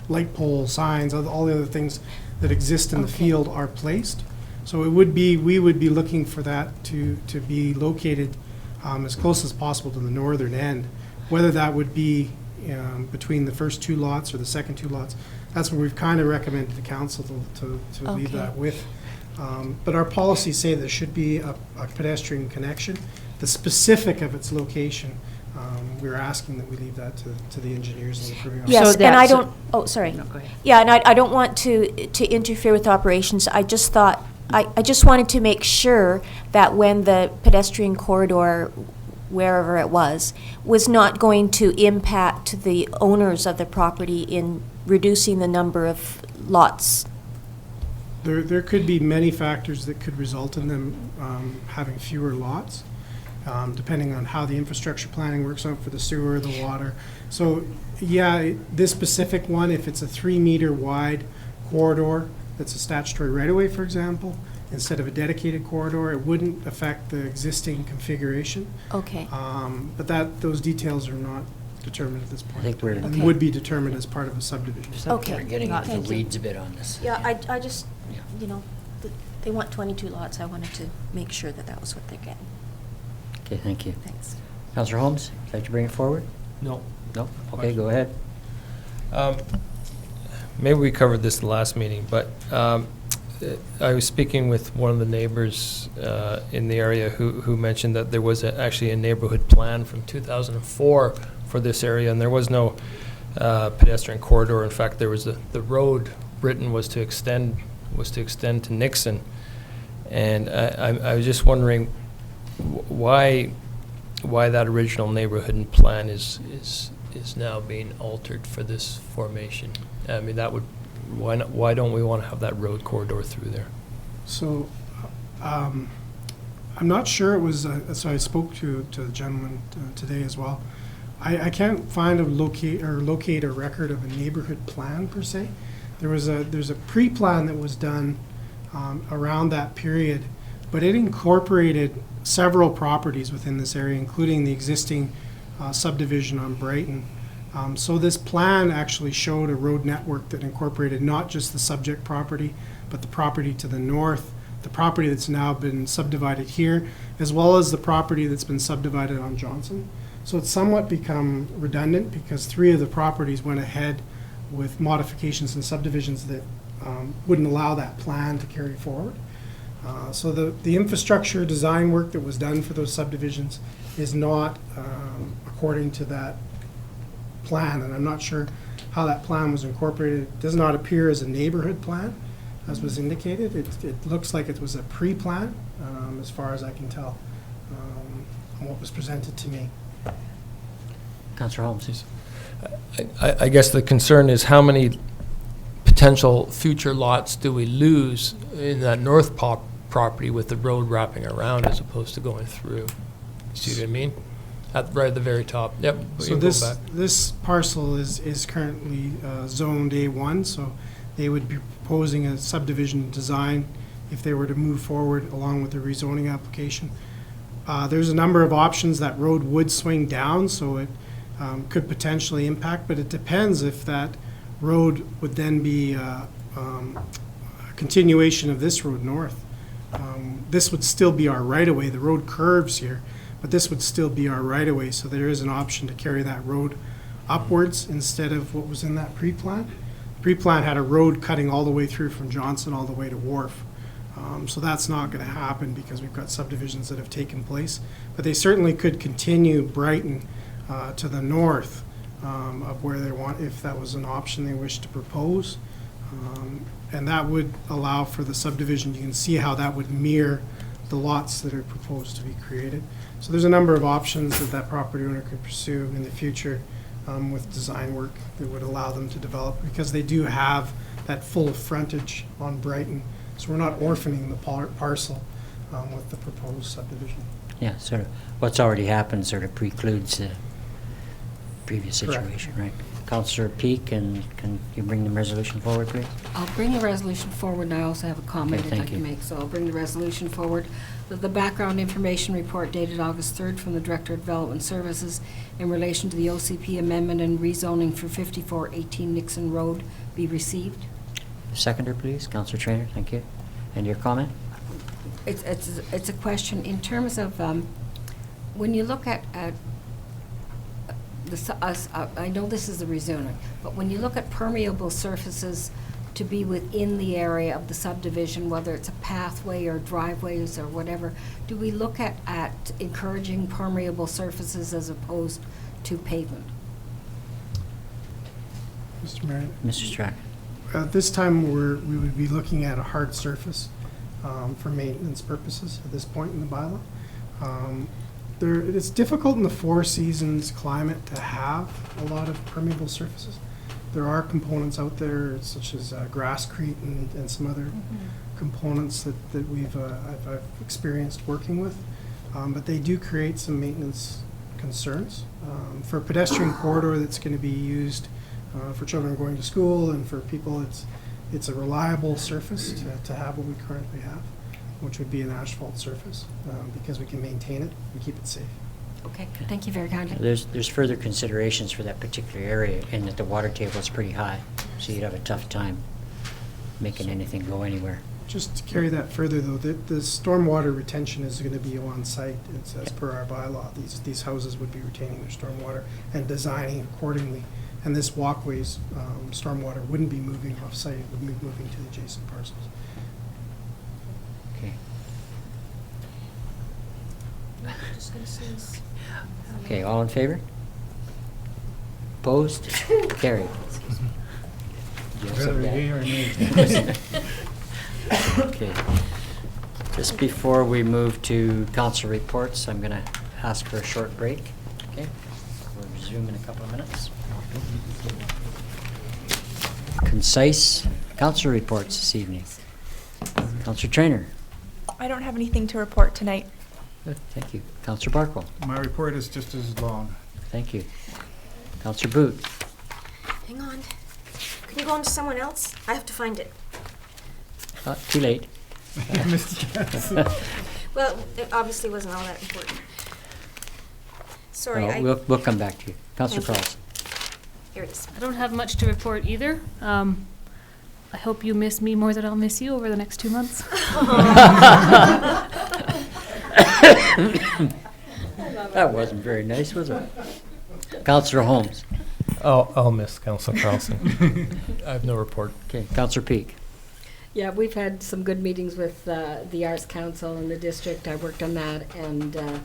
light pole signs, all the other things that exist in the field are placed. So we would be looking for that to be located as close as possible to the northern end. Whether that would be between the first two lots or the second two lots, that's what we've kind of recommended to council to leave Okay. that with. But our policies say there should be a pedestrian connection. The specific of its location, we're asking that we leave that to the engineers and the approving officers. Yes, So and I that's- don't, oh, sorry. No, go ahead. Yeah, and I don't want to interfere with operations. I just thought, I just wanted to make sure that when the pedestrian corridor, wherever it was not going to impact the owners of the property in reducing the number of lots. There could be many factors that could result in them having fewer lots, depending on how the infrastructure planning works out for the sewer, the water. So, yeah, this specific one, if it's a 3-meter wide corridor that's a statutory right-of-way, for example, instead of a dedicated corridor, it wouldn't affect the existing configuration. Okay. But those details are not determined at this point. I think we're- And Okay. would be determined as part of a subdivision. Okay. We're getting into the Thank you. weeds a bit on this. Yeah, I just, they want 22 lots. I wanted to make sure that that was what they're getting. Okay, thank you. Thanks. Councillor Holmes, would you like to bring it forward? No. No? Okay, go ahead. Maybe we covered this the last meeting, but I was speaking with one of the neighbors in the area who mentioned that there was actually a neighborhood plan from 2004 for this area, and there was no pedestrian corridor. In fact, there was the road written was to extend to Nixon, and I was just wondering why that original neighborhood plan is now being altered for this formation. I mean, that would, why don't we want to have that road corridor through there? So, I'm not sure it was, so I spoke to the gentleman today as well. I can't find locate a record of a neighborhood plan per se. There's a pre-plan that was done around that period, but it incorporated several properties within this area, including the existing subdivision on Brighton. So this plan actually showed a road network that incorporated not just the subject property, but the property to the north, the property that's now been subdivided here, as well as the property that's been subdivided on Johnson. So it's somewhat become redundant because 3 of the properties went ahead with modifications and subdivisions that wouldn't allow that plan to carry forward. So the infrastructure design work that was done for those subdivisions is not according to that plan, and I'm not sure how that plan was incorporated. It does not appear as a neighborhood plan, as was indicated. It looks like it was a pre-plan, as far as I can tell, on what was presented to me. Councillor Holmes. I guess the concern is how many potential future lots do we lose in that north property with the road wrapping around as opposed to going through? See what I mean? Right at the very top. Yep. we So can go back. this parcel is currently zoned A1, so they would be proposing a subdivision design if they were to move forward along with the rezoning application. There's a number of options. That road would swing down, so it could potentially impact, but it depends if that road would then be a continuation of this road north. This would still be our right-of-way. The road curves here, but this would still be our right-of-way, so there is an option to carry that road upwards instead of what was in that pre-plan. Pre-plan had a road cutting all the way through from Johnson all the way to Wharf. So that's not going to happen because we've got subdivisions that have taken place. But they certainly could continue Brighton to the north of where they want, if that was an option they wish to propose. And that would allow for the subdivision. You can see how that would mirror the lots that are proposed to be created. So there's a number of options that property owner could pursue in the future with design work that would allow them to develop, because they do have that full frontage on Brighton. So we're not orphaning the parcel with the proposed subdivision. Yeah, sort of, what's already happened sort of precludes the previous Correct. situation, right? Councillor Peak, can you bring the resolution forward, please? I'll bring the resolution forward, and I also have a comment Okay, I'd like thank to you. make, so I'll bring the resolution forward. The background information report dated August 3rd from the Director of Development Services in relation to the OCP amendment and rezoning for 5418 Nixon Road be received. Seconder, please. Councillor Traynor, thank you. And your comment? It's a question in terms of when you look at I know this is the rezoning, but when you look at permeable surfaces to be within the area of the subdivision, whether it's a pathway or driveways or whatever, do we look at encouraging permeable surfaces as opposed to pavement? Mr. Mayor? Mr. Strack. At this time, we would be looking at a hard surface for maintenance purposes at this point in the bylaw. It's difficult in the Four Seasons climate to have a lot of permeable surfaces. There are components out there such as grasscrete and some other components that I've experienced working with, but they do create some maintenance concerns. For a pedestrian corridor that's going to be used for children going to school and for people, it's a reliable surface to have what we currently have, which would be an asphalt surface, because we can maintain it and keep it safe. Okay, thank you very kindly. There's further considerations for that particular area in that the water table is pretty high, so you'd have a tough time making anything go anywhere. Just to carry that further, though, the stormwater retention is going to be on site. It's as per our bylaw. These houses would be retaining their stormwater and designing accordingly. And this walkway's stormwater wouldn't be moving off site; it would be moving to the adjacent parcels. Okay. Just gonna see this. Okay, all in favor? Opposed? Carried. Do you have something to add? Okay. Just before we move to council reports, I'm going to ask for a short break. Okay? We'll resume in a couple of minutes. Concise council reports this evening. Councilor Traynor. I don't have anything to report tonight. Good, thank you. Councilor Barkle. My report is just as long. Thank you. Councilor Boot. Hang on. Can you go on to someone else? I have to find it. Too late. Well, it obviously wasn't all that important. Sorry, We'll come back to you. Councilor Thank you. Carlson. Here it is. I don't have much to report either. I hope you miss me more than I'll miss you over the next 2 months. That wasn't very nice, was it? Councilor Holmes. I'll miss Councilor Carlson. I have no report. Okay, Councilor Peak. Yeah, we've had some good meetings with the Arts Council in the district. I worked on that, and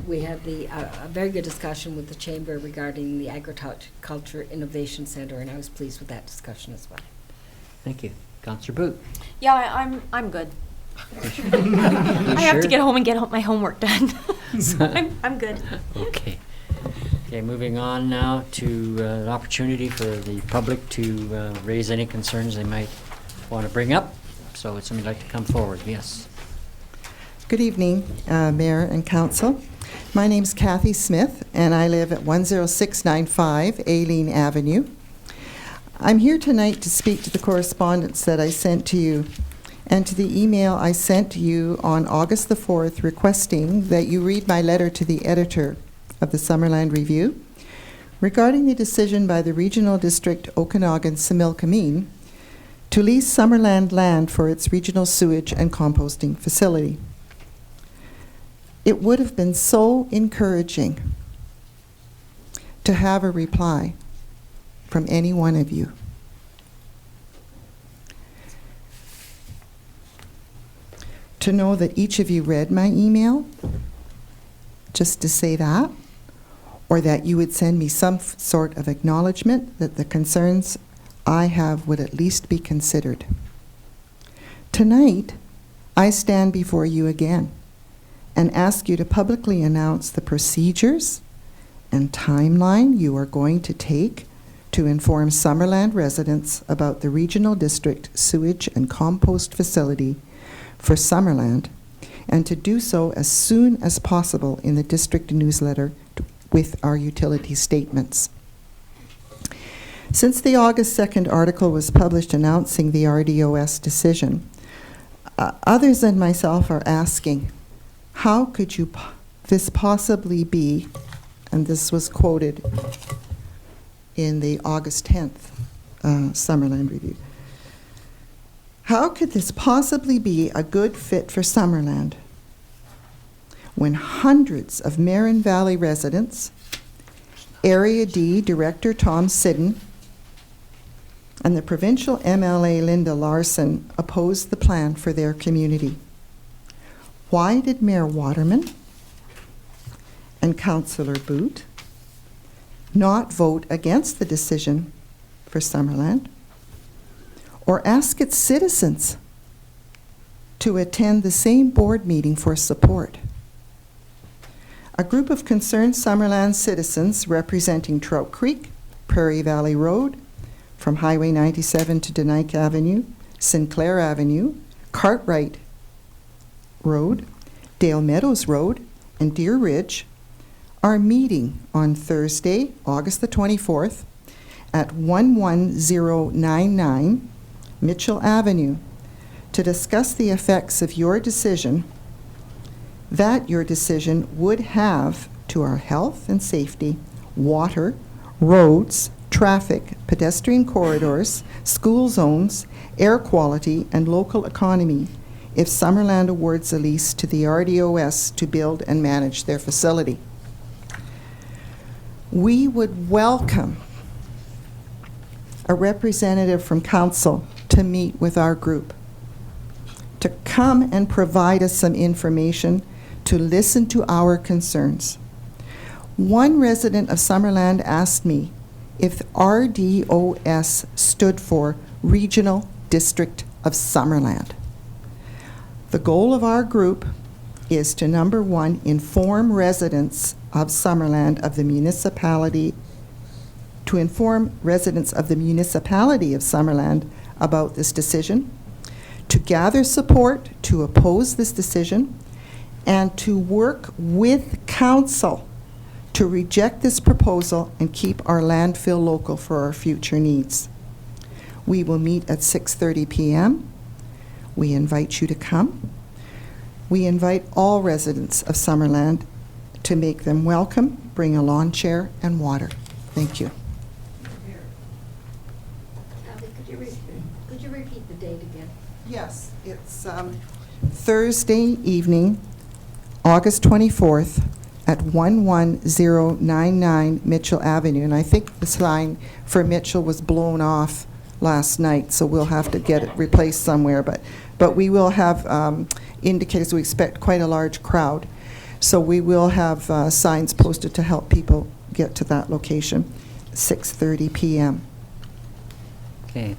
we had a very good discussion with the Chamber regarding the Agriculture Innovation Center, and I was pleased with that discussion as well. Thank you. Councilor Boot. Yeah, I'm good. I have to get home and get my homework done. So I'm good. Okay. Okay, moving on now to an opportunity for the public to raise any concerns they might want to bring up. So would somebody like to come forward? Yes. Good evening, Mayor and Council. My name's Kathy Smith, and I live at 10695 Aileen Avenue. I'm here tonight to speak to the correspondence that I sent to you and to the email I sent to you on August the 4th requesting that you read my letter to the editor of the Summerland Review regarding the decision by the Regional District Okanagan-Similkameen to lease Summerland land for its regional sewage and composting facility. It would have been so encouraging to have a reply from any one of you. To know that each of you read my email, just to say that, or that you would send me some sort of acknowledgement that the concerns I have would at least be considered. Tonight, I stand before you again and ask you to publicly announce the procedures and timeline you are going to take to inform Summerland residents about the Regional District Sewage and Compost Facility for Summerland, and to do so as soon as possible in the district newsletter with our utility statements. Since the August 2nd article was published announcing the RDOS decision, others than myself are asking, how could this possibly be, and this was quoted in the August 10th Summerland Review, how could this possibly be a good fit for Summerland when hundreds of Marin Valley residents, Area D Director Tom Siddon, and the provincial MLA Linda Larson opposed the plan for their community. Why did Mayor Waterman and Councillor Boot not vote against the decision for Summerland, or ask its citizens to attend the same board meeting for support? A group of concerned Summerland citizens representing Trout Creek, Prairie Valley Road, from Highway 97 to Denike Avenue, Sinclair Avenue, Cartwright Road, Dale Meadows Road, and Deer Ridge are meeting on Thursday, August the 24th at 11099 Mitchell Avenue to discuss the effects of your decision would have to our health and safety, water, roads, traffic, pedestrian corridors, school zones, air quality, and local economy if Summerland awards a lease to the RDOS to build and manage their facility. We would welcome a representative from council to meet with our group, to come and provide us some information, to listen to our concerns. One resident of Summerland asked me if RDOS stood for Regional District of Summerland. The goal of our group is to, number one, inform residents of Summerland of the municipality, to inform residents of the municipality of Summerland about this decision, to gather support to oppose this decision, and to work with council to reject this proposal and keep our landfill local for our future needs. We will meet at 6:30 p.m. We invite you to come. We invite all residents of Summerland to make them welcome, bring a lawn chair and water. Thank you. Could you repeat the date again? Yes, it's Thursday evening, August 24th at 11099 Mitchell Avenue. And I think the sign for Mitchell was blown off last night, so we'll have to get it replaced somewhere. But we will have indicators. We expect quite a large crowd. So we will have signs posted to help people get to that location, 6:30 p.m. Okay,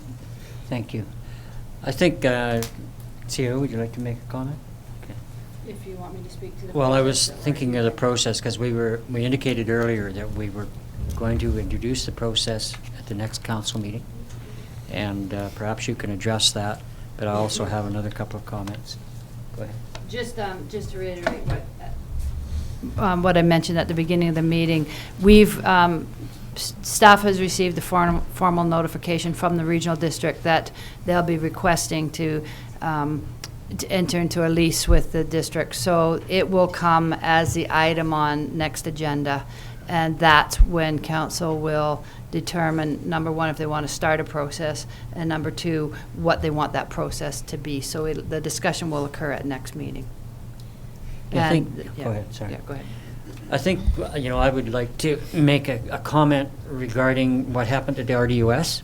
thank you. I think, Theo, would you like to make a comment? If you want me to speak to the Well, I was process, thinking of the process, because we indicated earlier that we were going to introduce the process at the next council meeting, and perhaps you can address that, but I also have another couple of comments. Go ahead. Just to reiterate what I mentioned at the beginning of the meeting, we've staff has received the formal notification from the regional district that they'll be requesting to enter into a lease with the district. So it will come as the item on next agenda, and that's when council will determine, number one, if they want to start a process, and number two, what they want that process to be. So the discussion will occur at next meeting. Go ahead, sorry. Yeah, go ahead. I think, I would like to make a comment regarding what happened at the RDUS,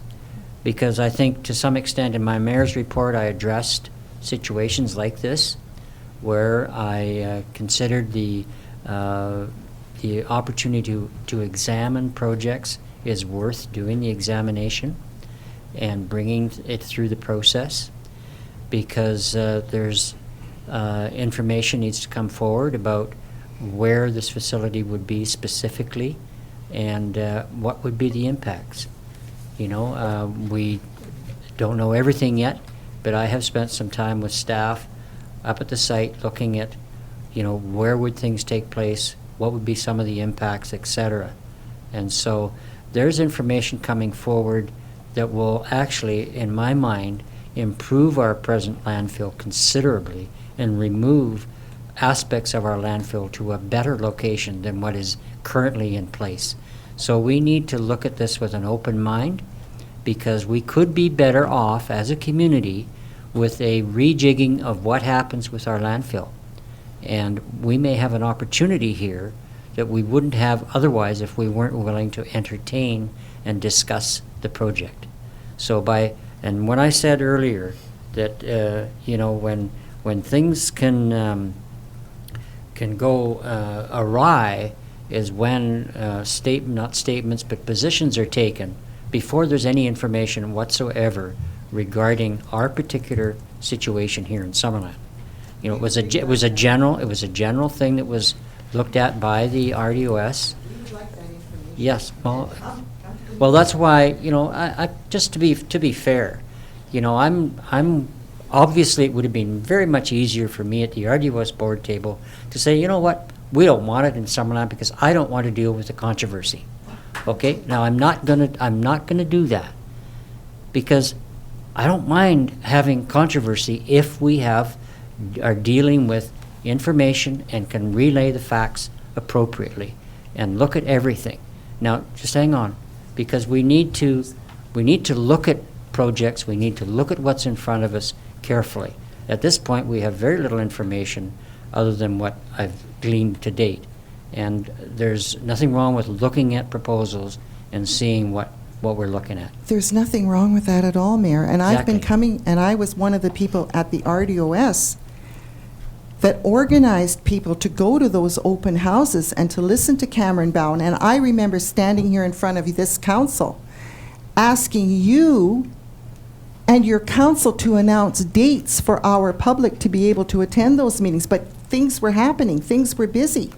because I think to some extent in my mayor's report I addressed situations like this, where I considered the opportunity to examine projects is worth doing the examination and bringing it through the process, because there's information needs to come forward about where this facility would be specifically and what would be the impacts. We don't know everything yet, but I have spent some time with staff up at the site looking at, where would things take place, what would be some of the impacts, etc. And so there's information coming forward that will actually, in my mind, improve our present landfill considerably and remove aspects of our landfill to a better location than what is currently in place. So we need to look at this with an open mind, because we could be better off as a community with a rejigging of what happens with our landfill. And we may have an opportunity here that we wouldn't have otherwise if we weren't willing to entertain and discuss the project. So and when I said earlier that, you know, when things can go awry is when not statements, but positions are taken before there's any information whatsoever regarding our particular situation here in Summerland. You know, it was a general thing that was looked at by the RDOS. Yes, well, that's why, you know, I just to be fair, you know, I'm obviously it would have been very much easier for me at the RDOS board table to say, you know what, we don't want it in Summerland because I don't want to deal with the controversy. Okay, now I'm not gonna do that because I don't mind having controversy if we are dealing with information and can relay the facts appropriately and look at everything. Now, just hang on, because we need to look at projects, we need to look at what's in front of us carefully. At this point, we have very little information other than what I've gleaned to date. And there's nothing wrong with looking at proposals and seeing what we're looking at. There's nothing wrong with that at all, Mayor. And I've been coming, and I was one of the people at the RDOS that organized people to go to those open houses and to listen to Cameron Bowen. And I remember standing here in front of this council asking you and your council to announce dates for our public to be able to attend those meetings. But things were happening, things were busy.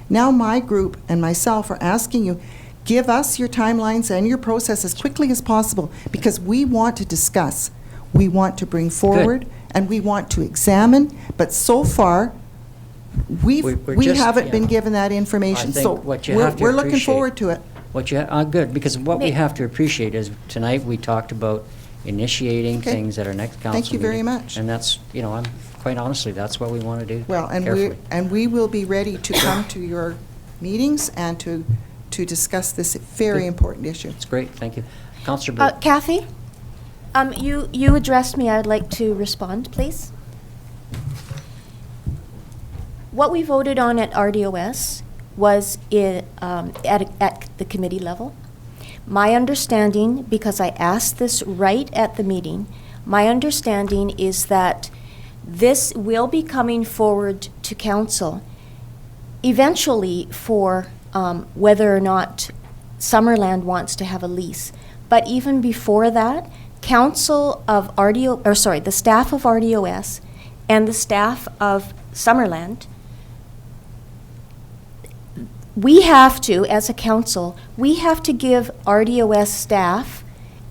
Now my group and myself are asking you, give us your timelines and your process as quickly as possible, because we want to discuss, we want to bring forward, and we want to examine, but so far, we haven't been given that information. So we're looking forward to it. Good, because what we have to appreciate is tonight we talked about initiating things at our next council meeting. Thank you very much. And that's, you know, quite honestly, that's what we want to do. Well, and we will be ready to come to your meetings and to discuss this very important issue. It's great, thank you. Councillor Bird. Kathy, you addressed me. I'd like to respond, please. What we voted on at RDOS was at the committee level. My understanding, because I asked this right at the meeting, my understanding is that this will be coming forward to council eventually for whether or not Summerland wants to have a lease. But even before that, the staff of RDOS and the staff of Summerland, we have to, as a council, we have to give RDOS staff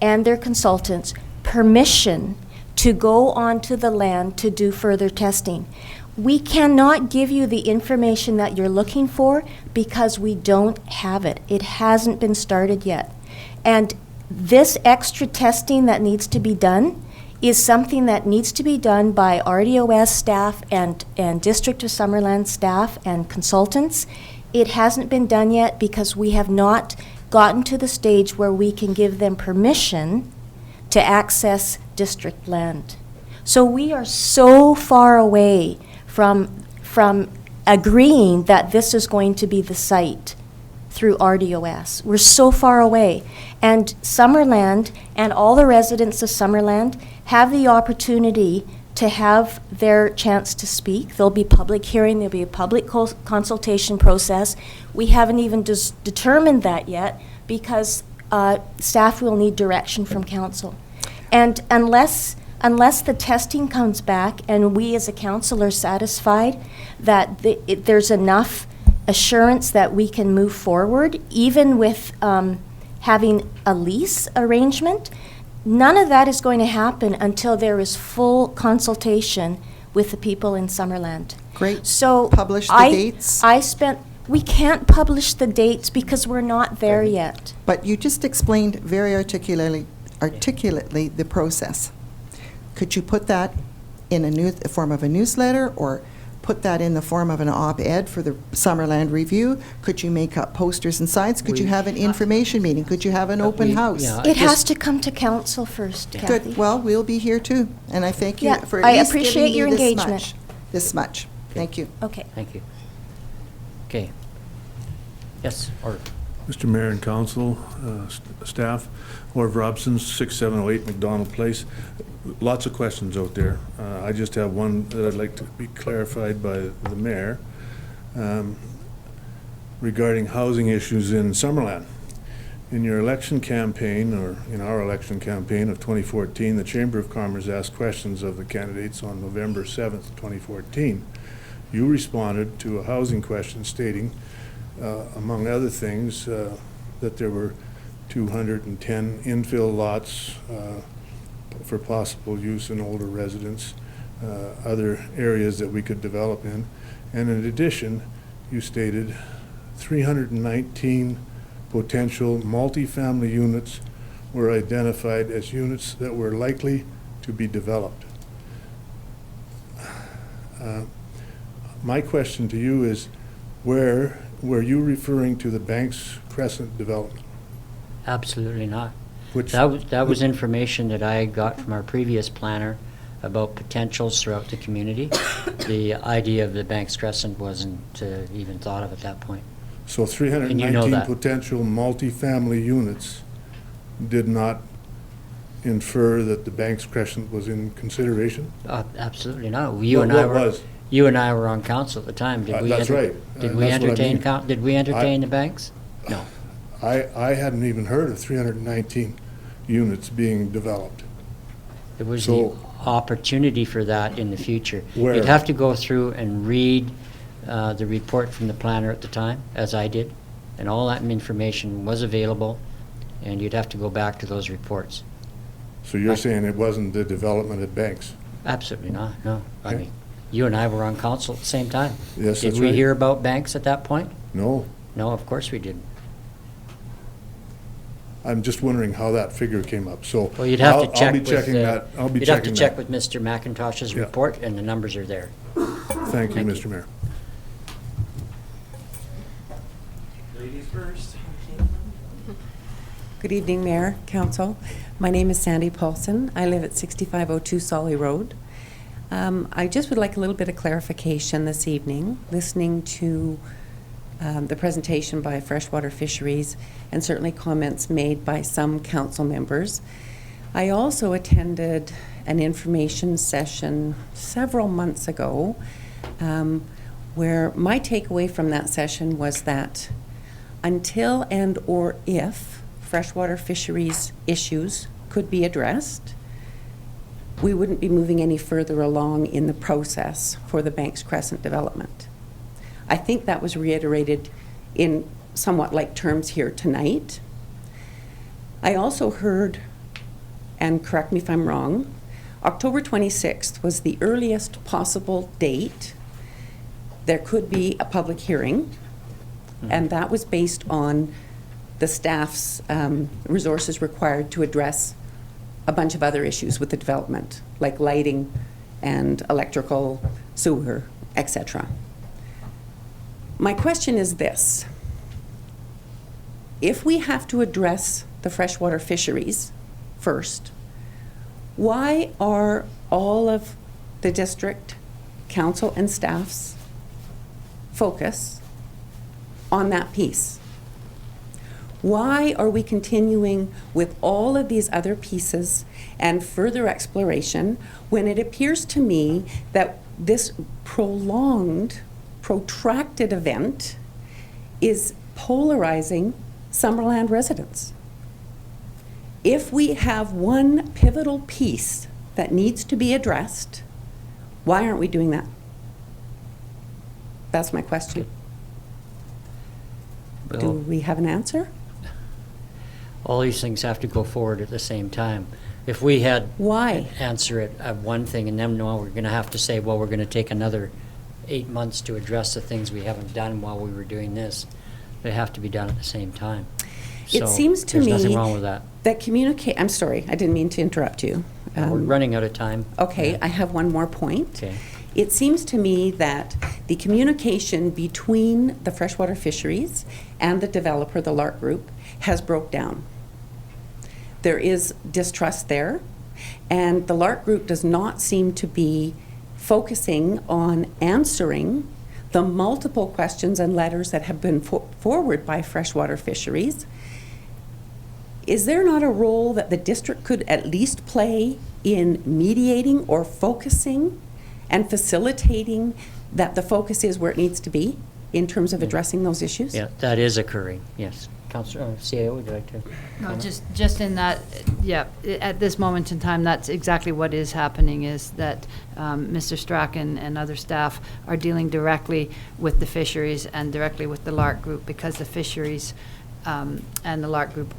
and their consultants permission to go onto the land to do further testing. We cannot give you the information that you're looking for because we don't have it. It hasn't been started yet. And this extra testing that needs to be done is something that needs to be done by RDOS staff and District of Summerland staff and consultants. It hasn't been done yet because we have not gotten to the stage where we can give them permission to access district land. So we are so far away from agreeing that this is going to be the site through RDOS. We're so far away. And Summerland and all the residents of Summerland have the opportunity to have their chance to speak. There'll be public hearing, there'll be a public consultation process. We haven't even determined that yet because staff will need direction from council. And unless the testing comes back and we as a council are satisfied that there's enough assurance that we can move forward, even with having a lease arrangement, none of that is going to happen until there is full consultation with the people in Summerland. Great. So publish the dates. We can't publish the dates because we're not there yet. But you just explained very articulately the process. Could you put that in a form of a newsletter, or put that in the form of an op-ed for the Summerland Review? Could you make up posters and signs? Could you have an information meeting? Could you have an open house? Yeah, it has to come to council first, Kathy. Good. Well, we'll be here too, and I thank you for at I least appreciate giving me your engagement. this much. Thank you. Okay. Thank you. Okay. Yes, or Mr. Mayor and Council, staff, Orv Robson, 6708 McDonald Place. Lots of questions out there. I just have one that I'd like to be clarified by the mayor regarding housing issues in Summerland. In your election campaign, or in our election campaign of 2014, the Chamber of Commerce asked questions of the candidates on November 7th, 2014. You responded to a housing question stating, among other things, that there were 210 infill lots for possible use in older residents, other areas that we could develop in. And in addition, you stated 319 potential multifamily units were identified as units that were likely to be developed. My question to you is, where were you referring to the Banks Crescent development? absolutely not. Which That was information that I got from our previous planner about potentials throughout the community. The idea of the Banks Crescent wasn't even thought of at that point. So And you know 319 that. potential multifamily units did not infer that the Banks Crescent was in consideration? Absolutely not. What was? You and I were on council at the time. Did we? That's right. Did we That's what I entertain? mean. Did we entertain the banks? No. I hadn't even heard of 319 units being developed. There was So- the opportunity for that in the future. Where? You'd have to go through and read the report from the planner at the time, as I did, and all that information was available, and you'd have to go back to those reports. So you're saying it wasn't the development at Banks? Absolutely not, no. I Okay. mean, you and I were on council at the same time. Yes, that's Did we right. hear about banks at that point? No. No, of course we didn't. I'm just wondering how that figure came up. So Well, you'd have to check I'll be with, checking that. I'll be you'd have to checking check that. with Mr. McIntosh's Yeah. report, and the numbers are there. Thank you, Thank Mr. Mayor. Ladies first. Good evening, Mayor, Council. My name is Sandy Paulson. I live at 6502 Solly Road. I just would like a little bit of clarification this evening, listening to the presentation by Freshwater Fisheries and certainly comments made by some council members. I also attended an information session several months ago where my takeaway from that session was that until and or if freshwater fisheries issues could be addressed, we wouldn't be moving any further along in the process for the Banks Crescent development. I think that was reiterated in somewhat like terms here tonight. I also heard, and correct me if I'm wrong, October 26th was the earliest possible date there could be a public hearing, and that was based on the staff's resources required to address a bunch of other issues with the development, like lighting and electrical, sewer, etc. My question is this. If we have to address the freshwater fisheries first, why are all of the district council and staff's focus on that piece? Why are we continuing with all of these other pieces and further exploration when it appears to me that this prolonged, protracted event is polarizing Summerland residents? If we have one pivotal piece that needs to be addressed, why aren't we doing that? That's my question. Do we have an answer? All these things have to go forward at the same time. If we had Why? answer it at one thing, and then no, we're going to have to say, well, we're going to take another 8 months to address the things we haven't done while we were doing this. They have to be done at the same time. It So seems to me there's nothing wrong with that. I'm sorry, I didn't mean to interrupt you. We're running out of time. Okay, I have one more point. Okay. It seems to me that the communication between the freshwater fisheries and the developer, the Lark Group, has broke down. There is distrust there, and the Lark Group does not seem to be focusing on answering the multiple questions and letters that have been forwarded by freshwater fisheries. Is there not a role that the district could at least play in mediating or focusing and facilitating that the focus is where it needs to be in terms of addressing those issues? Yeah, that is occurring, yes. Councillor, CAO, would you like to No, comment? just in that, yeah, at this moment in time, that's exactly what is happening, is that Mr. Strachan and other staff are dealing directly with the fisheries and directly with the LARC group, because the fisheries and the LARC group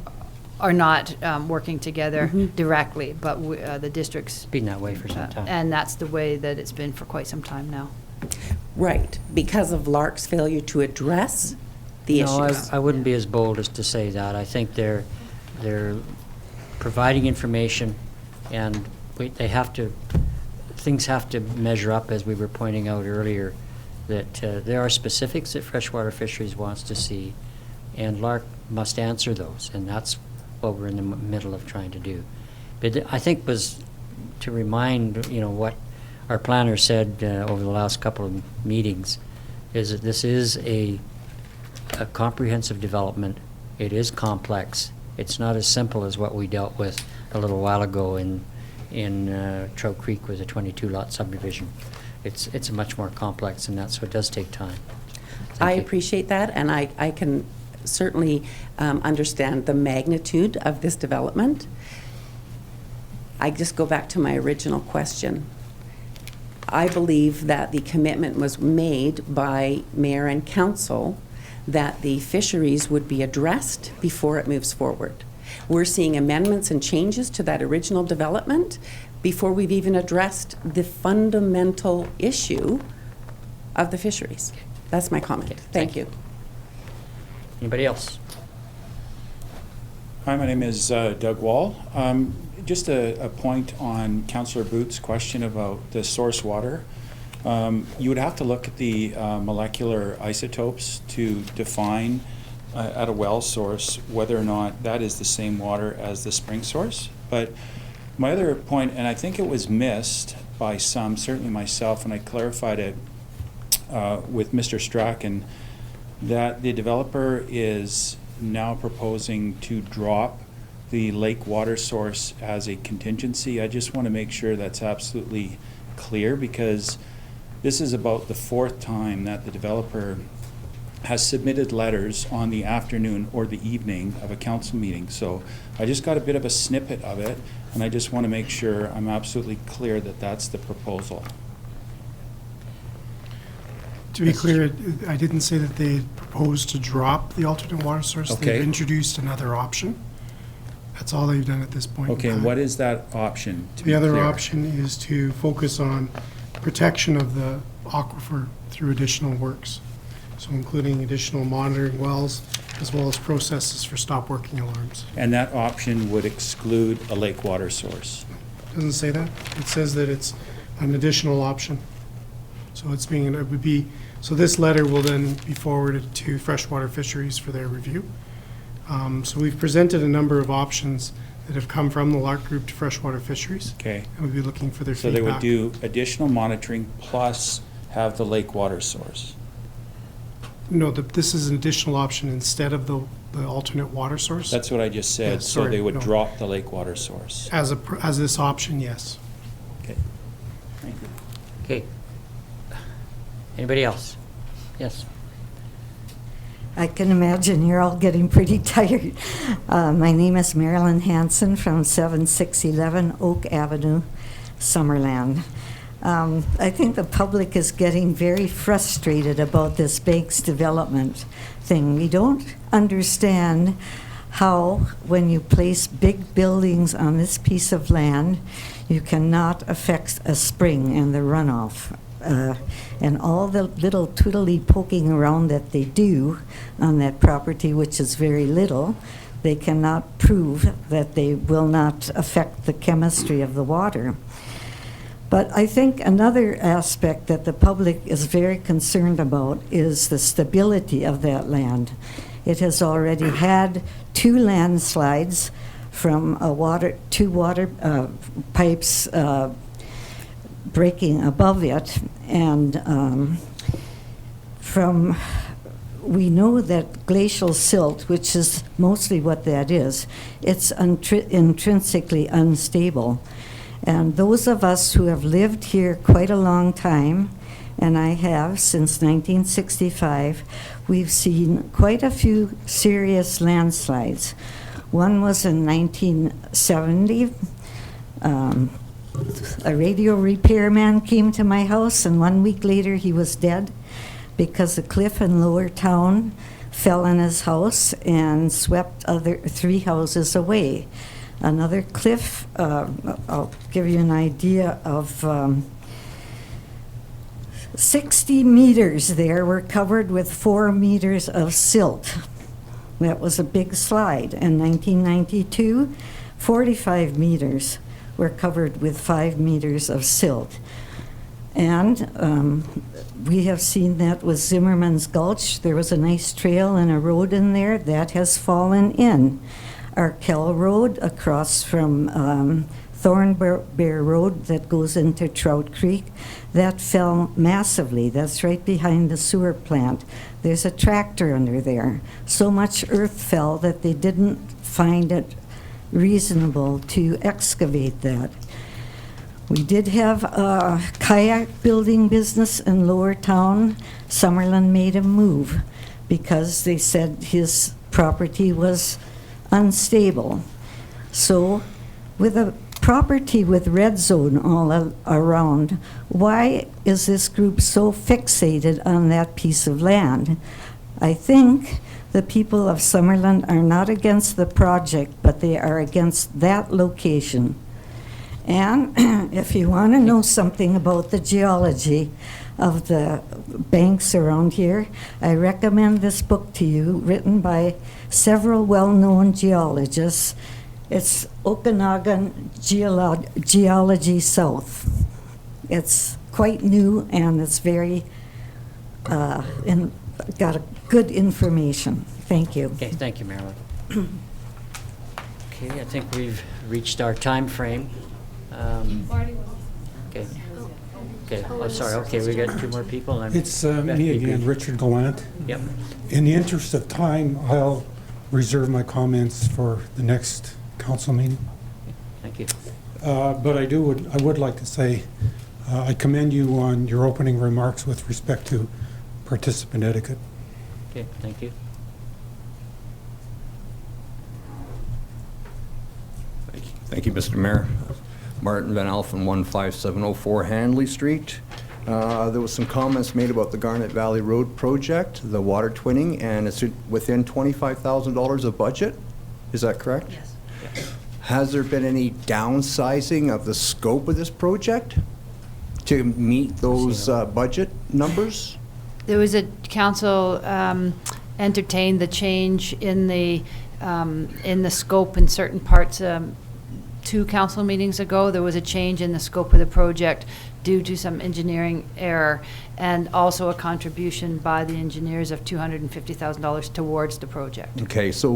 are not working together directly, but the district's been that way for some time. And that's the way that it's been for quite some time now. Right, because of LARC's failure to address the issues. No, I wouldn't be as bold as to say that. I think they're providing information, and they have to, things have to measure up, as we were pointing out earlier, that there are specifics that freshwater fisheries wants to see, and LARC must answer those, and that's what we're in the middle of trying to do. But I think was to remind, what our planner said over the last couple of meetings, is that this is a comprehensive development. It is complex. It's not as simple as what we dealt with a little while ago in Trout Creek with a 22-lot subdivision. It's much more complex than that, so it does take time. I appreciate that, and I can certainly understand the magnitude of this development. I just go back to my original question. I believe that the commitment was made by Mayor and Council that the fisheries would be addressed before it moves forward. We're seeing amendments and changes to that original development before we've even addressed the fundamental issue of the fisheries. That's my comment. Okay, Thank you. Anybody else? Hi, my name is Doug Wall. Just a point on Councillor Booth's question about the source water. You would have to look at the molecular isotopes to define at a well source whether or not that is the same water as the spring source. But my other point, and I think it was missed by some, certainly myself, and I clarified it with Mr. Strachan, that the developer is now proposing to drop the lake water source as a contingency. I just want to make sure that's absolutely clear, because this is about the 4th time that the developer has submitted letters on the afternoon or the evening of a council meeting. So I just got a bit of a snippet of it, and I just want to make sure I'm absolutely clear that that's the proposal. To be clear, I didn't say that they proposed to drop the alternate water source. Okay. They've introduced another option. That's all they've done at this point. Okay, and what is that option? To The be other clear? option is to focus on protection of the aquifer through additional works. So including additional monitoring wells, as well as processes for stop working alarms. And that option would exclude a lake water source. Doesn't say that. It says that it's an additional option. So it would be, so this letter will then be forwarded to Freshwater Fisheries for their review. So we've presented a number of options that have come from the LARC group to Freshwater Fisheries. Okay. And we'll be looking for their So feedback. they would do additional monitoring plus have the lake water source. No, this is an additional option instead of the alternate water source. That's what I just said. Yes, So sorry, they would no. drop the lake water source. As this option, yes. Okay. Thank you. Okay. Anybody else? Yes. I can imagine you're all getting pretty tired. My name is Marilyn Hanson from 7611 Oak Avenue, Summerland. I think the public is getting very frustrated about this Banks development thing. We don't understand how, when you place big buildings on this piece of land, you cannot affect a spring and the runoff. And all the little twiddly poking around that they do on that property, which is very little, they cannot prove that they will not affect the chemistry of the water. But I think another aspect that the public is very concerned about is the stability of that land. It has already had 2 landslides from two water pipes breaking above it. And we know that glacial silt, which is mostly what that is, it's intrinsically unstable. And those of us who have lived here quite a long time, and I have since 1965, we've seen quite a few serious landslides. One was in 1970. A radio repairman came to my house, and 1 week later he was dead because a cliff in Lower Town fell on his house and swept 3 houses away. Another cliff, I'll give you an idea of 60 meters there were covered with 4 meters of silt. That was a big slide. In 1992, 45 meters were covered with 5 meters of silt. And we have seen that with Zimmerman's Gulch. There was a nice trail and a road in there that has fallen in. Arkell Road across from Thornbear Road that goes into Trout Creek, that fell massively. That's right behind the sewer plant. There's a tractor under there. So much earth fell that they didn't find it reasonable to excavate that. We did have a kayak building business in Lower Town. Summerland made him move because they said his property was unstable. So with a property with red zone all around, why is this group so fixated on that piece of land? I think the people of Summerland are not against the project, but they are against that location. And if you want to know something about the geology of the banks around here, I recommend this book to you, written by several well-known geologists. It's Okanagan Geology South. It's quite new, and it's very got a good information. Thank you. Okay, thank you, Marilyn. Okay, I think we've reached our time frame. Okay. Okay. Oh, sorry. Okay, we got 2 more people. It's me again, Richard Gallant. Yep. In the interest of time, I'll reserve my comments for the next council meeting. Thank you. But I would like to say, I commend you on your opening remarks with respect to participant etiquette. Okay, thank you. Thank you, Mr. Mayor. Martin Van Alphen, 15704 Handley Street. There was some comments made about the Garnet Valley Road project, the water twinning, and it's within $25,000 of budget. Is that correct? Yes. Has there been any downsizing of the scope of this project to meet those budget numbers? There was a council entertained the change in the scope in certain parts. 2 council meetings ago, there was a change in the scope of the project due to some engineering error, and also a contribution by the engineers of $250,000 towards the project. Okay, so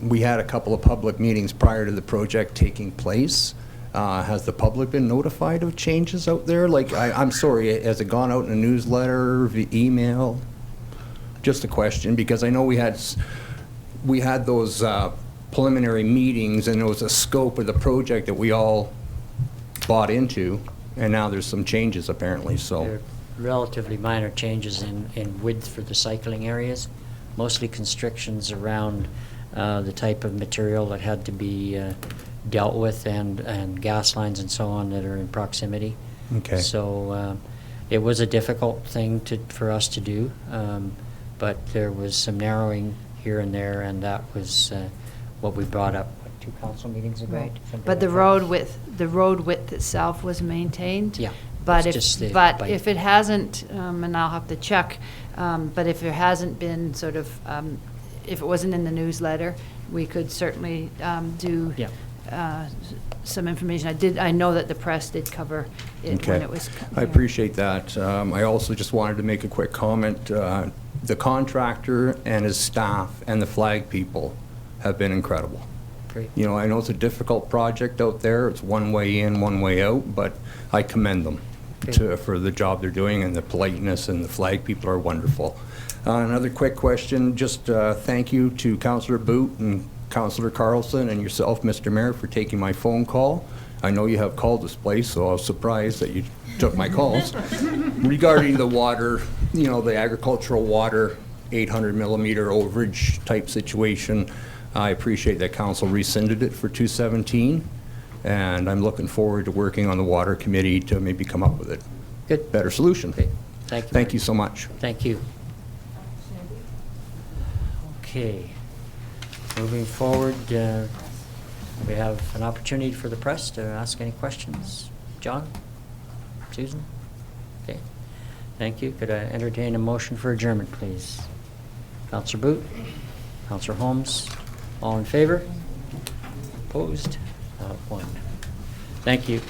we had a couple of public meetings prior to the project taking place. Has the public been notified of changes out there? Like, I'm sorry, has it gone out in a newsletter, via email? Just a question, because I know we had those preliminary meetings, and it was a scope of the project that we all bought into, and now there's some changes apparently, so. There are relatively minor changes in width for the cycling areas, mostly constrictions around the type of material that had to be dealt with, and gas lines and so on that are in proximity. Okay. So it was a difficult thing for us to do, but there was some narrowing here and there, and that was what we brought up 2 council meetings ago. Right, something but the like road width itself was maintained. Yeah. But It's if, just the if it hasn't, and I'll have to check, but if there hasn't been sort of, if it wasn't in the newsletter, we could certainly do some information. I know that the press did cover it when it was. I appreciate that. I also just wanted to make a quick comment. The contractor and his staff and the flag people have been incredible. Great. You know, I know it's a difficult project out there. It's one way in, one way out, but I commend them for the job they're doing, and the politeness, and the flag people are wonderful. Another quick question, just thank you to Councillor Boot and Councillor Carlson and yourself, Mr. Mayor, for taking my phone call. I know you have called this place, so I was surprised that you took my calls. Regarding the water, you know, the agricultural water, 800 millimeter overage type situation, I appreciate that council rescinded it for 2017, and I'm looking forward to working on the water committee to maybe come up with a better solution. Okay. Thank you. Thank you so much. Thank you. Okay. Moving forward, we have an opportunity for the press to ask any questions. John? Susan? Okay. Thank you. Could I entertain a motion for adjournment, please? Councillor Boot? Councillor Holmes? All in favor? Opposed? One. Thank you.